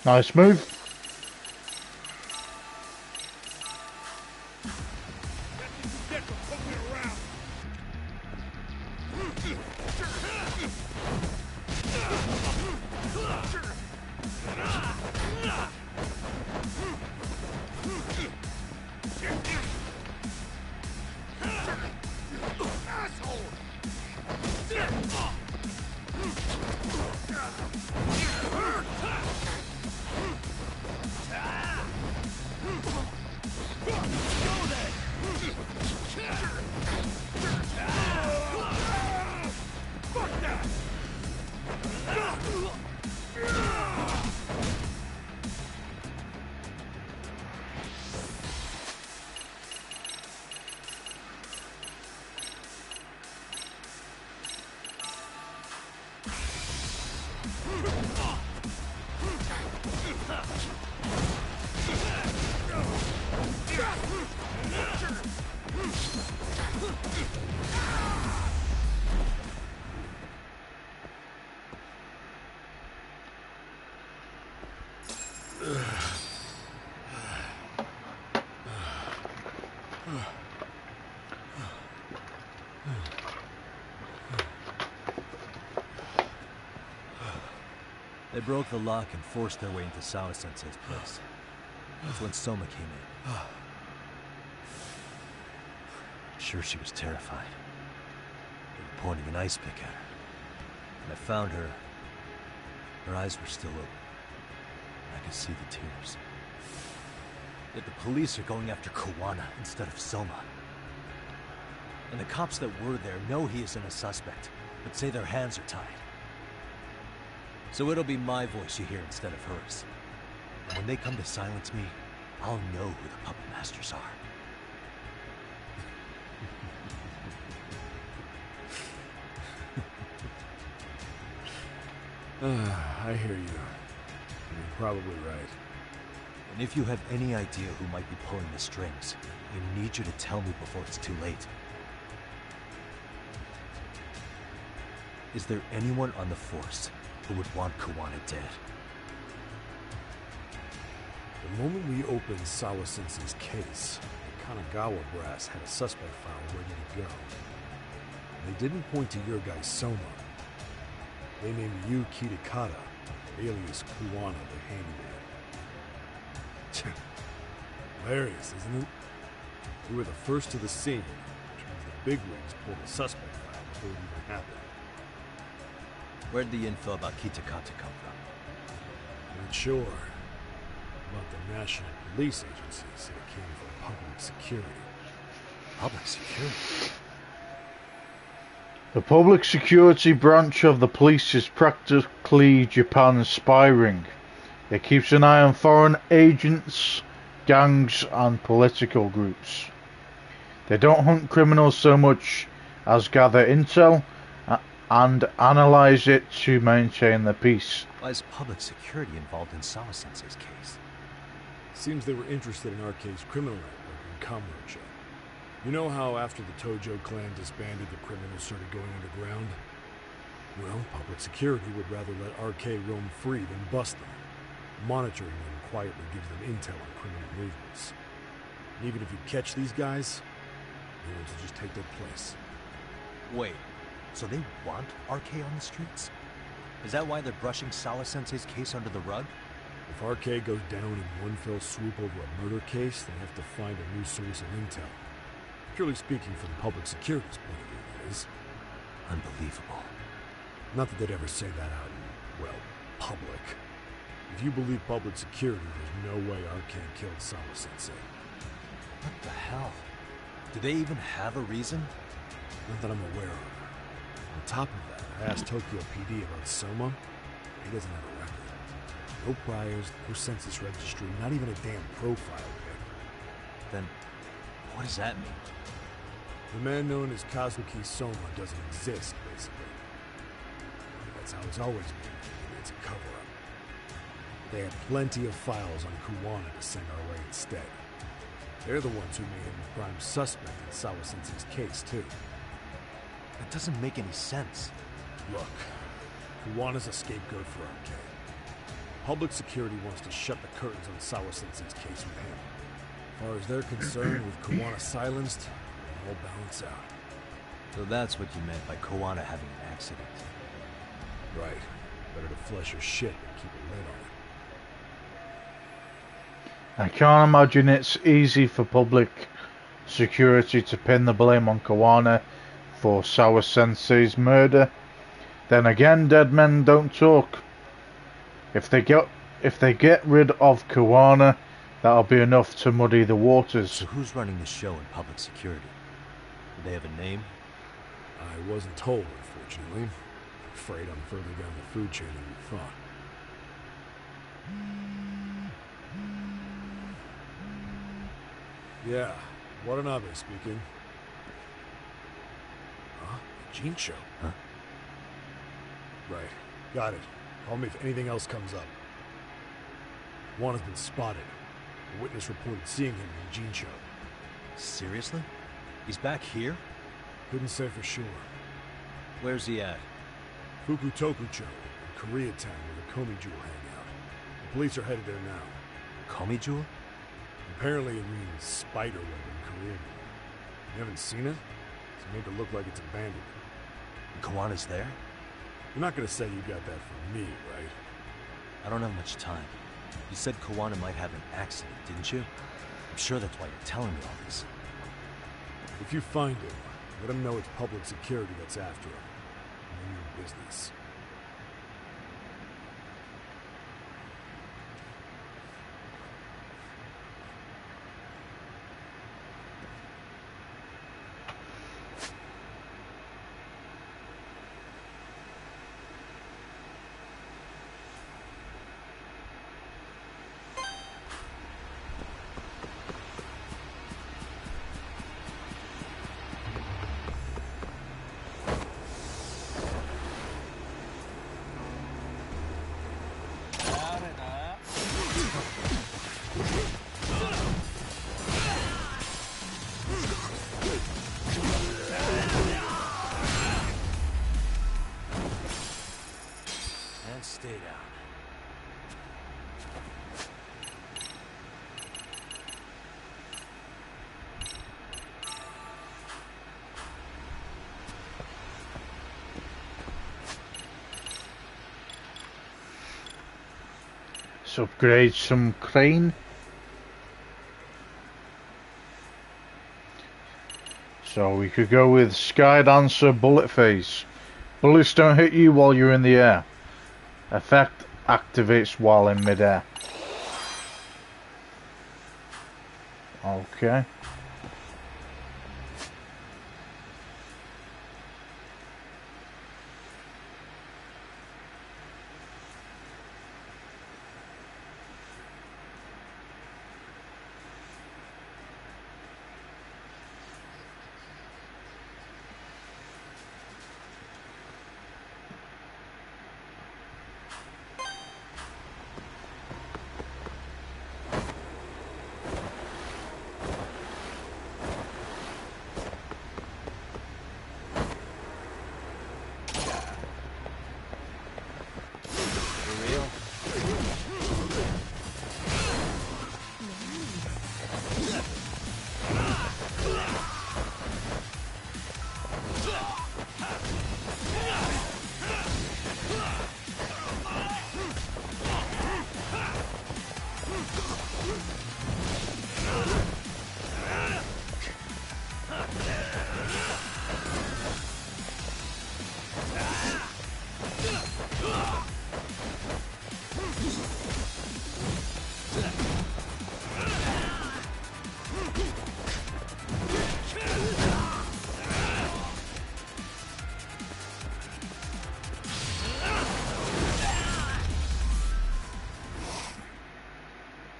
Nice move. They broke the lock and forced their way into Sawa-sensei's place. That's when Soma came in. I'm sure she was terrified. They were pointing an ice pick at her. When I found her, her eyes were still open. I could see the tears. Yet the police are going after Kuwana instead of Soma. And the cops that were there know he isn't a suspect, but say their hands are tied. So it'll be my voice you hear instead of hers. And when they come to silence me, I'll know who the puppet masters are. I hear you. You're probably right. And if you have any idea who might be pulling the strings, I need you to tell me before it's too late. Is there anyone on the force who would want Kuwana dead? The moment we opened Sawa-sensei's case, the Kanagawa brass had a suspect file ready to go. They didn't point to your guy Soma. They named you Kitakata, alias Kuwana the handyman. Hilarious, isn't it? We were the first to the scene, which means the bigwigs pulled the suspect file before it even happened. Where'd the info about Kitakata come from? Not sure. But the National Police Agency said it came from public security. Public security? The public security branch of the police is practically Japan's spy ring. It keeps an eye on foreign agents, gangs, and political groups. They don't hunt criminals so much as gather intel and analyze it to maintain the peace. Why is public security involved in Sawa-sensei's case? Seems they were interested in RK's criminal network in Kamurocho. You know how after the Tojo clan disbanded, the criminals started going underground? Well, public security would rather let RK roam free than bust them. Monitoring them quietly gives them intel on criminal movements. And even if you catch these guys, you want to just take their place. Wait, so they want RK on the streets? Is that why they're brushing Sawa-sensei's case under the rug? If RK goes down in one fell swoop over a murder case, they have to find a new source of intel. Purely speaking, from public security's point of view, that is. Unbelievable. Not that they'd ever say that out in, well, public. If you believe public security, there's no way RK killed Sawa-sensei. What the hell? Do they even have a reason? Not that I'm aware of. On top of that, I asked Tokyo PD about Soma. He doesn't have a record. No priors, no census registry, not even a damn profile pic. Then, what does that mean? The man known as Kazuki Soma doesn't exist, basically. That's how it's always been. It's a cover-up. They had plenty of files on Kuwana to send our way instead. They're the ones who made him the prime suspect in Sawa-sensei's case, too. That doesn't make any sense. Look, Kuwana's a scapegoat for RK. Public security wants to shut the curtains on Sawa-sensei's case with him. As far as they're concerned, with Kuwana silenced, it'll all balance out. So that's what you meant by Kuwana having an accident. Right. Better to flush your shit than keep a lid on it. I can't imagine it's easy for public security to pin the blame on Kuwana for Sawa-sensei's murder. Then again, dead men don't talk. If they get rid of Kuwana, that'll be enough to muddy the waters. So who's running the show in public security? Do they have a name? I wasn't told, unfortunately. Afraid I'm further down the food chain than we thought. Yeah, Watanabe speaking. Huh? Gene show? Huh? Right. Got it. Call me if anything else comes up. Juan has been spotted. A witness reported seeing him in the Gene show. Seriously? He's back here? Couldn't say for sure. Where's he at? Fukutoku-cho, in Koreatown, where the Komi Jewel hang out. The police are headed there now. Komi Jewel? Apparently it means spider web in Korean. You haven't seen it? It's made to look like it's abandoned. Kawana's there? You're not gonna say you got that from me, right? I don't have much time. You said Kawana might have an accident, didn't you? I'm sure that's why you're telling me all this. If you find him, let him know it's public security that's after him. None of your business. Stay down. Let's upgrade some crane. So we could go with Sky Dancer Bullet Phase. Bullets don't hit you while you're in the air. Effect activates while in midair. Okay.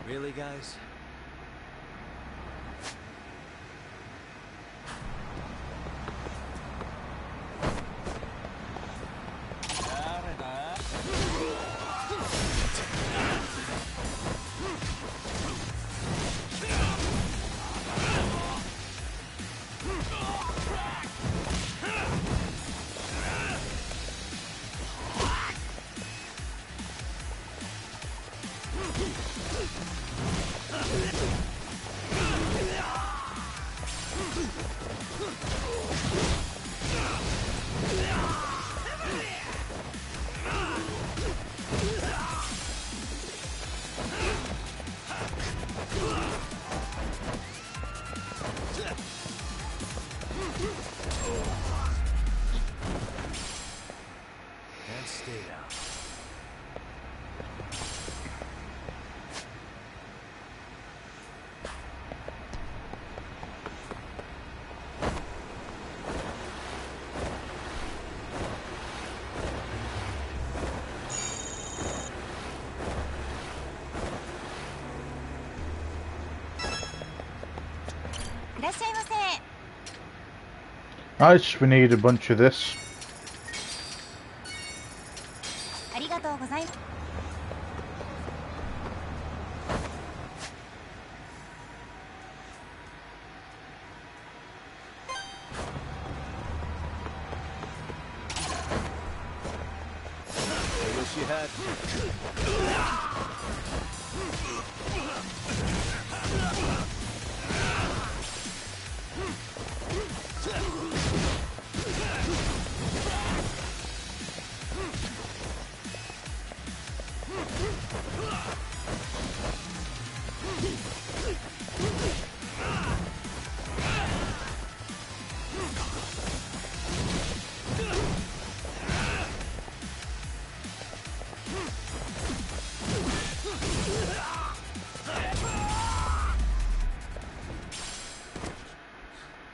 Really, guys? And stay down. Nice, we need a bunch of this. I wish you had.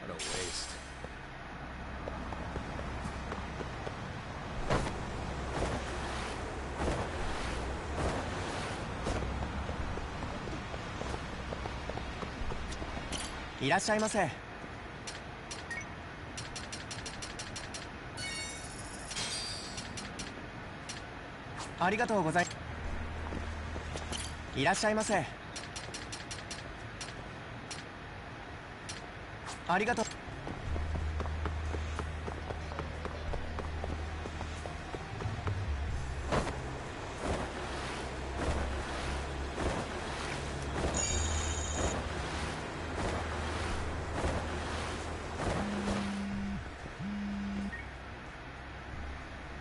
What a waste.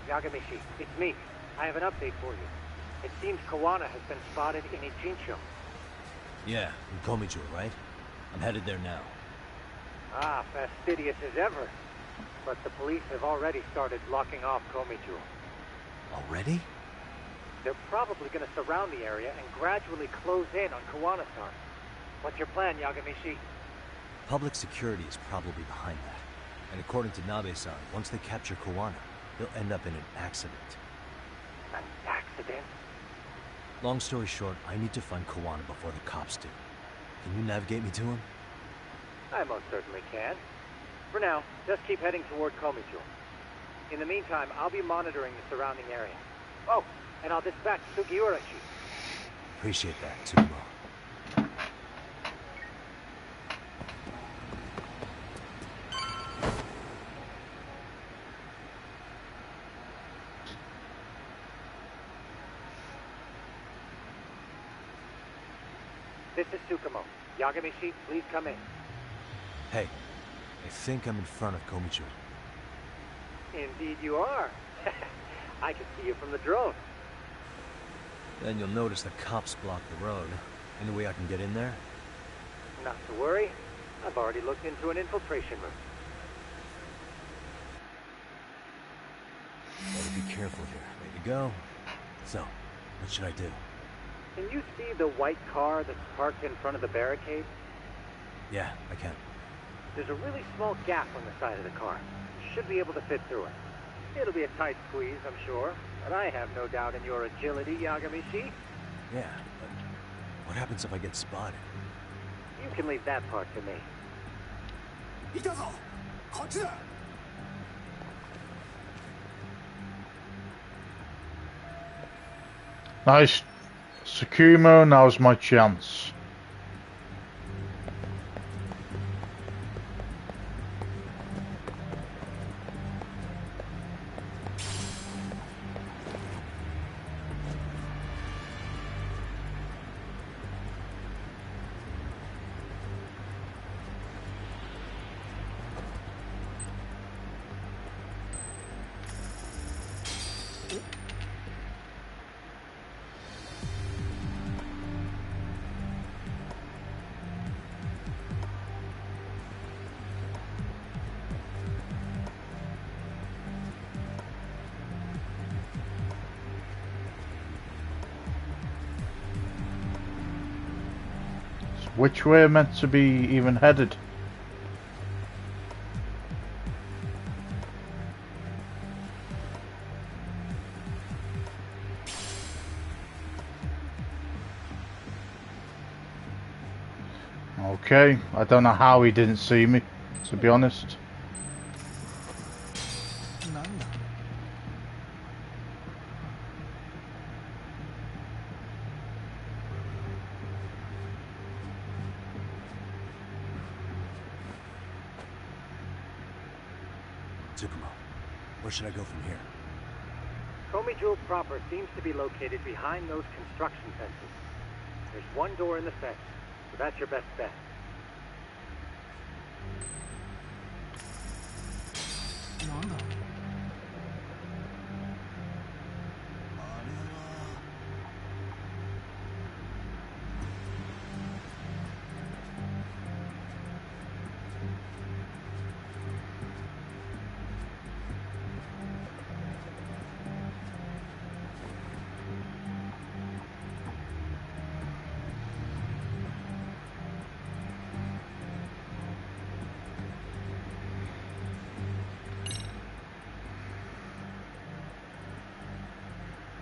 Yagamishi, it's me. I have an update for you. It seems Kawana has been spotted in Ijincho. Yeah, in Komijo, right? I'm headed there now. Ah, fastidious as ever. But the police have already started blocking off Komijo. Already? They're probably going to surround the area and gradually close in on Kawana-san. What's your plan, Yagamishi? Public security is probably behind that. And according to Nabe-san, once they capture Kawana, they'll end up in an accident. An accident? Long story short, I need to find Kawana before the cops do. Can you navigate me to him? I most certainly can. For now, just keep heading toward Komijo. In the meantime, I'll be monitoring the surrounding area. Oh, and I'll dispatch Sugiurashi. Appreciate that, Tsukumo. This is Tsukumo. Yagamishi, please come in. Hey, I think I'm in front of Komijo. Indeed you are. I can see you from the drone. Then you'll notice the cops block the road. Any way I can get in there? Not to worry. I've already looked into an infiltration route. Better be careful here. Ready to go? So, what should I do? Can you see the white car that's parked in front of the barricade? Yeah, I can. There's a really small gap on the side of the car. You should be able to fit through it. It'll be a tight squeeze, I'm sure, but I have no doubt in your agility, Yagamishi. Yeah, but what happens if I get spotted? You can leave that part to me. Nice. Tsukumo, now's my chance. which way are meant to be even headed? Okay, I don't know how he didn't see me, to be honest. Tsukumo, where should I go from here? Komijul proper seems to be located behind those construction fences. There's one door in the fence, so that's your best bet.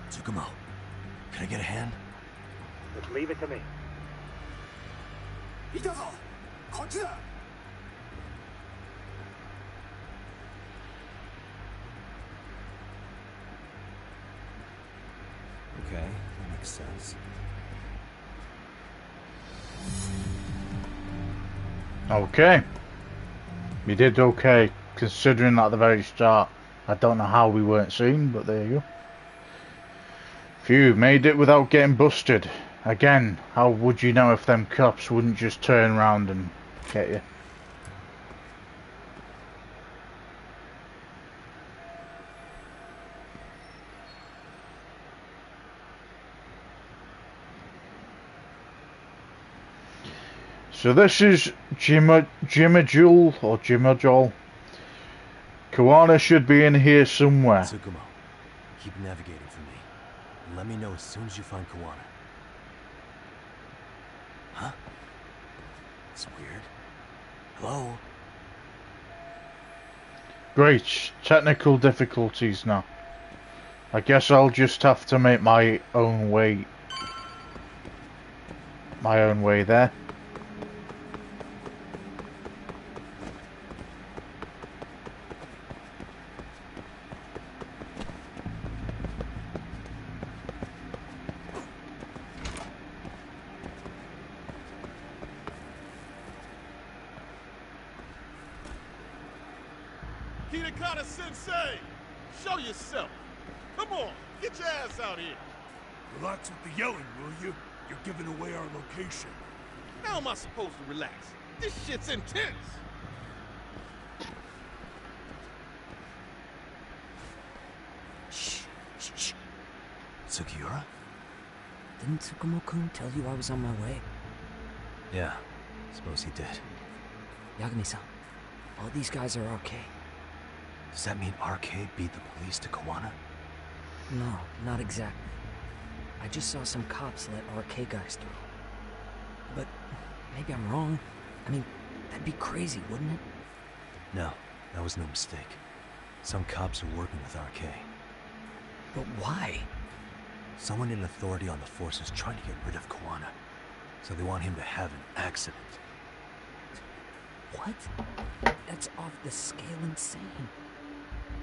Tsukumo, can I get a hand? Just leave it to me. Okay, that makes sense. Okay. We did okay, considering at the very start. I don't know how we weren't seen, but there you go. Phew, made it without getting busted. Again, how would you know if them cops wouldn't just turn around and get you? So this is Jimajul or Jimajol. Kawana should be in here somewhere. Tsukumo, keep navigating for me. And let me know as soon as you find Kawana. Huh? It's weird. Hello? Great, technical difficulties now. I guess I'll just have to make my own way there. Sensei! Show yourself! Come on, get your ass out here! Relax with the yelling, will you? You're giving away our location. How am I supposed to relax? This shit's intense! Shh, shh, shh. Sugiura? Didn't Tsukumo-kun tell you I was on my way? Yeah, suppose he did. Yagami-san, all these guys are RK. Does that mean RK beat the police to Kawana? No, not exactly. I just saw some cops let RK guys through. But maybe I'm wrong. I mean, that'd be crazy, wouldn't it? No, that was no mistake. Some cops are working with RK. But why? Someone in authority on the force is trying to get rid of Kawana. So they want him to have an accident. What? That's off the scale insane.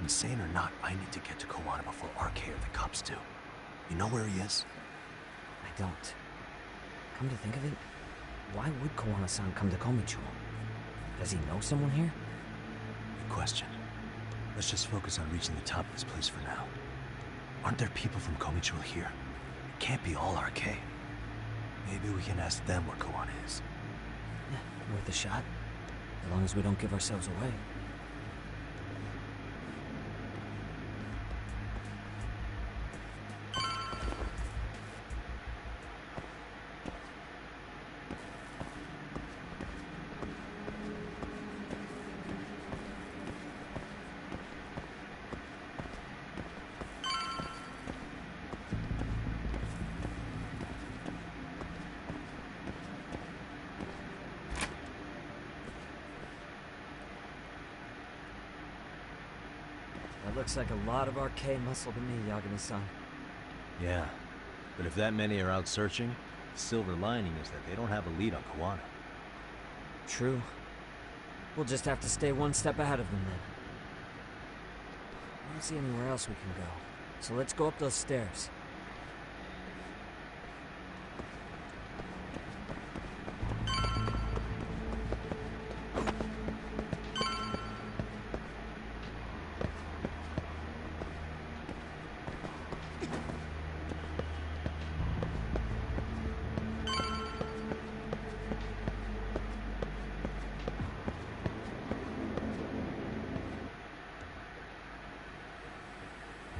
Insane or not, I need to get to Kawana before RK or the cops do. You know where he is? I don't. Come to think of it, why would Kawana-san come to Komijul? Does he know someone here? Good question. Let's just focus on reaching the top of this place for now. Aren't there people from Komijul here? It can't be all RK. Maybe we can ask them where Kawana is. Yeah, worth a shot. As long as we don't give ourselves away. Looks like a lot of arcade muscle to me, Yagami-san. Yeah, but if that many are out searching, the silver lining is that they don't have a lead on Kawana. True. We'll just have to stay one step ahead of them then. I don't see anywhere else we can go, so let's go up those stairs.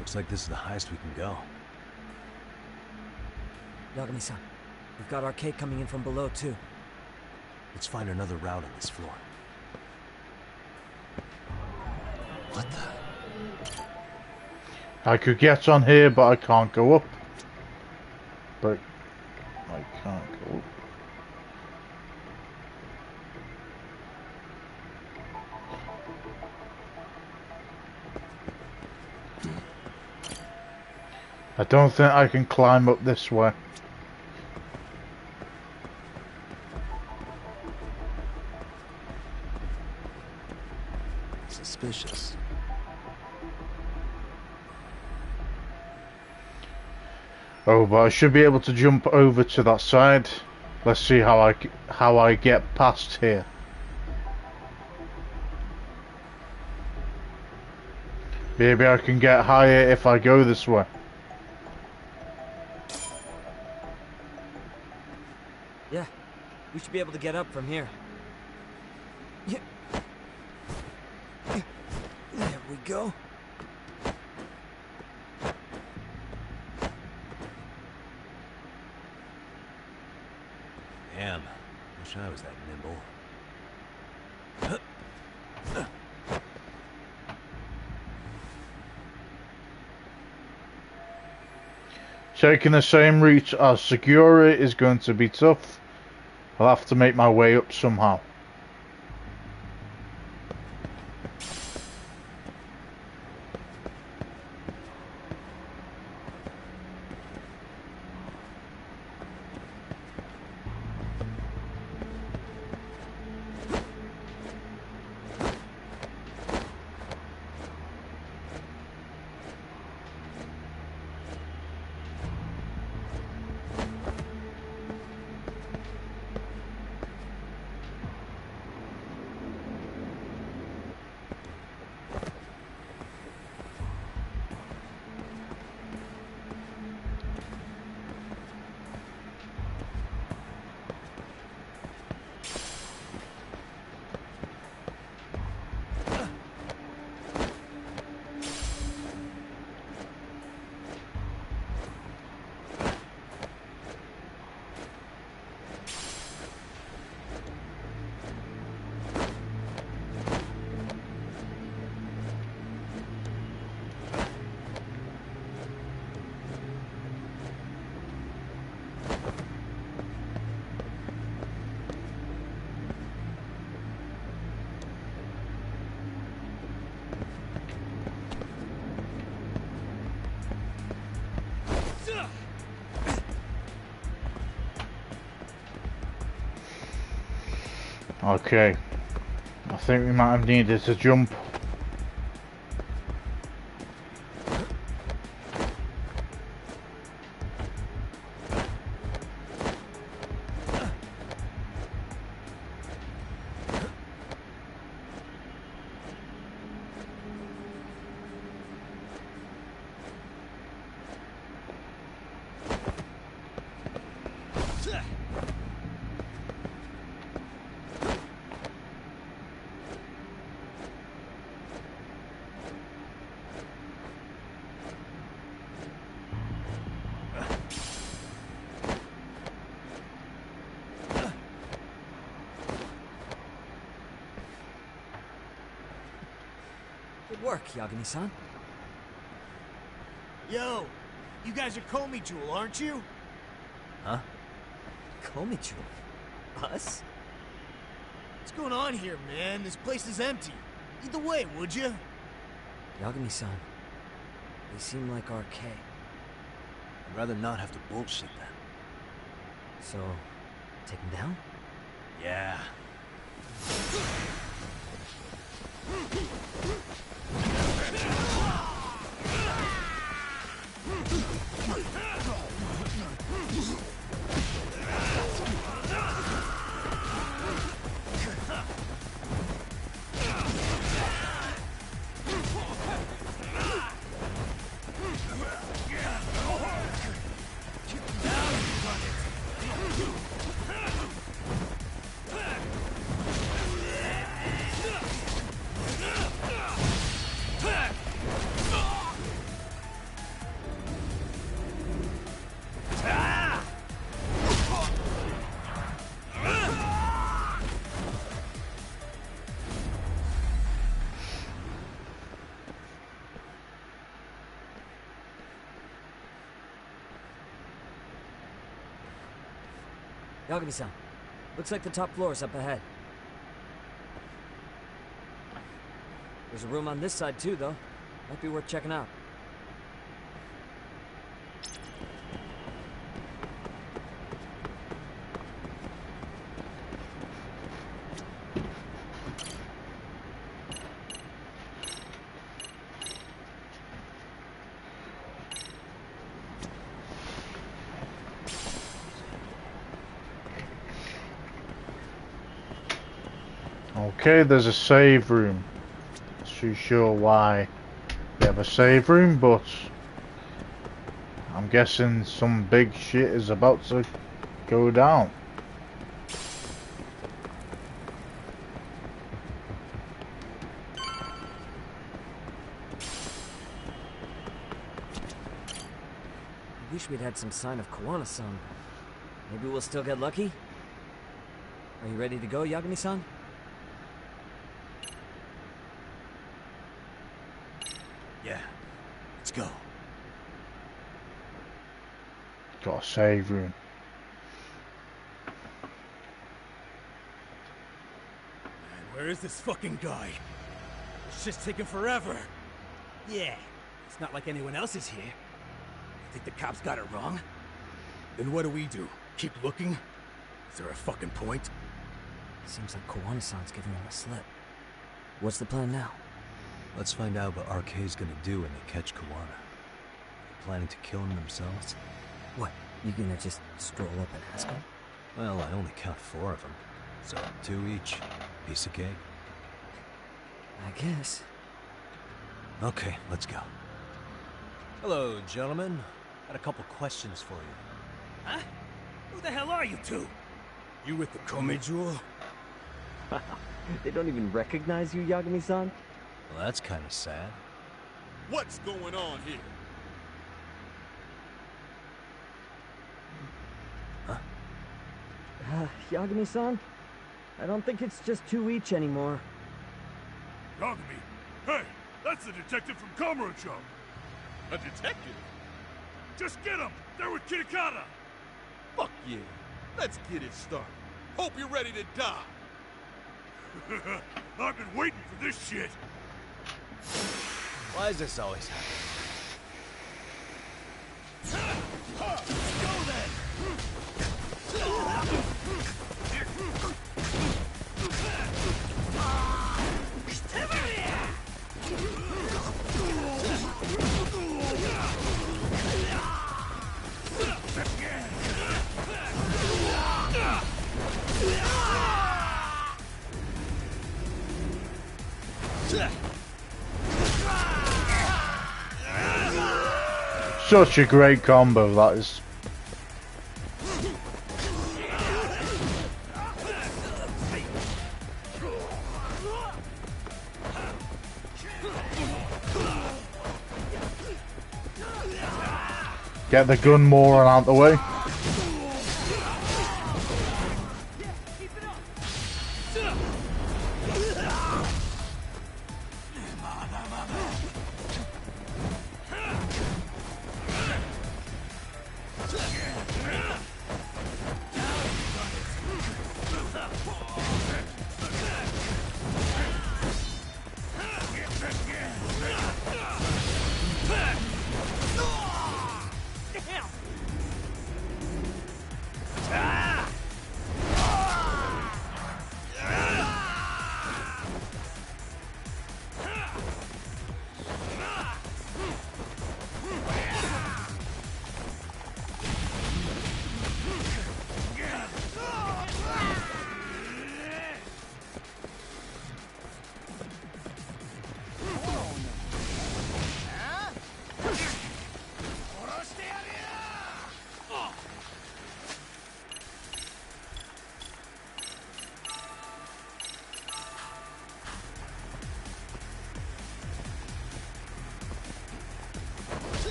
Looks like this is the highest we can go. Yagami-san, we've got arcade coming in from below too. Let's find another route on this floor. What the? I could get on here, but I can't go up. But I can't go up. I don't think I can climb up this way. Suspicious. Oh, but I should be able to jump over to that side. Let's see how I get past here. Maybe I can get higher if I go this way. Yeah, we should be able to get up from here. Yeah. There we go. Damn, wish I was that nimble. Taking the same route as Segura is going to be tough. I'll have to make my way up somehow. Okay, I think we might have needed to jump. Good work, Yagami-san. Yo, you guys are Comey Jewel, aren't you? Huh? Komichu? Us? What's going on here, man? This place is empty. Either way, would you? Yagami-san, They seem like RK. I'd rather not have to bullshit them. So, take him down? Yeah. Yagami-san, looks like the top floor is up ahead. There's a room on this side too, though. Might be worth checking out. Okay, there's a save room. Not too sure why they have a save room, but I'm guessing some big shit is about to go down. I wish we'd had some sign of Kawana-san. Maybe we'll still get lucky? Are you ready to go, Yagami-san? Yeah, let's go. Got a save room. Man, where is this fucking guy? It's just taking forever. Yeah, it's not like anyone else is here. You think the cops got it wrong? Then what do we do? Keep looking? Is there a fucking point? Seems like Kawana-san's giving him a slip. What's the plan now? Let's find out what RK's gonna do when they catch Kawana. They planning to kill him themselves? What, you gonna just stroll up and ask him? Well, I only count 4 of them. So 2 each. Piece of cake. I guess. Okay, let's go. Hello, gentlemen. Got a couple questions for you. Huh? Who the hell are you two? You with the Kome jewel? They don't even recognize you, Yagami-san? Well, that's kind of sad. What's going on here? Yagami-san? I don't think it's just 2 each anymore. Yagami? Hey, that's the detective from Kamurocho. A detective? Just get him! They're with Kitakata! Fuck yeah. Let's get it started. Hope you're ready to die. I've been waiting for this shit. Why is this always happening? Go then! Such a great combo that is. Get the gun more and out the way.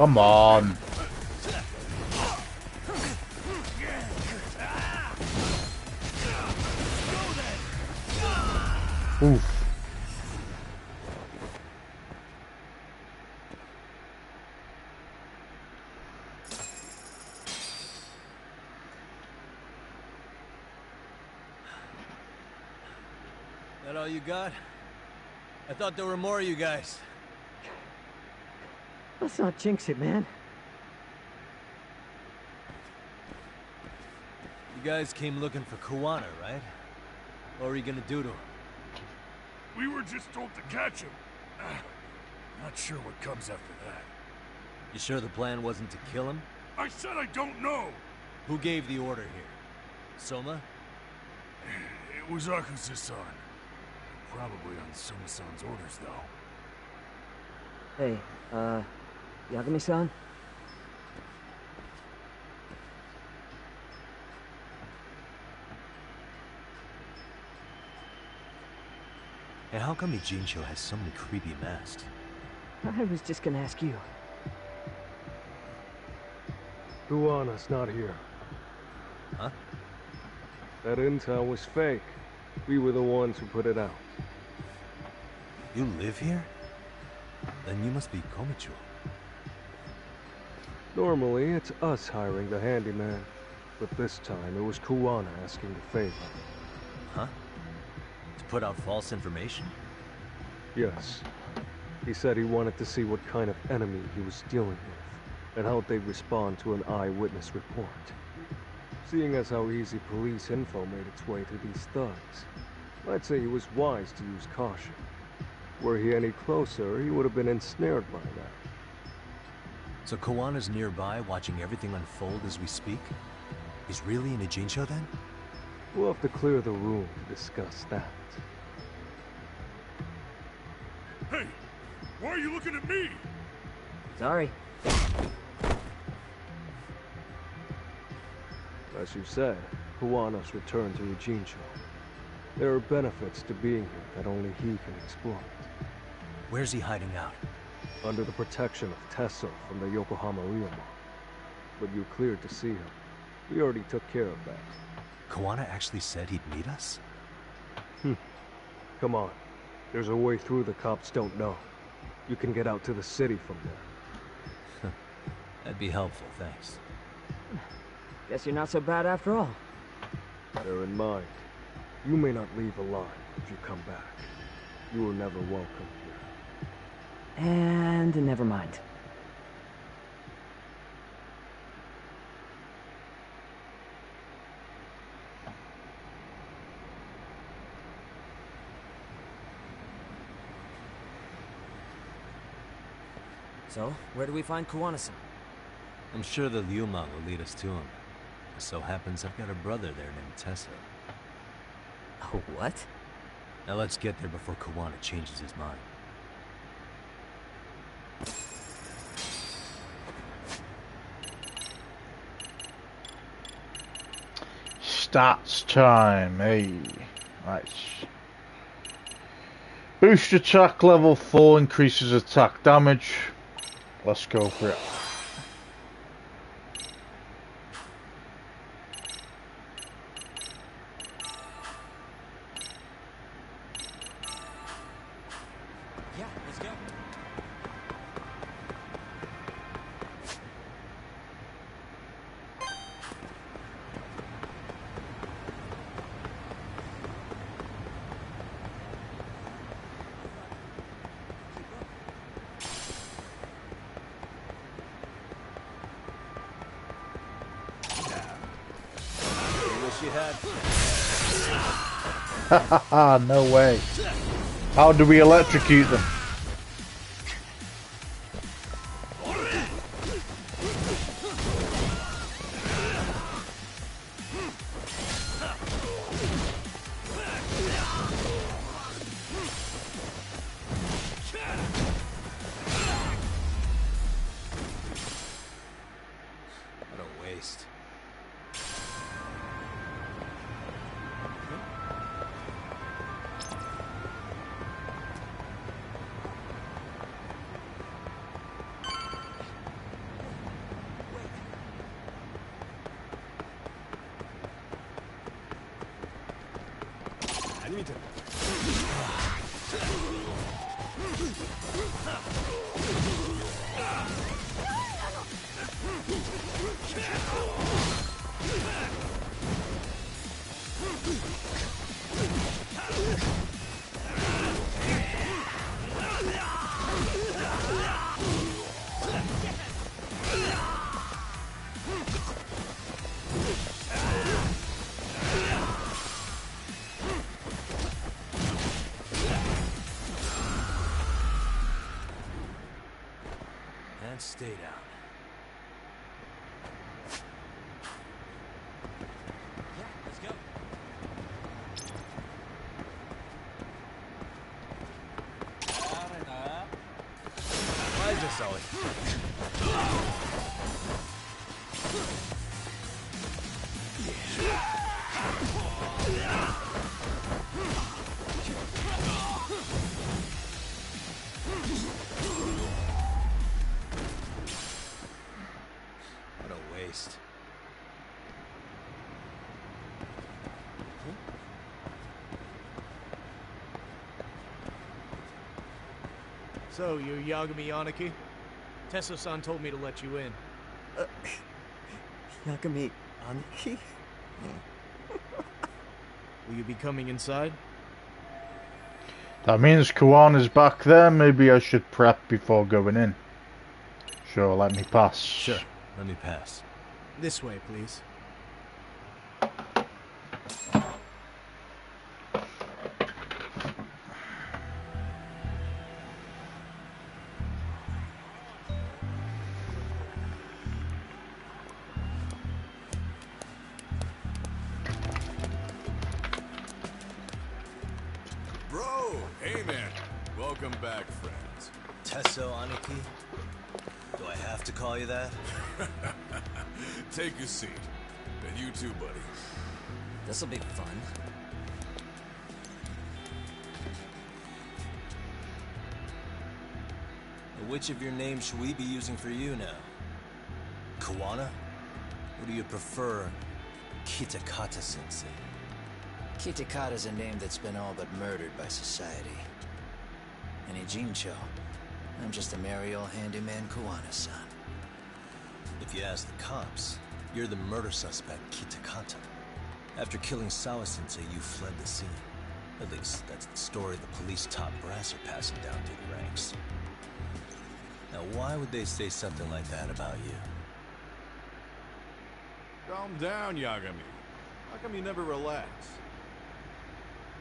Come on. Oof. That all you got? I thought there were more of you guys. Let's not jinx it, man. You guys came looking for Kuwana, right? What were you gonna do to him? We were just told to catch him. Not sure what comes after that. You sure the plan wasn't to kill him? I said I don't know. Who gave the order here? Soma? It was Akusa-san. Probably on Soma-san's orders, though. Hey, Yagami-san? Hey, how come Ijincho has so many creepy masks? I was just gonna ask you. Kuwana's not here. Huh? That intel was fake. We were the ones who put it out. You live here? Then you must be Komicho. Normally, it's us hiring the handyman. But this time, it was Kuwana asking the favor. Huh? To put out false information? Yes. He said he wanted to see what kind of enemy he was dealing with, and how they'd respond to an eyewitness report. Seeing as how easy police info made its way to these thugs, I'd say he was wise to use caution. Were he any closer, he would have been ensnared by that. So Kuwana's nearby, watching everything unfold as we speak? He's really in Ijincho then? We'll have to clear the room to discuss that. Hey! Why are you looking at me? Sorry. As you said, Kuwana's returned to Ijincho. There are benefits to being here that only he can exploit. Where's he hiding out? Under the protection of Tesso from the Yokohama Ryoma. But you cleared to see him. We already took care of that. Kuwana actually said he'd meet us? Come on. There's a way through the cops don't know. You can get out to the city from there. That'd be helpful, thanks. Guess you're not so bad after all. Bear in mind, you may not leave alive if you come back. You were never welcome here. And never mind. So, where do we find Kuwana-san? I'm sure the Ryuma will lead us to him. It so happens I've got a brother there named Tesso. Oh, what? Now let's get there before Kuwana changes his mind. Stats time, hey. Nice. Boost attack level 4, increases attack damage. Let's go for it. Yeah, let's go. Haha, no way. How do we electrocute them? What a waste. And stay down. Yeah, let's go. Why just always? What a waste. So, you're Yagami Yanaki? Tesso-san told me to let you in. Yagami Aniki? Will you be coming inside? That means Kuwana's back there. Maybe I should prep before going in. Sure, let me pass. Sure, let me pass. This way, please. Bro, hey man. Welcome back, friends. Tesso Aniki? Do I have to call you that? Take a seat. And you too, buddy. This'll be fun. Which of your names should we be using for you now? Kuwana? Or do you prefer Kitakata-sensei? Kitakata's a name that's been all but murdered by society. And Ijincho, I'm just a merry old handyman Kuwana-san. If you ask the cops, you're the murder suspect, Kitakata. After killing Sawa-sensei, you fled the scene. At least, that's the story the police top brass are passing down through the ranks. Now, why would they say something like that about you? Calm down, Yagami. How come you never relax?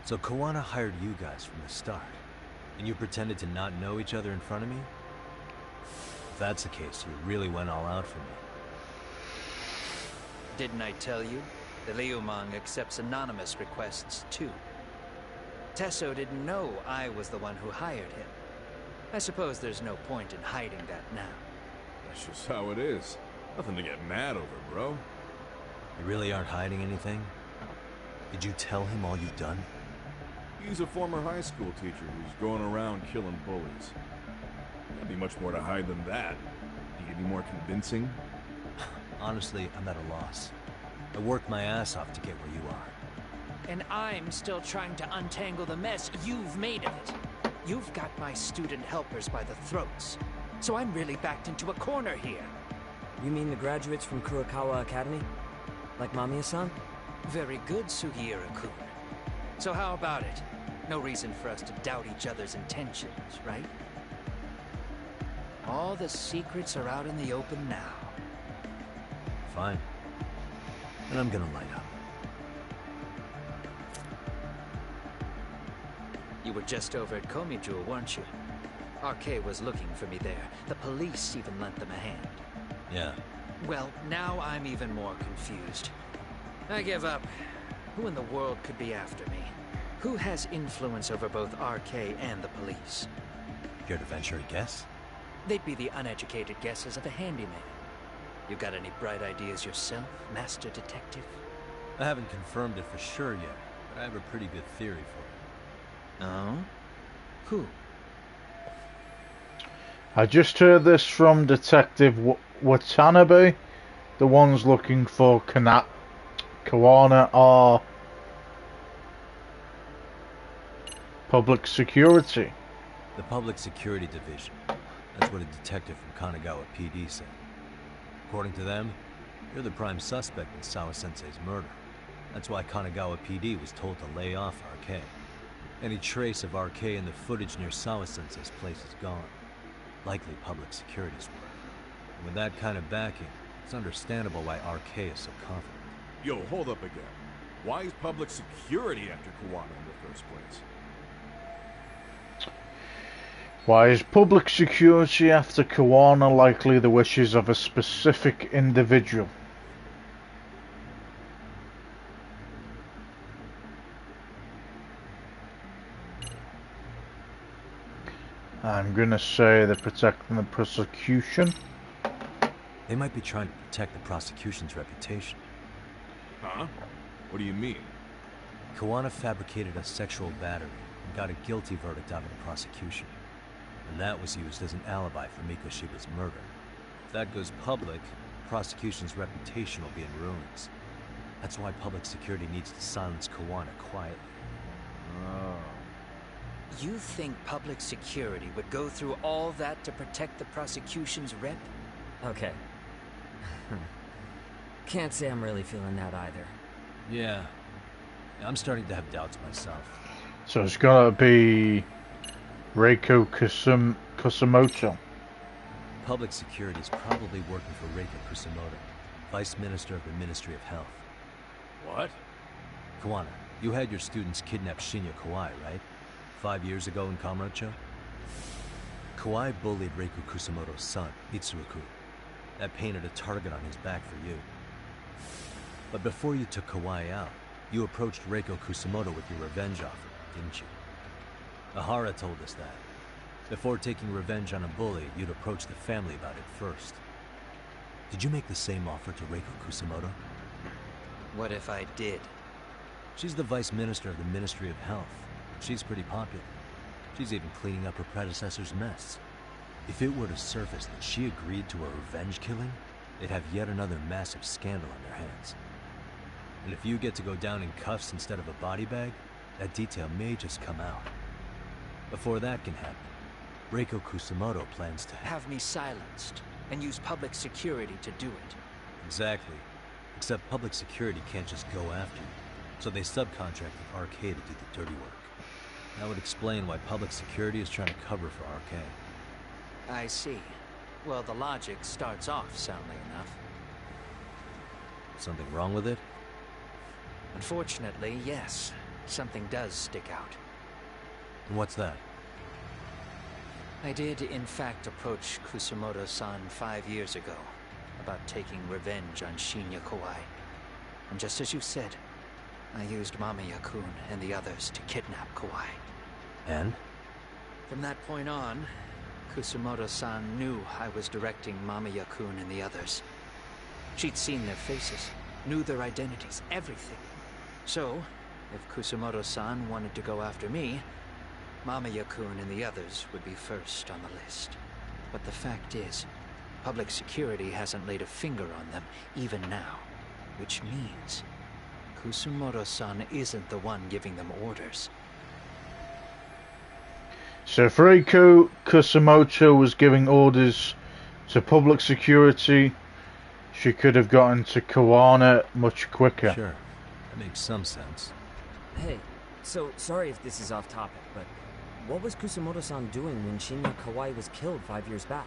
So Kuwana hired you guys from the start, and you pretended to not know each other in front of me? If that's the case, you really went all out for me. Didn't I tell you? The Liumang accepts anonymous requests, too. Tesso didn't know I was the one who hired him. I suppose there's no point in hiding that now. That's just how it is. Nothing to get mad over, bro. You really aren't hiding anything? Did you tell him all you've done? He's a former high school teacher who's going around killing bullies. Can't be much more to hide than that. Do you get any more convincing? Honestly, I'm at a loss. I worked my ass off to get where you are. And I'm still trying to untangle the mess you've made of it. You've got my student helpers by the throats. So I'm really backed into a corner here. You mean the graduates from Kurokawa Academy? Like Mamiya-san? Very good, Sugiura-kun. So how about it? No reason for us to doubt each other's intentions, right? All the secrets are out in the open now. Fine. And I'm gonna light up. You were just over at Komiju, weren't you? RK was looking for me there. The police even lent them a hand. Yeah. Well, now I'm even more confused. I give up. Who in the world could be after me? Who has influence over both RK and the police? Care to venture a guess? They'd be the uneducated guesses of a handyman. You got any bright ideas yourself, Master Detective? I haven't confirmed it for sure yet, but I have a pretty good theory for it. Oh? Who? I just heard this from Detective Watanabe. The ones looking for Kuwana are Public security. The Public Security Division. That's what a detective from Kanagawa PD said. According to them, you're the prime suspect in Sawa-sensei's murder. That's why Kanagawa PD was told to lay off RK. Any trace of RK in the footage near Sawa-sensei's place is gone. Likely public security's work. And with that kind of backing, it's understandable why RK is so confident. Yo, hold up again. Why is public security after Kawana in the first place? Why is public security after Kawana likely the wishes of a specific individual? I'm gonna say they're protecting the prosecution. They might be trying to protect the prosecution's reputation. Huh? What do you mean? Kawana fabricated a sexual battery and got a guilty verdict out of the prosecution. And that was used as an alibi for Mikoshiba's murder. If that goes public, the prosecution's reputation will be in ruins. That's why public security needs to silence Kawana quietly. Oh. You think public security would go through all that to protect the prosecution's rep? Okay. Can't say I'm really feeling that either. Yeah. I'm starting to have doubts myself. So it's gotta be Reiko Kusumoto. Public security is probably working for Reiko Kusumoto, Vice Minister of the Ministry of Health. What? Kawana, you had your students kidnap Shinya Kawai, right? 5 years ago in Kamurocho? Kawai bullied Reiko Kusumoto's son, Mitsuru-kun. That painted a target on his back for you. But before you took Kawai out, you approached Reiko Kusumoto with your revenge offer, didn't you? Ahara told us that. Before taking revenge on a bully, you'd approach the family about it first. Did you make the same offer to Reiko Kusumoto? What if I did? She's the Vice Minister of the Ministry of Health. She's pretty popular. She's even cleaning up her predecessor's mess. If it were to surface that she agreed to a revenge killing, they'd have yet another massive scandal on their hands. And if you get to go down in cuffs instead of a body bag, that detail may just come out. Before that can happen, Reiko Kusumoto plans to have me silenced and use public security to do it. Exactly. Except public security can't just go after you, so they subcontracted RK to do the dirty work. That would explain why public security is trying to cover for RK. I see. Well, the logic starts off soundly enough. Something wrong with it? Unfortunately, yes. Something does stick out. And what's that? I did, in fact, approach Kusumoto-san 5 years ago about taking revenge on Shinya Kawai. And just as you said, I used Mamiya-kun and the others to kidnap Kawai. And? From that point on, Kusumoto-san knew I was directing Mamiya-kun and the others. She'd seen their faces, knew their identities, everything. So, if Kusumoto-san wanted to go after me, Mamiya-kun and the others would be first on the list. But the fact is, public security hasn't laid a finger on them, even now. Which means, Kusumoto-san isn't the one giving them orders. So if Reiko Kusumoto was giving orders to public security, she could have gotten to Kawana much quicker. Sure, that makes some sense. Hey, so sorry if this is off topic, but what was Kusumoto-san doing when Shinya Kawai was killed 5 years back?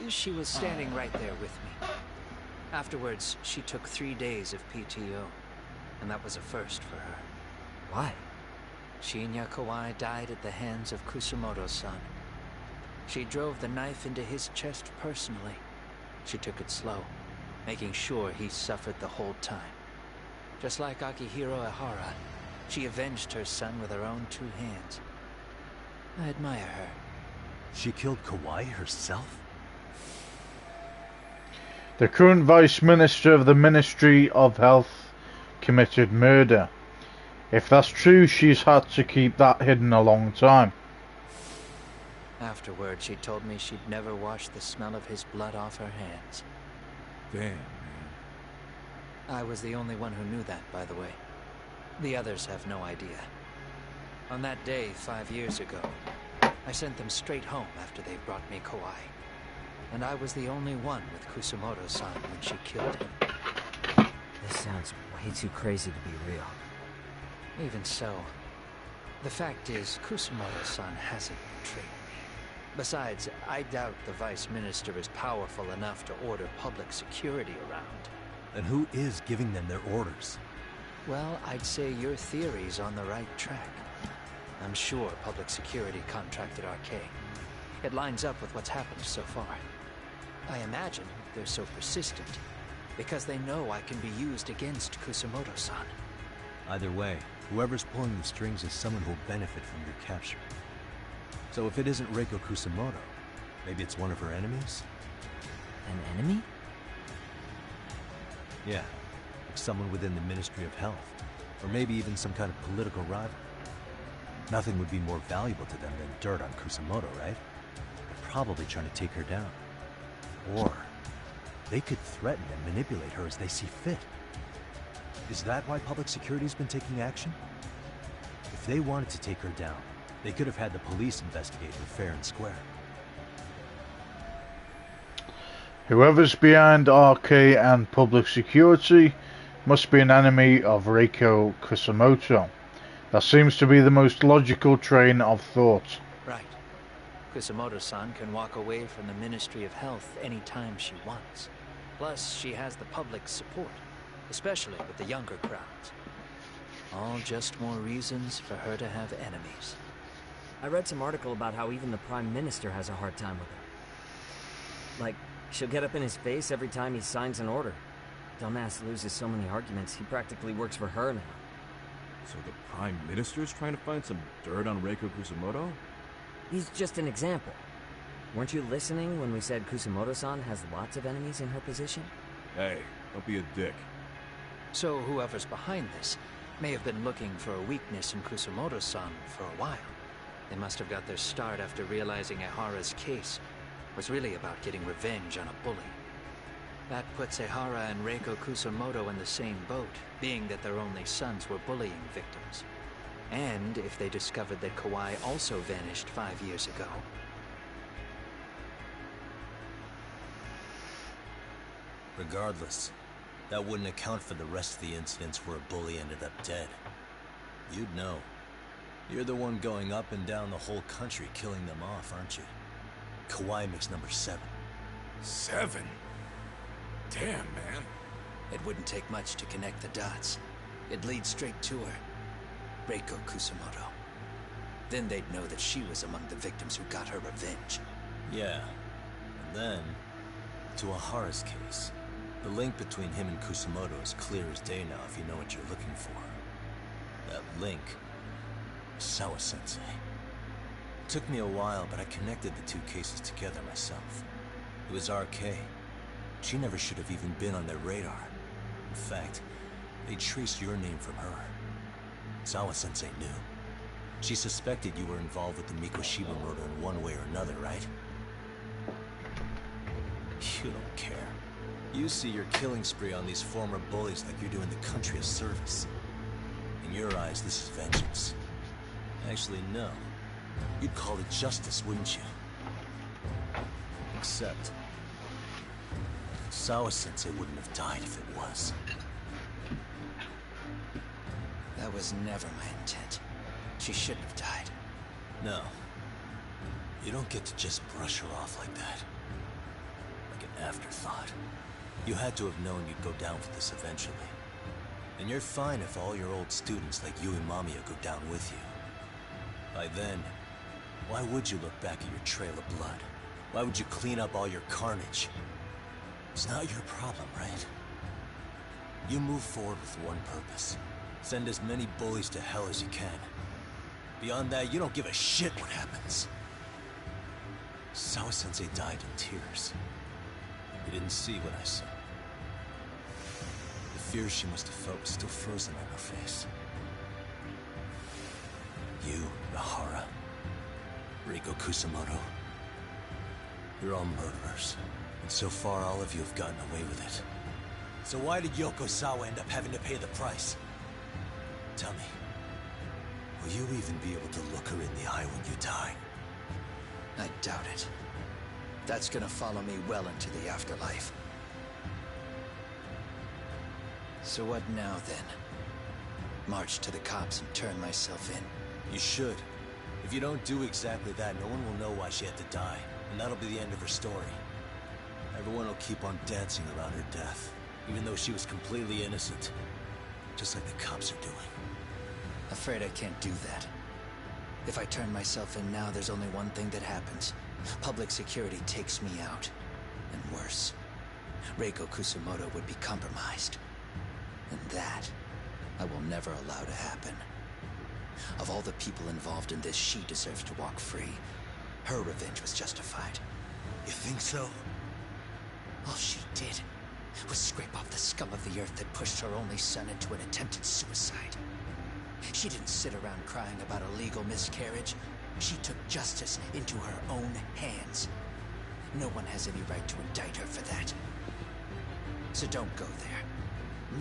She was standing right there with me. Afterwards, she took 3 days of PTO, and that was a first for her. Why? Shinya Kawai died at the hands of Kusumoto-san. She drove the knife into his chest personally. She took it slow, making sure he suffered the whole time. Just like Akihiro Ehara, she avenged her son with her own 2 hands. I admire her. She killed Kawai herself? The current Vice Minister of the Ministry of Health committed murder. If that's true, she's had to keep that hidden a long time. Afterward, she told me she'd never wash the smell of his blood off her hands. Damn, man. I was the only one who knew that, by the way. The others have no idea. On that day 5 years ago, I sent them straight home after they brought me Kawai. And I was the only one with Kusumoto-san when she killed him. This sounds way too crazy to be real. Even so, the fact is, Kusumoto-san hasn't betrayed me. Besides, I doubt the Vice Minister is powerful enough to order public security around. Then who is giving them their orders? Well, I'd say your theory's on the right track. I'm sure public security contracted RK. It lines up with what's happened so far. I imagine they're so persistent because they know I can be used against Kusumoto-san. Either way, whoever's pulling the strings is someone who'll benefit from your capture. So if it isn't Reiko Kusumoto, maybe it's one of her enemies? An enemy? Yeah, like someone within the Ministry of Health, or maybe even some kind of political rival. Nothing would be more valuable to them than dirt on Kusumoto, right? They're probably trying to take her down. Or they could threaten and manipulate her as they see fit. Is that why public security's been taking action? If they wanted to take her down, they could have had the police investigate her fair and square. Whoever's behind RK and public security must be an enemy of Reiko Kusumoto. That seems to be the most logical train of thought. Right. Kusumoto-san can walk away from the Ministry of Health anytime she wants. Plus, she has the public's support, especially with the younger crowds. All just more reasons for her to have enemies. I read some article about how even the Prime Minister has a hard time with her. Like, she'll get up in his face every time he signs an order. Dumbass loses so many arguments, he practically works for her now. So the Prime Minister's trying to find some dirt on Reiko Kusumoto? He's just an example. Weren't you listening when we said Kusumoto-san has lots of enemies in her position? Hey, don't be a dick. So whoever's behind this may have been looking for a weakness in Kusumoto-san for a while. They must have got their start after realizing Ehara's case was really about getting revenge on a bully. That puts Ehara and Reiko Kusumoto in the same boat, being that their only sons were bullying victims. And if they discovered that Kawai also vanished 5 years ago. Regardless, that wouldn't account for the rest of the incidents where a bully ended up dead. You'd know. You're the one going up and down the whole country killing them off, aren't you? Kawai makes number 7. 7? Damn, man. It wouldn't take much to connect the dots. It'd lead straight to her. Reiko Kusumoto. Then they'd know that she was among the victims who got her revenge. Yeah. And then, to Ehara's case. The link between him and Kusumoto is clear as day now if you know what you're looking for. That link... Sawa-sensei. It took me a while, but I connected the two cases together myself. It was RK. She never should have even been on their radar. In fact, they traced your name from her. Sawa-sensei knew. She suspected you were involved with the Mikoshiba murder in one way or another, right? You don't care. You see your killing spree on these former bullies like you're doing the country a service. In your eyes, this is vengeance. Actually, no. You'd call it justice, wouldn't you? Except... Sawa-sensei wouldn't have died if it was. That was never my intent. She shouldn't have died. No. You don't get to just brush her off like that. Like an afterthought. You had to have known you'd go down for this eventually. And you're fine if all your old students like you and Mamiya go down with you. By then, why would you look back at your trail of blood? Why would you clean up all your carnage? It's not your problem, right? You move forward with one purpose. Send as many bullies to hell as you can. Beyond that, you don't give a shit what happens. Sawa-sensei died in tears. You didn't see what I saw. The fear she must have felt was still frozen on her face. You, Ehara, Reiko Kusumoto, you're all murderers. And so far, all of you have gotten away with it. So why did Yokozawa end up having to pay the price? Tell me. Will you even be able to look her in the eye when you die? I doubt it. That's gonna follow me well into the afterlife. So what now, then? March to the cops and turn myself in? You should. If you don't do exactly that, no one will know why she had to die, and that'll be the end of her story. Everyone will keep on dancing around her death, even though she was completely innocent. Just like the cops are doing. Afraid I can't do that. If I turn myself in now, there's only one thing that happens. Public security takes me out. And worse, Reiko Kusumoto would be compromised. And that, I will never allow to happen. Of all the people involved in this, she deserves to walk free. Her revenge was justified. You think so? All she did was scrape off the scum of the earth that pushed her only son into an attempted suicide. She didn't sit around crying about a legal miscarriage. She took justice into her own hands. No one has any right to indict her for that. So don't go there.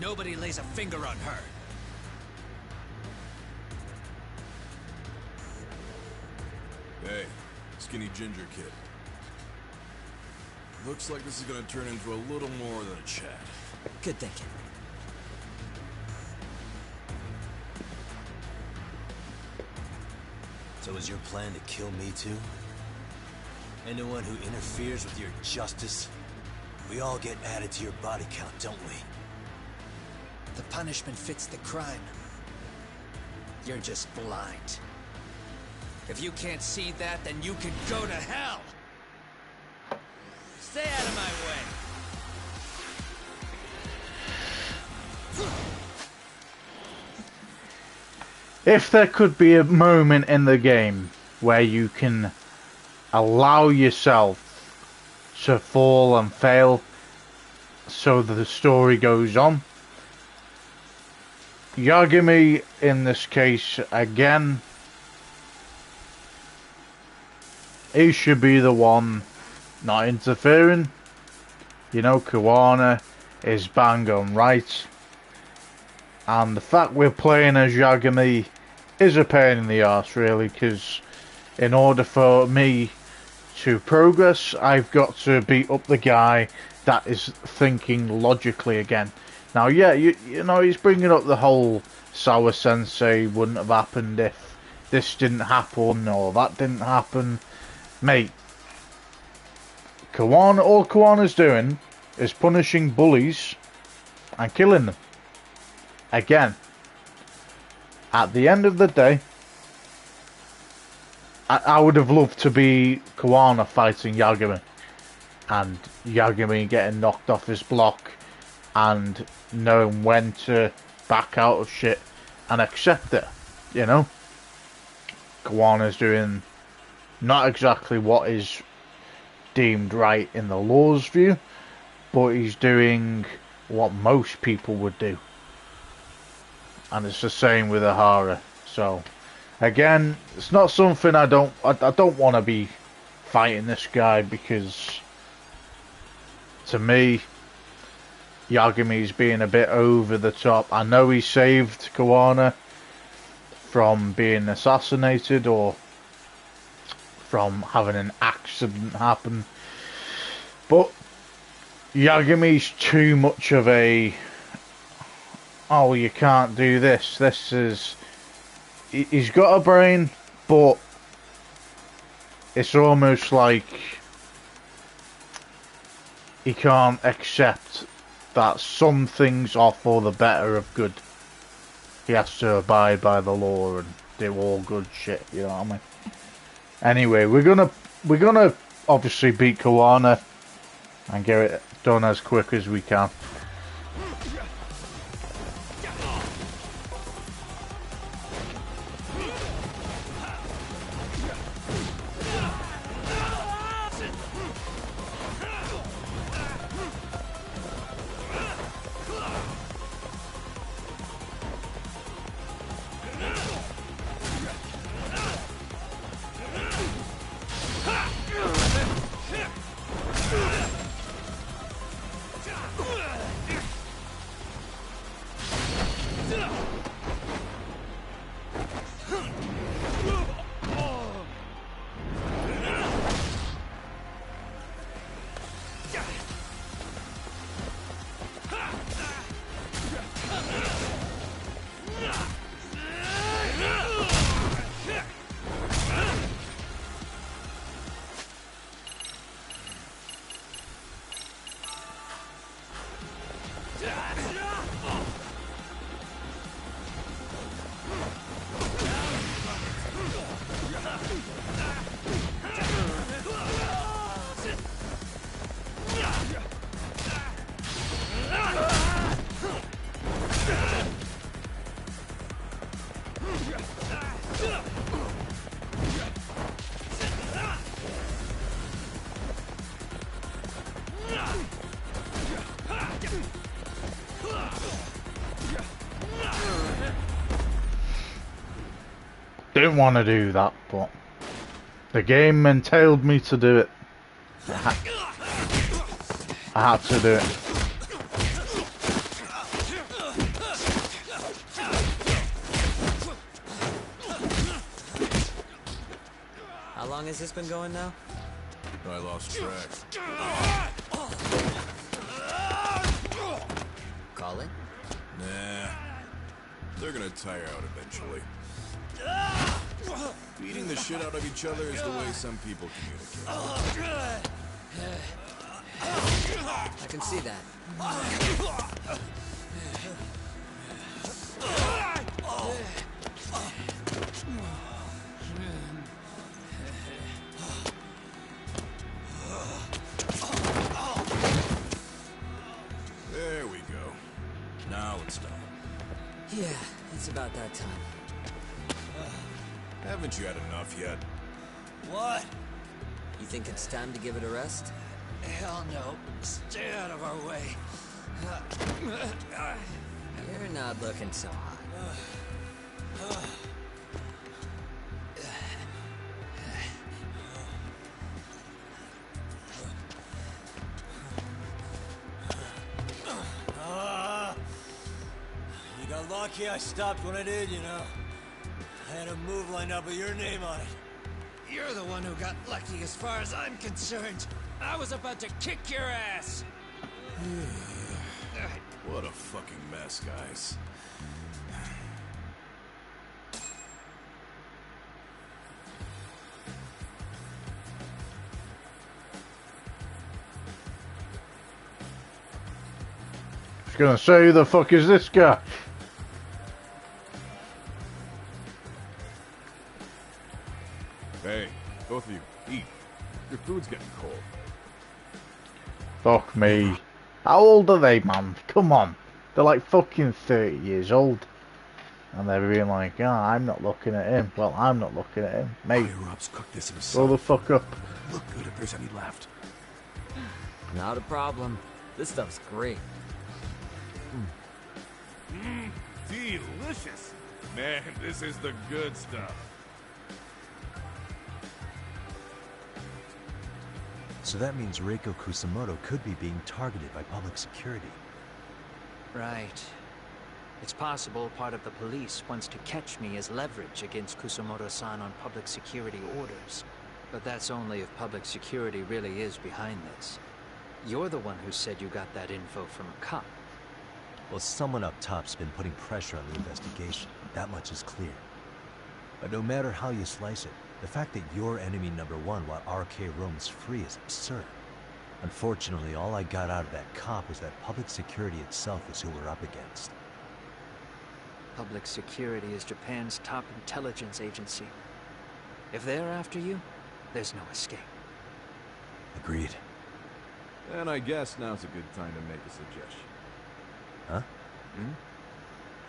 Nobody lays a finger on her. Hey, skinny ginger kid. Looks like this is gonna turn into a little more than a chat. Good thinking. So is your plan to kill me too? Anyone who interferes with your justice, we all get added to your body count, don't we? The punishment fits the crime. You're just blind. If you can't see that, then you can go to hell! Stay out of my way! If there could be a moment in the game where you can allow yourself to fall and fail so that the story goes on, Yagami in this case again, he should be the one not interfering. You know, Kawana is bang on right, and the fact we're playing as Yagami is a pain in the arse really, because in order for me to progress, I've got to beat up the guy that is thinking logically again. Now, yeah, you know, he's bringing up the whole Sawa Sensei wouldn't have happened if this didn't happen or that didn't happen. Mate, all Kawana's doing is punishing bullies and killing them. Again, at the end of the day, I would have loved to be Kawana fighting Yagami, and Yagami getting knocked off his block and knowing when to back out of shit and accept it, you know? Kawana's doing not exactly what is deemed right in the law's view, but he's doing what most people would do. And it's the same with Ahara. So again, it's not something I don't want to be fighting this guy, because to me Yagami's being a bit over the top. I know he saved Kawana from being assassinated or from having an accident happen, but Yagami's too much of a, oh, you can't do this. This is, he's got a brain, but it's almost like he can't accept that some things are for the better of good. He has to abide by the law and do all good shit, you know what I mean? Anyway, we're gonna obviously beat Kawana and get it done as quick as we can. Didn't want to do that, but the game entailed me to do it. I had to do it. How long has this been going now? I lost track. Call it? Nah. They're gonna tire out eventually. Beating the shit out of each other is the way some people communicate. I can see that. There we go. Now it's done. Yeah, it's about that time. Haven't you had enough yet? What? You think it's time to give it a rest? Hell no. Stay out of our way. You're not looking so hot. You got lucky I stopped when I did, you know. I had a move lined up with your name on it. You're the one who got lucky as far as I'm concerned. I was about to kick your ass. What a fucking mess, guys. I was gonna say, who the fuck is this guy? Hey, both of you, eat. Your food's getting cold. Fuck me. How old are they, man? Come on. They're like fucking 30 years old. And they're being like, oh, I'm not looking at him. Well, I'm not looking at him. Mate, Rob's cooked this grow the fuck up. Look good if there's any left. Not a problem. This stuff's great. Delicious. Man, this is the good stuff. So that means Reiko Kusamoto could be being targeted by public security. Right. It's possible part of the police wants to catch me as leverage against Kusamoto-san on public security orders. But that's only if public security really is behind this. You're the one who said you got that info from a cop. Well, someone up top's been putting pressure on the investigation. That much is clear. But no matter how you slice it, the fact that you're enemy number one while RK roams free is absurd. Unfortunately, all I got out of that cop was that public security itself is who we're up against. Public security is Japan's top intelligence agency. If they're after you, there's no escape. Agreed. And I guess now's a good time to make a suggestion. Huh?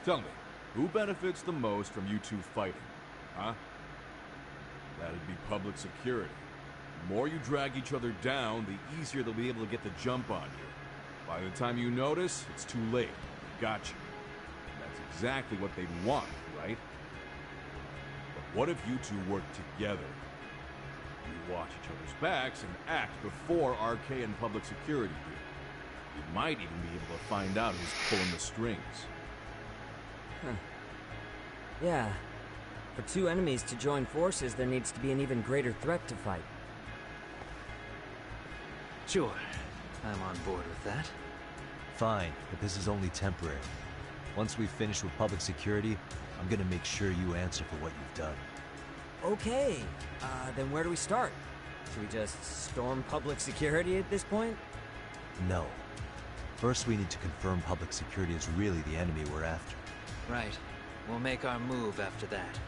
Tell me, who benefits the most from you two fighting? Huh? That'd be public security. The more you drag each other down, the easier they'll be able to get the jump on you. By the time you notice, it's too late. They got you. And that's exactly what they want, right? But what if you two work together? You watch each other's backs and act before RK and public security do. You might even be able to find out who's pulling the strings. Huh. Yeah. For two enemies to join forces, there needs to be an even greater threat to fight. Sure. I'm on board with that. Fine, but this is only temporary. Once we finish with public security, I'm gonna make sure you answer for what you've done. Okay. Then where do we start? Should we just storm public security at this point? No. First, we need to confirm public security is really the enemy we're after. Right. We'll make our move after that.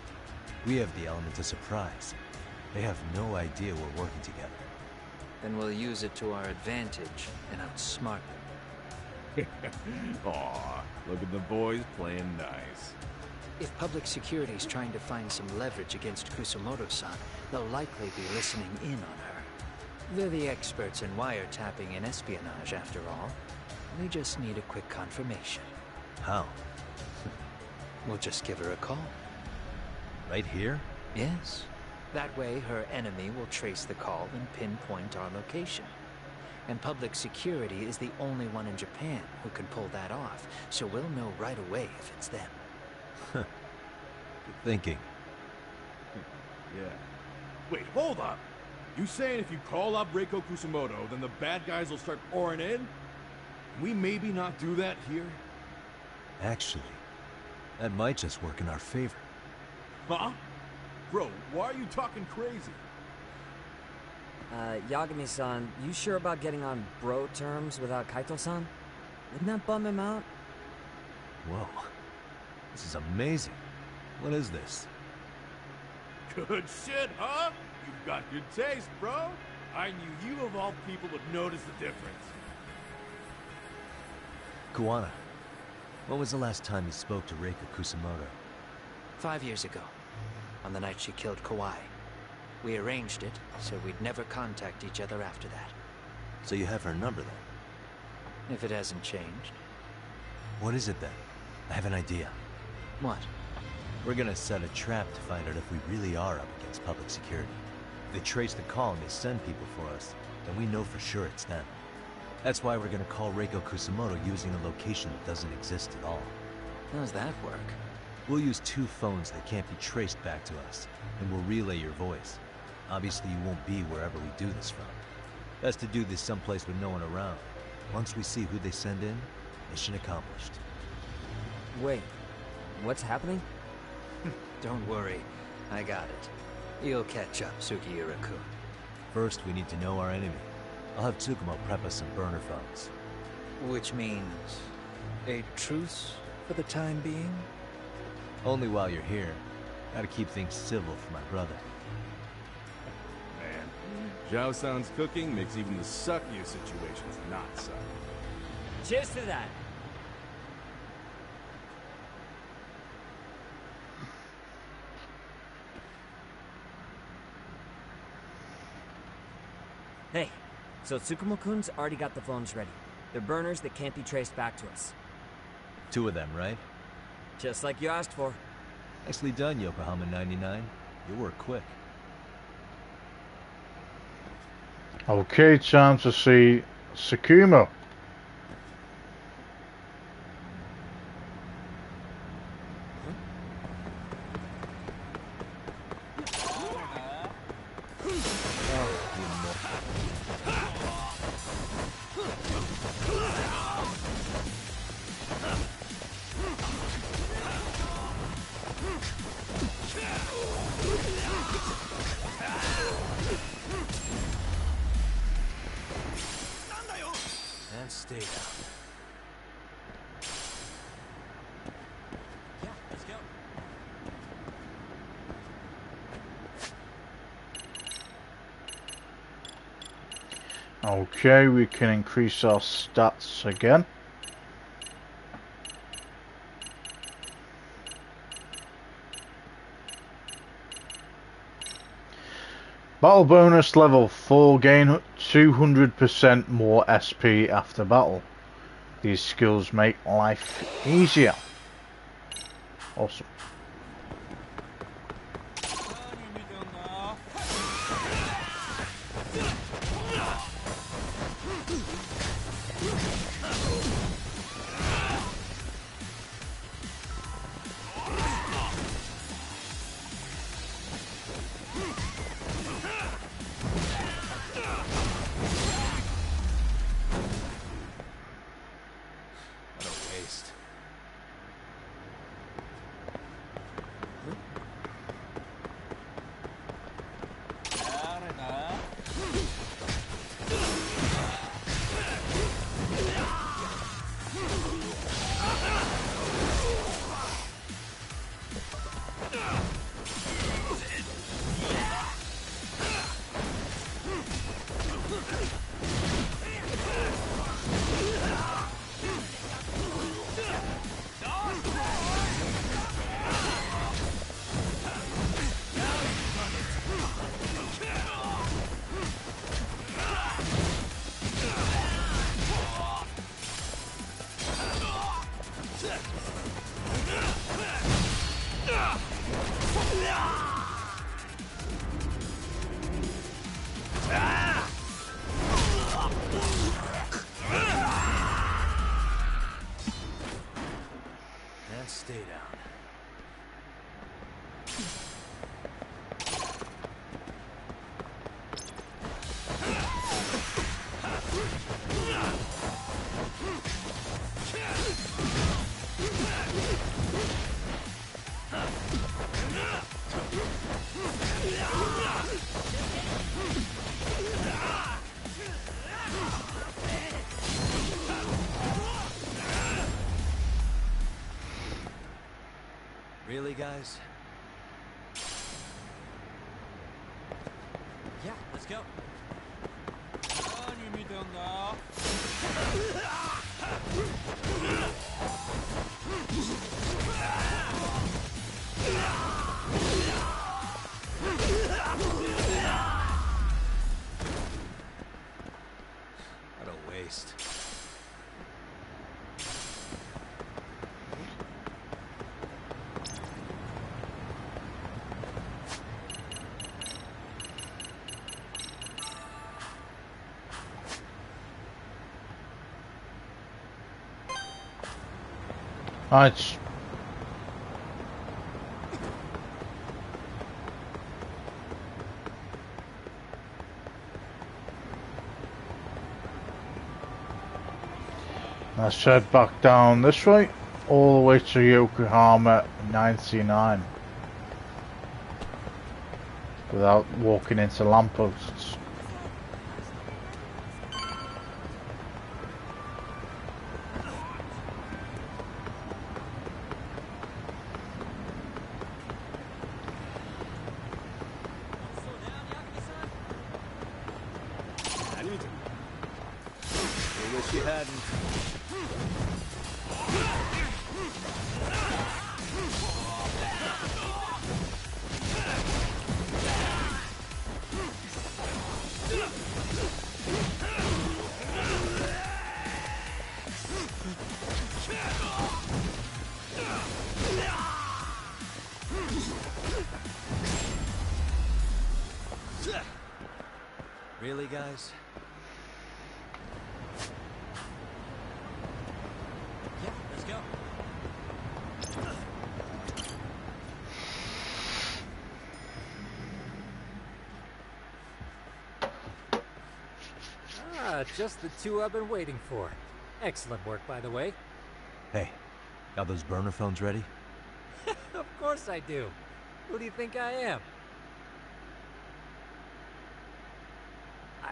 We have the element of surprise. They have no idea we're working together. Then we'll use it to our advantage and outsmart them. Aw, look at the boys playing nice. If public security's trying to find some leverage against Kusamoto-san, they'll likely be listening in on her. They're the experts in wiretapping and espionage, after all. We just need a quick confirmation. How? We'll just give her a call. Right here? Yes. That way, her enemy will trace the call and pinpoint our location. And public security is the only one in Japan who can pull that off, so we'll know right away if it's them. Good thinking. Yeah. Wait, hold up! You saying if you call up Reiko Kusamoto, then the bad guys will start pouring in? Can we maybe not do that here? Actually, that might just work in our favor. Huh? Bro, why are you talking crazy? Yagami-san, you sure about getting on bro terms without Kaito-san? Wouldn't that bum him out? Whoa. This is amazing. What is this? Good shit, huh? You've got good taste, bro. I knew you of all people would notice the difference. Kuwana, when was the last time you spoke to Reiko Kusamoto? 5 years ago, on the night she killed Kawai. We arranged it, so we'd never contact each other after that. So you have her number then? If it hasn't changed. What is it then? I have an idea. What? We're gonna set a trap to find out if we really are up against public security. If they trace the call and they send people for us, then we know for sure it's them. That's why we're gonna call Reiko Kusamoto using a location that doesn't exist at all. How does that work? We'll use 2 phones that can't be traced back to us, and we'll relay your voice. Obviously, you won't be wherever we do this from. Best to do this someplace with no one around. Once we see who they send in, mission accomplished. Wait, what's happening? Don't worry, I got it. You'll catch up, Sugiura-kun. First, we need to know our enemy. I'll have Tsukumo prep us some burner phones. Which means a truce for the time being? Only while you're here. Gotta keep things civil for my brother. Man, Zhao-san's cooking makes even the suckiest situations not suck. Cheers to that! Hey, so Tsukumo-kun's already got the phones ready. They're burners that can't be traced back to us. 2 of them, right? Just like you asked for. Nicely done, Yokohama 99. You work quick. Okay, time to see Tsukumo. And stay down. Yeah, let's go. Okay, we can increase our stats again. Battle bonus level 4, gain 200% more SP after battle. These skills make life easier. Awesome. Stay down. Really, guys? Yeah, let's go. What a waste. Right. Let's head back down this way, all the way to Yokohama 99, without walking into lampposts. Wish you hadn't. Really, guys? Yeah, let's go. Ah, just the two I've been waiting for. Excellent work, by the way. Hey, got those burner phones ready? Of course I do. Who do you think I am?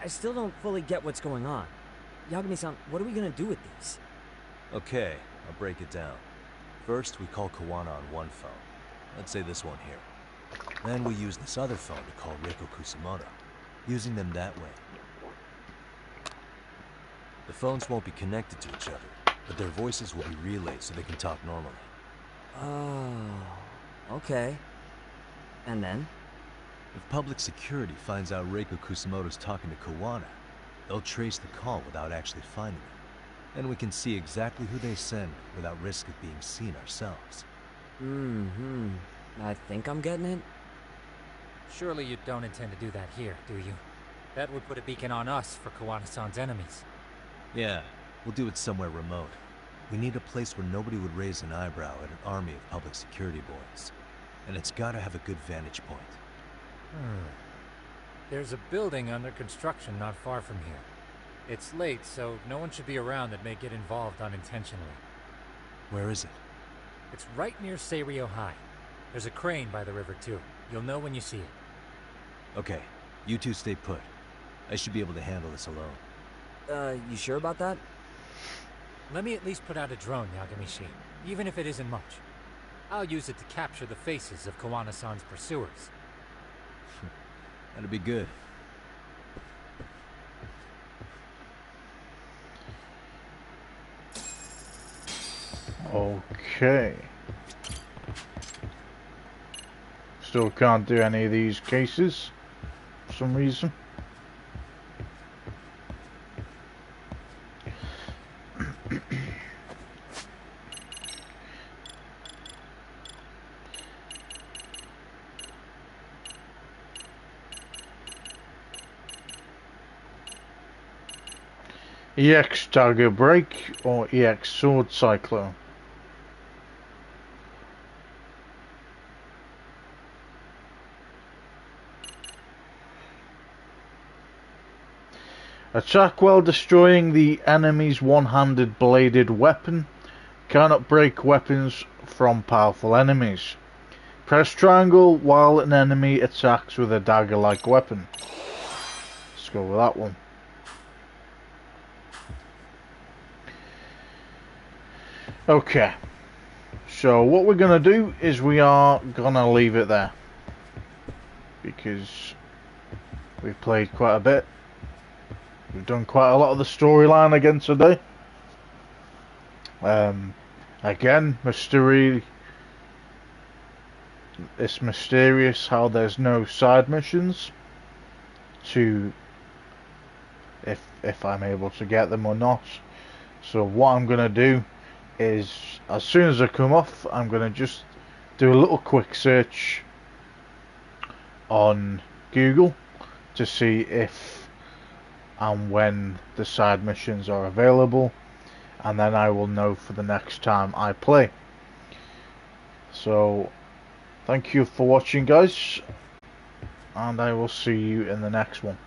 I still don't fully get what's going on. Yagami-san, what are we gonna do with these? Okay, I'll break it down. First, we call Kawana on one phone. Let's say this one here. Then we use this other phone to call Reiko Kusumoto, using them that way. The phones won't be connected to each other, but their voices will be relayed so they can talk normally. Oh, okay. And then? If public security finds out Reiko Kusumoto's talking to Kawana, they'll trace the call without actually finding it. And we can see exactly who they send without risk of being seen ourselves. I think I'm getting it. Surely you don't intend to do that here, do you? That would put a beacon on us for Kawana-san's enemies. Yeah, we'll do it somewhere remote. We need a place where nobody would raise an eyebrow at an army of public security boys. And it's gotta have a good vantage point. There's a building under construction not far from here. It's late, so no one should be around that may get involved unintentionally. Where is it? It's right near Seirio High. There's a crane by the river, too. You'll know when you see it. Okay, you two stay put. I should be able to handle this alone. You sure about that? Let me at least put out a drone, Yagami-shi, even if it isn't much. I'll use it to capture the faces of Kawana-san's pursuers. That'd be good. Okay. Still can't do any of these cases for some reason. EX Dagger Break or EX Sword Cyclone? Attack while destroying the enemy's one-handed bladed weapon. Cannot break weapons from powerful enemies. Press triangle while an enemy attacks with a dagger-like weapon. Let's go with that one. Okay. So what we're going to do is we are going to leave it there. Because we've played quite a bit. We've done quite a lot of the storyline again today. Again, mystery. It's mysterious how there's no side missions to if I'm able to get them or not. So what I'm gonna do is, as soon as I come off, I'm gonna just do a little quick search on Google to see if and when the side missions are available, and then I will know for the next time I play. So thank you for watching, guys, and I will see you in the next one.